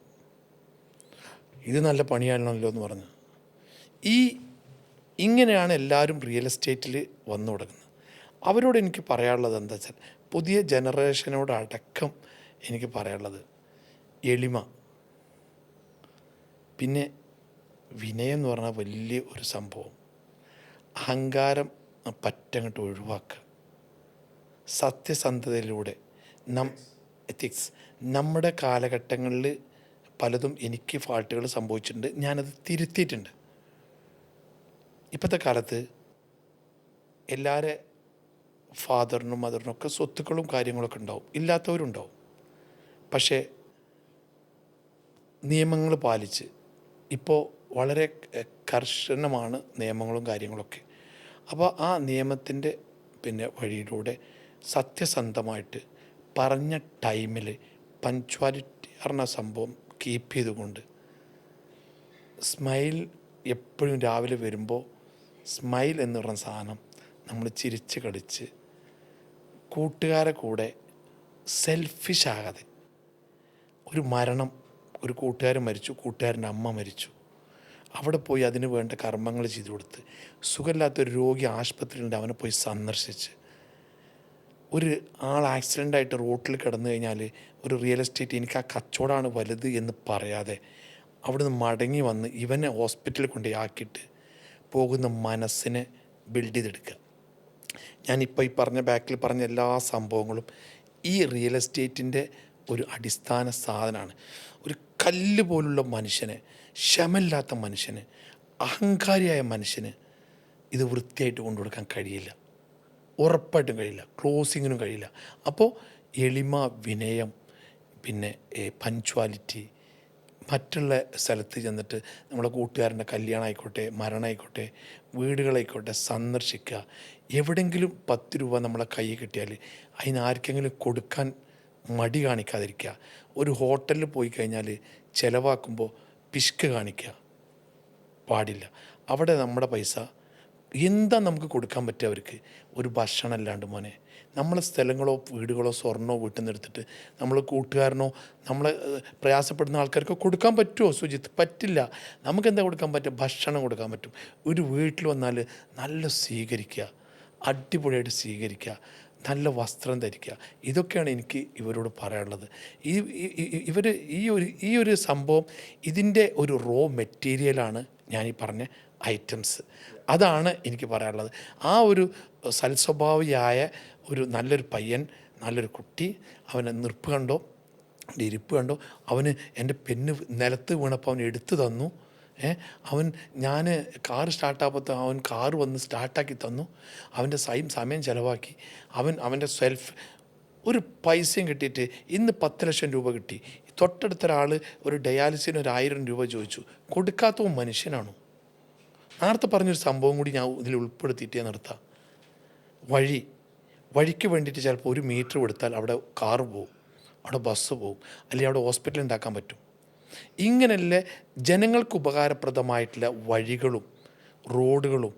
ഇത് നല്ല പണിയാണല്ലോ എന്ന് പറഞ്ഞു. ഇങ്ങനെയാണ് എല്ലാവരും റിയൽ എസ്റ്റേറ്റിൽ വന്നു തുടങ്ങുന്നത്. അവരോട് എനിക്ക് പറയാനുള്ളത് എന്താ വെച്ചാൽ, പുതിയ ജനറേഷനോടടക്കം എനിക്ക് പറയാനുള്ളത് എളിമ, പിന്നെ വിനയം എന്ന് പറഞ്ഞാൽ വലിയ ഒരു സംഭവം, അഹങ്കാരം പറ്റങ്ങോട്ട് ഒഴിവാക്കുക, സത്യസന്ധതയിലൂടെ എത്തിക്സ്. നമ്മുടെ കാലഘട്ടങ്ങളിൽ പലതും എനിക്ക് ഫാൾട്ടുകൾ സംഭവിച്ചിട്ടുണ്ട്, ഞാനത് തിരുത്തിയിട്ടുണ്ട്. ഇപ്പോഴത്തെ കാലത്ത് എല്ലാവരെ ഫാദറിനും മദറിനും ഒക്കെ സ്വത്തുക്കളും കാര്യങ്ങളൊക്കെ ഉണ്ടാവും, ഇല്ലാത്തവരുണ്ടാവും. പക്ഷേ നിയമങ്ങൾ പാലിച്ച് ഇപ്പോൾ വളരെ കർശനമാണ് നിയമങ്ങളും കാര്യങ്ങളൊക്കെ. അപ്പോൾ ആ നിയമത്തിൻ്റെ വഴിയിലൂടെ സത്യസന്ധമായിട്ട് പറഞ്ഞ ടൈമിൽ പഞ്ച്വാലിറ്റി പറഞ്ഞ സംഭവം കീപ്പ് ചെയ്തുകൊണ്ട് സ്മൈൽ എപ്പോഴും രാവിലെ വരുമ്പോൾ സ്മൈൽ എന്ന് പറഞ്ഞ സാധനം നമ്മൾ ചിരിച്ച് കളിച്ച് കൂട്ടുകാരെ കൂടെ സെൽഫിഷ് ആകാതെ, ഒരു മരണം, ഒരു കൂട്ടുകാരൻ മരിച്ചു, കൂട്ടുകാരൻ്റെ അമ്മ മരിച്ചു, അവിടെ പോയി അതിന് വേണ്ട കർമ്മങ്ങൾ ചെയ്തു കൊടുത്ത്, സുഖമില്ലാത്തൊരു രോഗി ആശുപത്രിയിലുണ്ട് അവനെ പോയി സന്ദർശിച്ച്, ഒരു ആൾ ആക്സിഡൻ്റായിട്ട് റോട്ടിൽ കിടന്നു കഴിഞ്ഞാൽ ഒരു റിയൽ എസ്റ്റേറ്റ് എനിക്ക് ആ കച്ചവടമാണ് വലുത് എന്ന് പറയാതെ അവിടുന്ന് മടങ്ങി വന്ന് ഇവനെ ഹോസ്പിറ്റലിൽ കൊണ്ടുപോയി ആക്കിയിട്ട് പോകുന്ന മനസ്സിനെ ബിൽഡ് ചെയ്തെടുക്കുക. ഞാനിപ്പോൾ ഈ പറഞ്ഞ ബാക്കിൽ പറഞ്ഞ എല്ലാ സംഭവങ്ങളും ഈ റിയൽ എസ്റ്റേറ്റിൻ്റെ ഒരു അടിസ്ഥാന സാധനമാണ്. ഒരു കല്ല് പോലുള്ള മനുഷ്യന്, ക്ഷമയില്ലാത്ത മനുഷ്യന്, അഹങ്കാരിയായ മനുഷ്യന് ഇത് വൃത്തിയായിട്ട് കൊണ്ടുകൊടുക്കാൻ കഴിയില്ല, ഉറപ്പായിട്ടും കഴിയില്ല, ക്ലോസിങ്ങിനും കഴിയില്ല. അപ്പോൾ എളിമ, വിനയം, പിന്നെ പഞ്ച്വാലിറ്റി, മറ്റുള്ള സ്ഥലത്ത് ചെന്നിട്ട് നമ്മളെ കൂട്ടുകാരൻ്റെ കല്യാണം ആയിക്കോട്ടെ, മരണമായിക്കോട്ടെ, വീടുകളായിക്കോട്ടെ സന്ദർശിക്കുക. എവിടെയെങ്കിലും 10 രൂപ നമ്മളെ കൈ കിട്ടിയാൽ അതിനാർക്കെങ്കിലും കൊടുക്കാൻ മടി കാണിക്കാതിരിക്കുക. ഒരു ഹോട്ടലിൽ പോയി കഴിഞ്ഞാൽ ചിലവാക്കുമ്പോൾ പിശുക്ക് കാണിക്കുക പാടില്ല. അവിടെ നമ്മുടെ പൈസ എന്താ നമുക്ക് കൊടുക്കാൻ പറ്റുക അവർക്ക്? ഒരു ഭക്ഷണം അല്ലാണ്ട് മോനെ, നമ്മളെ സ്ഥലങ്ങളോ വീടുകളോ സ്വർണ്ണോ വീട്ടിൽ നിന്ന് എടുത്തിട്ട് നമ്മൾ കൂട്ടുകാരനോ നമ്മളെ പ്രയാസപ്പെടുന്ന ആൾക്കാർക്ക് കൊടുക്കാൻ പറ്റുമോ സുജിത്ത്? പറ്റില്ല. നമുക്കെന്താ കൊടുക്കാൻ പറ്റുക? ഭക്ഷണം കൊടുക്കാൻ പറ്റും. ഒരു വീട്ടിൽ വന്നാൽ നല്ല സ്വീകരിക്കുക, അടിപൊളിയായിട്ട് സ്വീകരിക്കുക, നല്ല വസ്ത്രം ധരിക്കുക. ഇതൊക്കെയാണ് എനിക്ക് ഇവരോട് പറയാനുള്ളത്. ഇവർ ഈ ഒരു സംഭവം, ഇതിൻ്റെ ഒരു റോ മെറ്റീരിയലാണ് ഞാനീ പറഞ്ഞ ഐറ്റംസ്. അതാണ് എനിക്ക് പറയാനുള്ളത്. ആ ഒരു സൽസ്വഭാവിയായ ഒരു നല്ലൊരു പയ്യൻ, നല്ലൊരു കുട്ടി, അവനെ നിൽപ്പ് കണ്ടോ, ഇരിപ്പ് കണ്ടോ, അവന് എൻ്റെ പെന്ന് നിലത്ത് വീണപ്പോൾ അവൻ എടുത്തു തന്നു. ഞാൻ കാറ് സ്റ്റാർട്ടാകപ്പോൾ അവൻ കാറ് വന്ന് സ്റ്റാർട്ടാക്കി തന്നു. അവൻ്റെ സമയം ചിലവാക്കി. അവൻ്റെ ഒരു പൈസയും കിട്ടിയിട്ട് ഇന്ന് 10 ലക്ഷം രൂപ കിട്ടി. തൊട്ടടുത്ത ഒരാൾ ഒരു ഡയാലിസിന് 1,000 രൂപ ചോദിച്ചു. കൊടുക്കാത്തവൻ മനുഷ്യനാണോ? നേരത്തെ പറഞ്ഞൊരു സംഭവം കൂടി ഞാൻ ഇതിൽ ഉൾപ്പെടുത്തിയിട്ടേ നിർത്താം. വഴിക്ക് വേണ്ടിയിട്ട് ചിലപ്പോൾ 1 മീറ്റർ കൊടുത്താൽ അവിടെ കാറ് പോവും, അവിടെ ബസ് പോവും, അല്ലെങ്കിൽ അവിടെ ഹോസ്പിറ്റൽ ഉണ്ടാക്കാൻ പറ്റും. ഇങ്ങനെയുള്ള ജനങ്ങൾക്ക് ഉപകാരപ്രദമായിട്ടുള്ള വഴികളും റോഡുകളും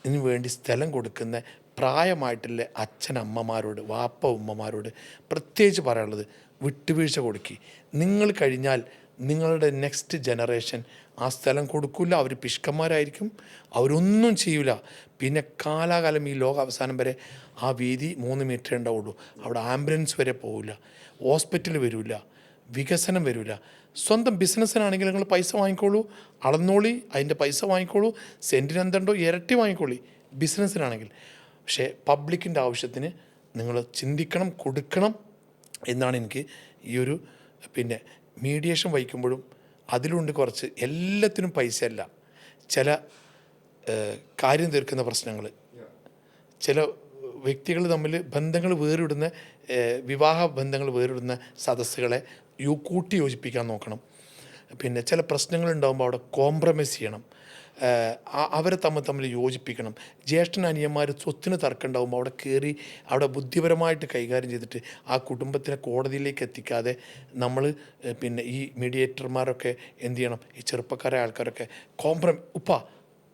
ഇതിനു വേണ്ടി സ്ഥലം കൊടുക്കുന്ന പ്രായമായിട്ടുള്ള അച്ഛനമ്മമാരോട്, വാപ്പ ഉമ്മമാരോട് പ്രത്യേകിച്ച് പറയാനുള്ളത്, വിട്ടുവീഴ്ച കൊടുക്കുക. നിങ്ങൾ കഴിഞ്ഞാൽ നിങ്ങളുടെ നെക്സ്റ്റ് ജനറേഷൻ ആ സ്ഥലം കൊടുക്കില്ല. അവർ പിഷ്കന്മാരായിരിക്കും, അവരൊന്നും ചെയ്യില്ല. പിന്നെ കാലാകാലം ഈ ലോക അവസാനം വരെ ആ വീതി 3 മീറ്റർ ഉണ്ടാവുള്ളൂ. അവിടെ ആംബുലൻസ് വരെ പോവില്ല, ഹോസ്പിറ്റൽ വരില്ല, വികസനം വരില്ല. സ്വന്തം ബിസിനസ്സിനാണെങ്കിൽ നിങ്ങൾ പൈസ വാങ്ങിക്കോളൂ, അളന്നോളി, അതിൻ്റെ പൈസ വാങ്ങിക്കോളൂ, സെൻറ്റിന് എന്തുണ്ടോ ഇരട്ടി വാങ്ങിക്കോളി ബിസിനസ്സിനാണെങ്കിൽ. പക്ഷേ പബ്ലിക്കിൻ്റെ ആവശ്യത്തിന് നിങ്ങൾ ചിന്തിക്കണം, കൊടുക്കണം എന്നാണ് എനിക്ക് ഈ ഒരു മീഡിയേഷൻ വഹിക്കുമ്പോഴും അതിലുണ്ട് കുറച്ച്. എല്ലാത്തിനും പൈസയല്ല, ചില കാര്യം തീർക്കുന്ന പ്രശ്നങ്ങൾ, ചില വ്യക്തികൾ തമ്മിൽ ബന്ധങ്ങൾ വേറിടുന്ന വിവാഹ ബന്ധങ്ങൾ വേറിടുന്ന സദസ്സുകളെ കൂട്ടി യോജിപ്പിക്കാൻ നോക്കണം. ചില പ്രശ്നങ്ങൾ ഉണ്ടാകുമ്പോൾ അവിടെ കോംപ്രമൈസ് ചെയ്യണം, അവരെ തമ്മിൽ യോജിപ്പിക്കണം. ജ്യേഷ്ഠൻ അനിയന്മാർ സ്വത്തിന് തർക്കം ഉണ്ടാകുമ്പോൾ അവിടെ കയറി അവിടെ ബുദ്ധിപരമായിട്ട് കൈകാര്യം ചെയ്തിട്ട് ആ കുടുംബത്തിനെ കോടതിയിലേക്ക് എത്തിക്കാതെ നമ്മൾ ഈ മീഡിയേറ്റർമാരൊക്കെ എന്ത് ചെയ്യണം, ഈ ചെറുപ്പക്കാരായ ആൾക്കാരൊക്കെ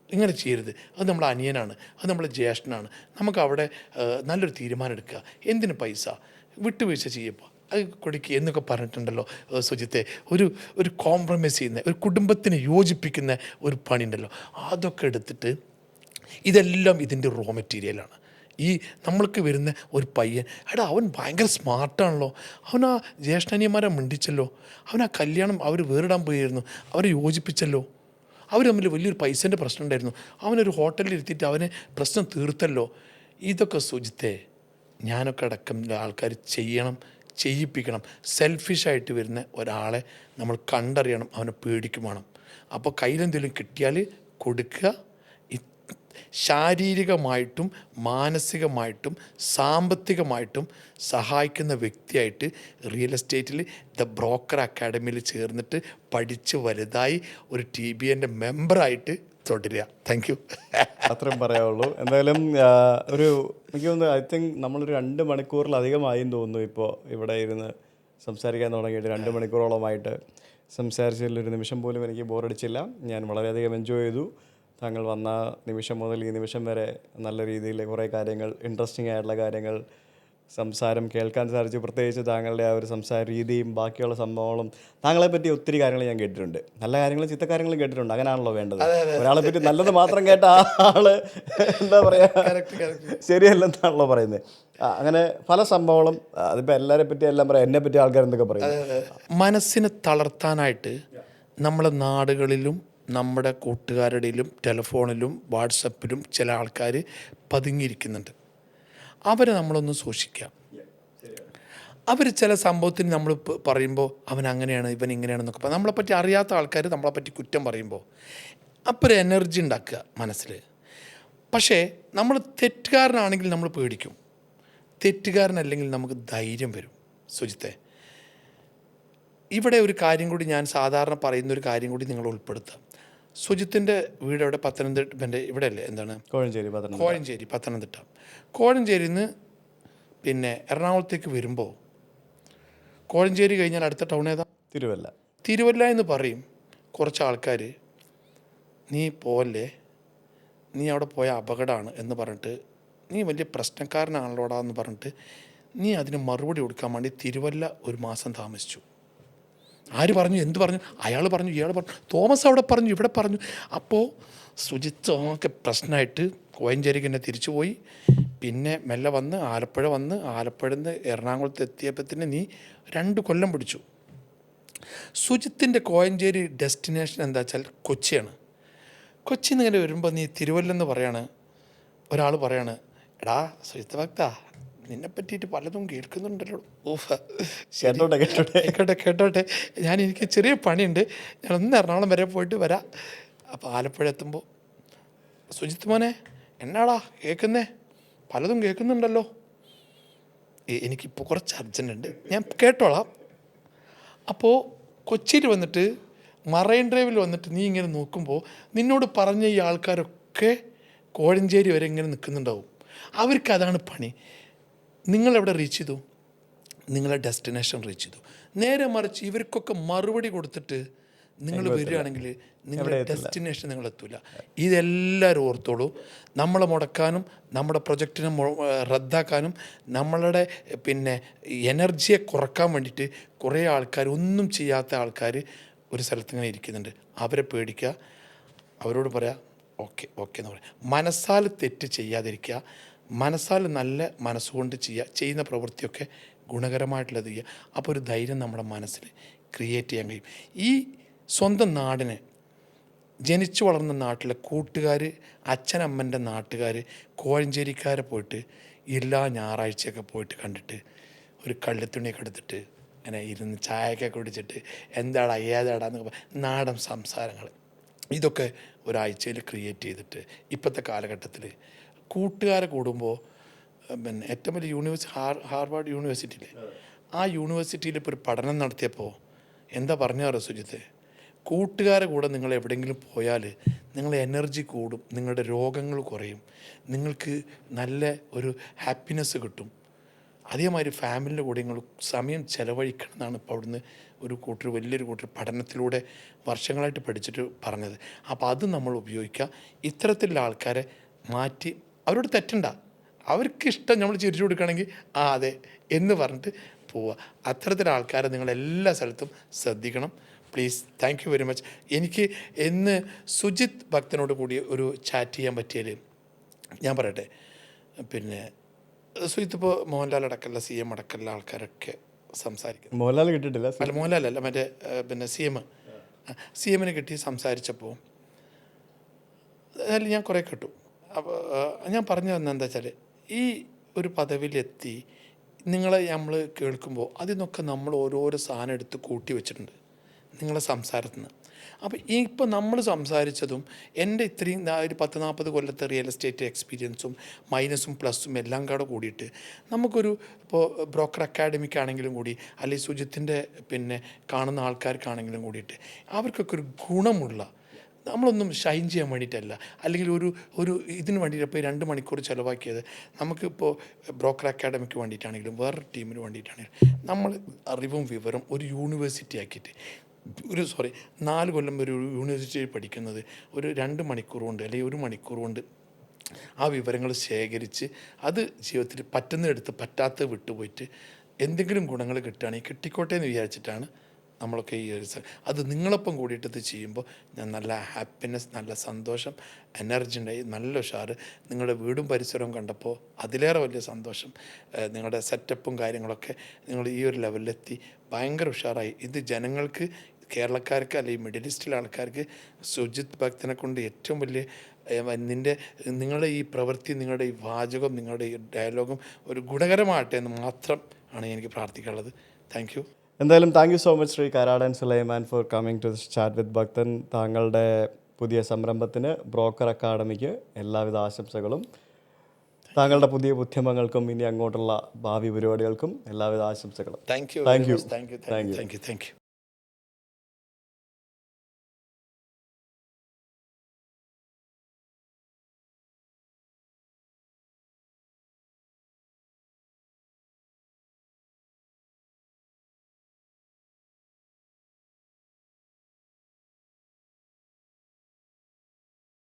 ഇങ്ങനെ ചെയ്യരുത്, അത് നമ്മളെ അനിയനാണ്, അത് നമ്മളെ ജ്യേഷ്ഠനാണ്, നമുക്ക് അവിടെ നല്ലൊരു തീരുമാനം എടുക്കുക, എന്തിന് പൈസ, വിട്ടുവീഴ്ച ചെയ്യപ്പോൾ അത് കൊടുക്കുക എന്നൊക്കെ പറഞ്ഞിട്ടുണ്ടല്ലോ സുജിത്തെ. ഒരു കോംപ്രമൈസ് ചെയ്യുന്ന, ഒരു കുടുംബത്തിനെ യോജിപ്പിക്കുന്ന ഒരു പണിയുണ്ടല്ലോ, അതൊക്കെ എടുത്തിട്ട് ഇതെല്ലാം ഇതിൻ്റെ റോ മെറ്റീരിയലാണ്. ഈ നമ്മൾക്ക് വരുന്ന ഒരു പയ്യൻ, അവൻ ഭയങ്കര സ്മാർട്ടാണല്ലോ, അവൻ ആ ജ്യേഷ്ഠനിയന്മാരെ മിണ്ടിച്ചല്ലോ, അവൻ ആ കല്യാണം അവർ വേറിടാൻ പോയിരുന്നു, അവരെ യോജിപ്പിച്ചല്ലോ, അവർ തമ്മിൽ വലിയൊരു പൈസേൻ്റെ പ്രശ്നം ഉണ്ടായിരുന്നു, അവനൊരു ഹോട്ടലിൽ ഇരുത്തിയിട്ട് അവന് പ്രശ്നം തീർത്തല്ലോ. ഇതൊക്കെ സുജിത്തെ ഞാനൊക്കെ അടക്കം ആൾക്കാർ ചെയ്യിപ്പിക്കണം. സെൽഫിഷായിട്ട് വരുന്ന ഒരാളെ നമ്മൾ കണ്ടറിയണം, അവനെ പേടിക്കും വേണം. അപ്പോൾ കയ്യിലെന്തെങ്കിലും കിട്ടിയാൽ കൊടുക്കുക. ശാരീരികമായിട്ടും മാനസികമായിട്ടും സാമ്പത്തികമായിട്ടും സഹായിക്കുന്ന വ്യക്തിയായിട്ട് റിയൽ എസ്റ്റേറ്റിൽ ദ ബ്രോക്കർ അക്കാഡമിയിൽ ചേർന്നിട്ട് പഠിച്ച് വലുതായി ഒരു TBNൻ്റെ മെമ്പറായിട്ട് തുടരുക. Thank you. അത്രയും പറയാവുള്ളൂ. എന്തായാലും എനിക്ക് തോന്നുന്നു, ഐ തിങ്ക് നമ്മളൊരു 2 മണിക്കൂറിലധികമായി തോന്നുന്നു ഇപ്പോൾ ഇവിടെ ഇരുന്ന് സംസാരിക്കാൻ തുടങ്ങിയിട്ട്. 2 മണിക്കൂറോളമായിട്ട് സംസാരിച്ചതിലൊരു നിമിഷം പോലും എനിക്ക് ബോറടിച്ചില്ല. ഞാൻ വളരെയധികം എൻജോയ് ചെയ്തു. താങ്കൾ വന്ന നിമിഷം മുതൽ ഈ നിമിഷം വരെ നല്ല രീതിയിൽ കുറേ കാര്യങ്ങൾ, ഇൻട്രസ്റ്റിംഗ് ആയിട്ടുള്ള കാര്യങ്ങൾ സംസാരം കേൾക്കാൻ സാധിച്ചു. പ്രത്യേകിച്ച് താങ്കളുടെ ആ ഒരു സംസാര രീതിയും ബാക്കിയുള്ള സംഭവങ്ങളും. താങ്കളെ പറ്റി ഒത്തിരി കാര്യങ്ങൾ ഞാൻ കേട്ടിട്ടുണ്ട്, നല്ല കാര്യങ്ങളും ചീത്ത കാര്യങ്ങളും കേട്ടിട്ടുണ്ട്. അങ്ങനെയാണല്ലോ വേണ്ടത്. ഒരാളെ പറ്റി നല്ലത് മാത്രം കേട്ട ആള് എന്താ പറയുക, ശരിയല്ലെന്നാണല്ലോ പറയുന്നത്. അങ്ങനെ പല സംഭവങ്ങളും. അതിപ്പോൾ എല്ലാവരെ പറ്റി എല്ലാം പറയാം, എന്നെ പറ്റി ആൾക്കാർ എന്തൊക്കെ പറയും. മനസ്സിനെ തളർത്താനായിട്ട് നമ്മളെ നാടുകളിലും നമ്മുടെ കൂട്ടുകാരുടെയിലും ടെലിഫോണിലും വാട്സപ്പിലും ചില ആൾക്കാർ പതുങ്ങിയിരിക്കുന്നുണ്ട്. അവരെ നമ്മളൊന്ന് സൂക്ഷിക്കാം. അവർ ചില സംഭവത്തിന് നമ്മൾ പറയുമ്പോൾ അവൻ അങ്ങനെയാണ്, ഇവൻ ഇങ്ങനെയാണെന്നൊക്കെ പറഞ്ഞാൽ നമ്മളെപ്പറ്റി അറിയാത്ത ആൾക്കാർ നമ്മളെപ്പറ്റി കുറ്റം പറയുമ്പോൾ അപ്പോൾ ഒരു എനർജി ഉണ്ടാക്കുക മനസ്സിൽ. പക്ഷേ നമ്മൾ തെറ്റുകാരനാണെങ്കിൽ നമ്മൾ പേടിക്കും, തെറ്റുകാരനല്ലെങ്കിൽ നമുക്ക് ധൈര്യം വരും. സുജിത്തെ, ഇവിടെ ഒരു കാര്യം കൂടി ഞാൻ സാധാരണ പറയുന്നൊരു കാര്യം കൂടി നിങ്ങൾ ഉൾപ്പെടുത്താം. സുജിത്തിൻ്റെ വീട് എവിടെ? പത്തനംതിട്ട ഇവിടെ അല്ലേ, എന്താണ്, കോഴഞ്ചേരി പത്തനംതിട്ട. കോഴഞ്ചേരിയിൽ നിന്ന് എറണാകുളത്തേക്ക് വരുമ്പോൾ കോഴഞ്ചേരി കഴിഞ്ഞാൽ അടുത്ത ടൗൺ ഏതാ? തിരുവല്ല എന്ന് പറയും കുറച്ച് ആൾക്കാർ. നീ പോവല്ലേ, നീ അവിടെ പോയ അപകടമാണ് എന്ന് പറഞ്ഞിട്ട്, നീ വലിയ പ്രശ്നക്കാരനാണല്ലോടാ എന്ന് പറഞ്ഞിട്ട് നീ അതിന് മറുപടി കൊടുക്കാൻ വേണ്ടി തിരുവല്ല 1 മാസം താമസിച്ചു. ആര് പറഞ്ഞു, എന്ത് പറഞ്ഞു? അയാൾ പറഞ്ഞു, ഇയാൾ പറഞ്ഞു, തോമസ് അവിടെ പറഞ്ഞു, ഇവിടെ പറഞ്ഞു. അപ്പോൾ സുജിത്ത് ഒക്കെ പ്രശ്നമായിട്ട് കോഴഞ്ചേരിക്ക് തന്നെ തിരിച്ചു പോയി. പിന്നെ മെല്ലെ വന്ന് ആലപ്പുഴയിൽ നിന്ന് എറണാകുളത്ത് എത്തിയപ്പോൾ നീ 2 കൊല്ലം പിടിച്ചു. സുജിത്തിൻ്റെ കോഴഞ്ചേരി ഡെസ്റ്റിനേഷൻ എന്താ വെച്ചാൽ കൊച്ചിയാണ്. കൊച്ചിയിൽ നിന്ന് ഇങ്ങനെ വരുമ്പോൾ നീ തിരുവല്ലെന്ന് പറയാണ്. ഒരാൾ പറയാണ്, എടാ സുജിത്ത് ഭക്താ, നിന്നെ പറ്റിയിട്ട് പലതും കേൾക്കുന്നുണ്ടല്ലോ. കേട്ടോട്ടെ, എനിക്ക് ചെറിയ പണിയുണ്ട്, ഞാനൊന്ന് എറണാകുളം വരെ പോയിട്ട് വരാം. അപ്പോൾ ആലപ്പുഴ എത്തുമ്പോൾ, സുജിത്ത് മോനെ എന്നാടാ കേൾക്കുന്നേ, പലതും കേൾക്കുന്നുണ്ടല്ലോ, എനിക്കിപ്പോൾ കുറച്ച് അർജൻറ്റ് ഉണ്ട്, ഞാൻ കേട്ടോളാം. അപ്പോൾ കൊച്ചിയിൽ വന്നിട്ട് മറൈൻ ഡ്രൈവിൽ വന്നിട്ട് നീ ഇങ്ങനെ നോക്കുമ്പോൾ നിന്നോട് പറഞ്ഞ ഈ ആൾക്കാരൊക്കെ കോഴഞ്ചേരി വരെ ഇങ്ങനെ നിൽക്കുന്നുണ്ടാവും. അവർക്കതാണ് പണി. നിങ്ങളെവിടെ റീച്ച് ചെയ്തു? നിങ്ങളെ ഡെസ്റ്റിനേഷൻ റീച്ച് ചെയ്തു. നേരെ മറിച്ച് ഇവർക്കൊക്കെ മറുപടി കൊടുത്തിട്ട് നിങ്ങൾ വരികയാണെങ്കിൽ നിങ്ങളുടെ ഡെസ്റ്റിനേഷൻ നിങ്ങൾ എത്തൂല. ഇതെല്ലാവരും ഓർത്തോളൂ. നമ്മളെ മുടക്കാനും നമ്മുടെ പ്രൊജക്റ്റിനെ റദ്ദാക്കാനും നമ്മളുടെ എനർജിയെ കുറക്കാൻ വേണ്ടിയിട്ട് കുറേ ആൾക്കാർ, ഒന്നും ചെയ്യാത്ത ആൾക്കാർ ഒരു സ്ഥലത്ത് ഇങ്ങനെ ഇരിക്കുന്നുണ്ട്, അവരെ പേടിക്കുക, അവരോട് പറയാം ഓക്കെ ഓക്കെ എന്ന് പറയാം. മനസ്സാൽ തെറ്റ് ചെയ്യാതിരിക്കുക, മനസ്സാൽ നല്ല മനസ്സുകൊണ്ട് ചെയ്യുന്ന പ്രവൃത്തിയൊക്കെ ഗുണകരമായിട്ടുള്ളത് ചെയ്യുക. അപ്പോൾ ഒരു ധൈര്യം നമ്മുടെ മനസ്സിൽ ക്രിയേറ്റ് ചെയ്യാൻ കഴിയും. ഈ സ്വന്തം നാടിനെ, ജനിച്ചു വളർന്ന നാട്ടിലെ കൂട്ടുകാർ, അച്ഛനമ്മൻ്റെ നാട്ടുകാർ, കോഴഞ്ചേരിക്കാരെ പോയിട്ട് എല്ലാ ഞായറാഴ്ചയൊക്കെ പോയിട്ട് കണ്ടിട്ട് ഒരു കള്ളിത്തുണിയൊക്കെ എടുത്തിട്ട് അങ്ങനെ ഇരുന്ന് ചായയൊക്കെ കുടിച്ചിട്ട് എന്താടാ ഏതാടാന്ന് നാടൻ സംസാരങ്ങൾ, ഇതൊക്കെ ഒരാഴ്ചയിൽ ക്രിയേറ്റ് ചെയ്തിട്ട് ഇപ്പോഴത്തെ കാലഘട്ടത്തിൽ കൂട്ടുകാരെ കൂടുമ്പോൾ പിന്നെ ഏറ്റവും വലിയ ഹാർവാർഡ് യൂണിവേഴ്സിറ്റിയിലെ ആ യൂണിവേഴ്സിറ്റിയിൽ ഇപ്പോൾ ഒരു പഠനം നടത്തിയപ്പോൾ എന്താ പറഞ്ഞാറോ സുജിത്തെ, കൂട്ടുകാരെ കൂടെ നിങ്ങൾ എവിടെയെങ്കിലും പോയാൽ നിങ്ങളുടെ എനർജി കൂടും, നിങ്ങളുടെ രോഗങ്ങൾ കുറയും, നിങ്ങൾക്ക് നല്ല ഒരു ഹാപ്പിനെസ് കിട്ടും. അതേമാതിരി ഫാമിലിൻ്റെ കൂടെ നിങ്ങൾ സമയം ചിലവഴിക്കണം എന്നാണ് ഇപ്പോൾ അവിടുന്ന് വലിയൊരു കൂട്ടർ പഠനത്തിലൂടെ വർഷങ്ങളായിട്ട് പഠിച്ചിട്ട് പറഞ്ഞത്. അപ്പോൾ അത് നമ്മൾ ഉപയോഗിക്കുക. ഇത്തരത്തിലുള്ള ആൾക്കാരെ മാറ്റി, അവരോട് തെറ്റണ്ട, അവർക്കിഷ്ടം നമ്മൾ ചിരിച്ചു കൊടുക്കുകയാണെങ്കിൽ അതെ എന്ന് പറഞ്ഞിട്ട് പോവുക. അത്തരത്തിലുള്ള ആൾക്കാരെ നിങ്ങൾ എല്ലാ സ്ഥലത്തും ശ്രദ്ധിക്കണം please. Thank you very much. എനിക്ക് ഇന്ന് സുജിത് ഭക്തനോട് കൂടി ഒരു ചാറ്റ് ചെയ്യാൻ പറ്റിയാൽ ഞാൻ പറയട്ടെ, പിന്നെ സുജിത്ത് ഇപ്പോൾ മോഹൻലാൽ അടക്കമുള്ള CM അടക്കമുള്ള ആൾക്കാരൊക്കെ സംസാരിക്കുന്നു. മോഹൻലാൽ കിട്ടിയിട്ടില്ല. അല്ല മോഹൻലാലല്ല, മറ്റേ പിന്നെ CM കിട്ടി സംസാരിച്ചപ്പോൾ അതിൽ ഞാൻ കുറേ കേട്ടു. അപ്പോൾ ഞാൻ പറഞ്ഞു തന്നെ എന്താ വെച്ചാൽ, ഈ ഒരു പദവിയിലെത്തി നിങ്ങളെ നമ്മൾ കേൾക്കുമ്പോൾ അതിൽ നിന്നൊക്കെ നമ്മൾ ഓരോരോ സാധനം എടുത്ത് കൂട്ടി വെച്ചിട്ടുണ്ട് നിങ്ങളെ സംസാരത്തിൽ നിന്ന്. അപ്പോൾ ഇപ്പോൾ നമ്മൾ സംസാരിച്ചതും എൻ്റെ ഇത്രയും ഒരു 10-40 കൊല്ലത്തെ റിയൽ എസ്റ്റേറ്റ് എക്സ്പീരിയൻസും മൈനസും പ്ലസും എല്ലാം കൂടിയിട്ട് നമുക്കൊരു ഇപ്പോൾ ബ്രോക്കർ അക്കാഡമിക്കാണെങ്കിലും കൂടി, അല്ലെങ്കിൽ സുജിത്തിൻ്റെ പിന്നെ കാണുന്ന ആൾക്കാർക്കാണെങ്കിലും കൂടിയിട്ട് അവർക്കൊക്കെ ഒരു ഗുണമുള്ള, നമ്മളൊന്നും ഷൈൻ ചെയ്യാൻ വേണ്ടിയിട്ടല്ല, അല്ലെങ്കിൽ ഒരു ഇതിന് വേണ്ടിയിട്ട് ഇപ്പോൾ 2 മണിക്കൂർ ചിലവാക്കിയത് നമുക്കിപ്പോൾ ബ്രോക്കർ അക്കാഡമിക്ക് വേണ്ടിയിട്ടാണെങ്കിലും വേറൊരു ടീമിന് വേണ്ടിയിട്ടാണെങ്കിലും നമ്മൾ അറിവും വിവരം ഒരു യൂണിവേഴ്സിറ്റി ആക്കിയിട്ട് 4 കൊല്ലം ഒരു യൂണിവേഴ്സിറ്റിയിൽ പഠിക്കുന്നത് ഒരു 2 മണിക്കൂർ കൊണ്ട് അല്ലെങ്കിൽ 1 മണിക്കൂർ കൊണ്ട് ആ വിവരങ്ങൾ ശേഖരിച്ച് അത് ജീവിതത്തിൽ പറ്റുന്നതെടുത്ത് പറ്റാത്തത് വിട്ടുപോയിട്ട് എന്തെങ്കിലും ഗുണങ്ങൾ കിട്ടുകയാണെങ്കിൽ കിട്ടിക്കോട്ടെ എന്ന് വിചാരിച്ചിട്ടാണ് നമ്മളൊക്കെ ഈ ഒരു അത് നിങ്ങളൊപ്പം കൂടിയിട്ട് ഇത് ചെയ്യുമ്പോൾ ഞാൻ നല്ല ഹാപ്പിനെസ്, നല്ല സന്തോഷം, എനർജി ഉണ്ടായി, നല്ല ഉഷാറ്. നിങ്ങളുടെ വീടും പരിസരവും കണ്ടപ്പോൾ അതിലേറെ വലിയ സന്തോഷം. നിങ്ങളുടെ സെറ്റപ്പും കാര്യങ്ങളൊക്കെ നിങ്ങൾ ഈ ഒരു ലെവലിലെത്തി ഭയങ്കര ഉഷാറായി. ഇത് ജനങ്ങൾക്ക്, കേരളക്കാർക്ക് അല്ലെങ്കിൽ മിഡിൽ ഈസ്റ്റിലെ ആൾക്കാർക്ക് സുജിത് ഭക്തനെ കൊണ്ട് ഏറ്റവും വലിയ നിങ്ങളുടെ ഈ പ്രവൃത്തി, നിങ്ങളുടെ ഈ വാചകം, നിങ്ങളുടെ ഈ ഡയലോഗും ഒരു ഗുണകരമാകട്ടെ എന്ന് മാത്രം ആണ് എനിക്ക് പ്രാർത്ഥിക്കാനുള്ളത്. Thank you. എന്തായാലും thank you so much Shri Karadan Sulaiman for coming to this chat with Bhakthan. താങ്കളുടെ പുതിയ സംരംഭത്തിന്, ബ്രോക്കർ അക്കാഡമിക്ക് എല്ലാവിധ ആശംസകളും. താങ്കളുടെ പുതിയ ഉദ്യമങ്ങൾക്കും ഇനി അങ്ങോട്ടുള്ള ഭാവി പരിപാടികൾക്കും എല്ലാവിധ ആശംസകളും. Thank you. Thank you. Thank you.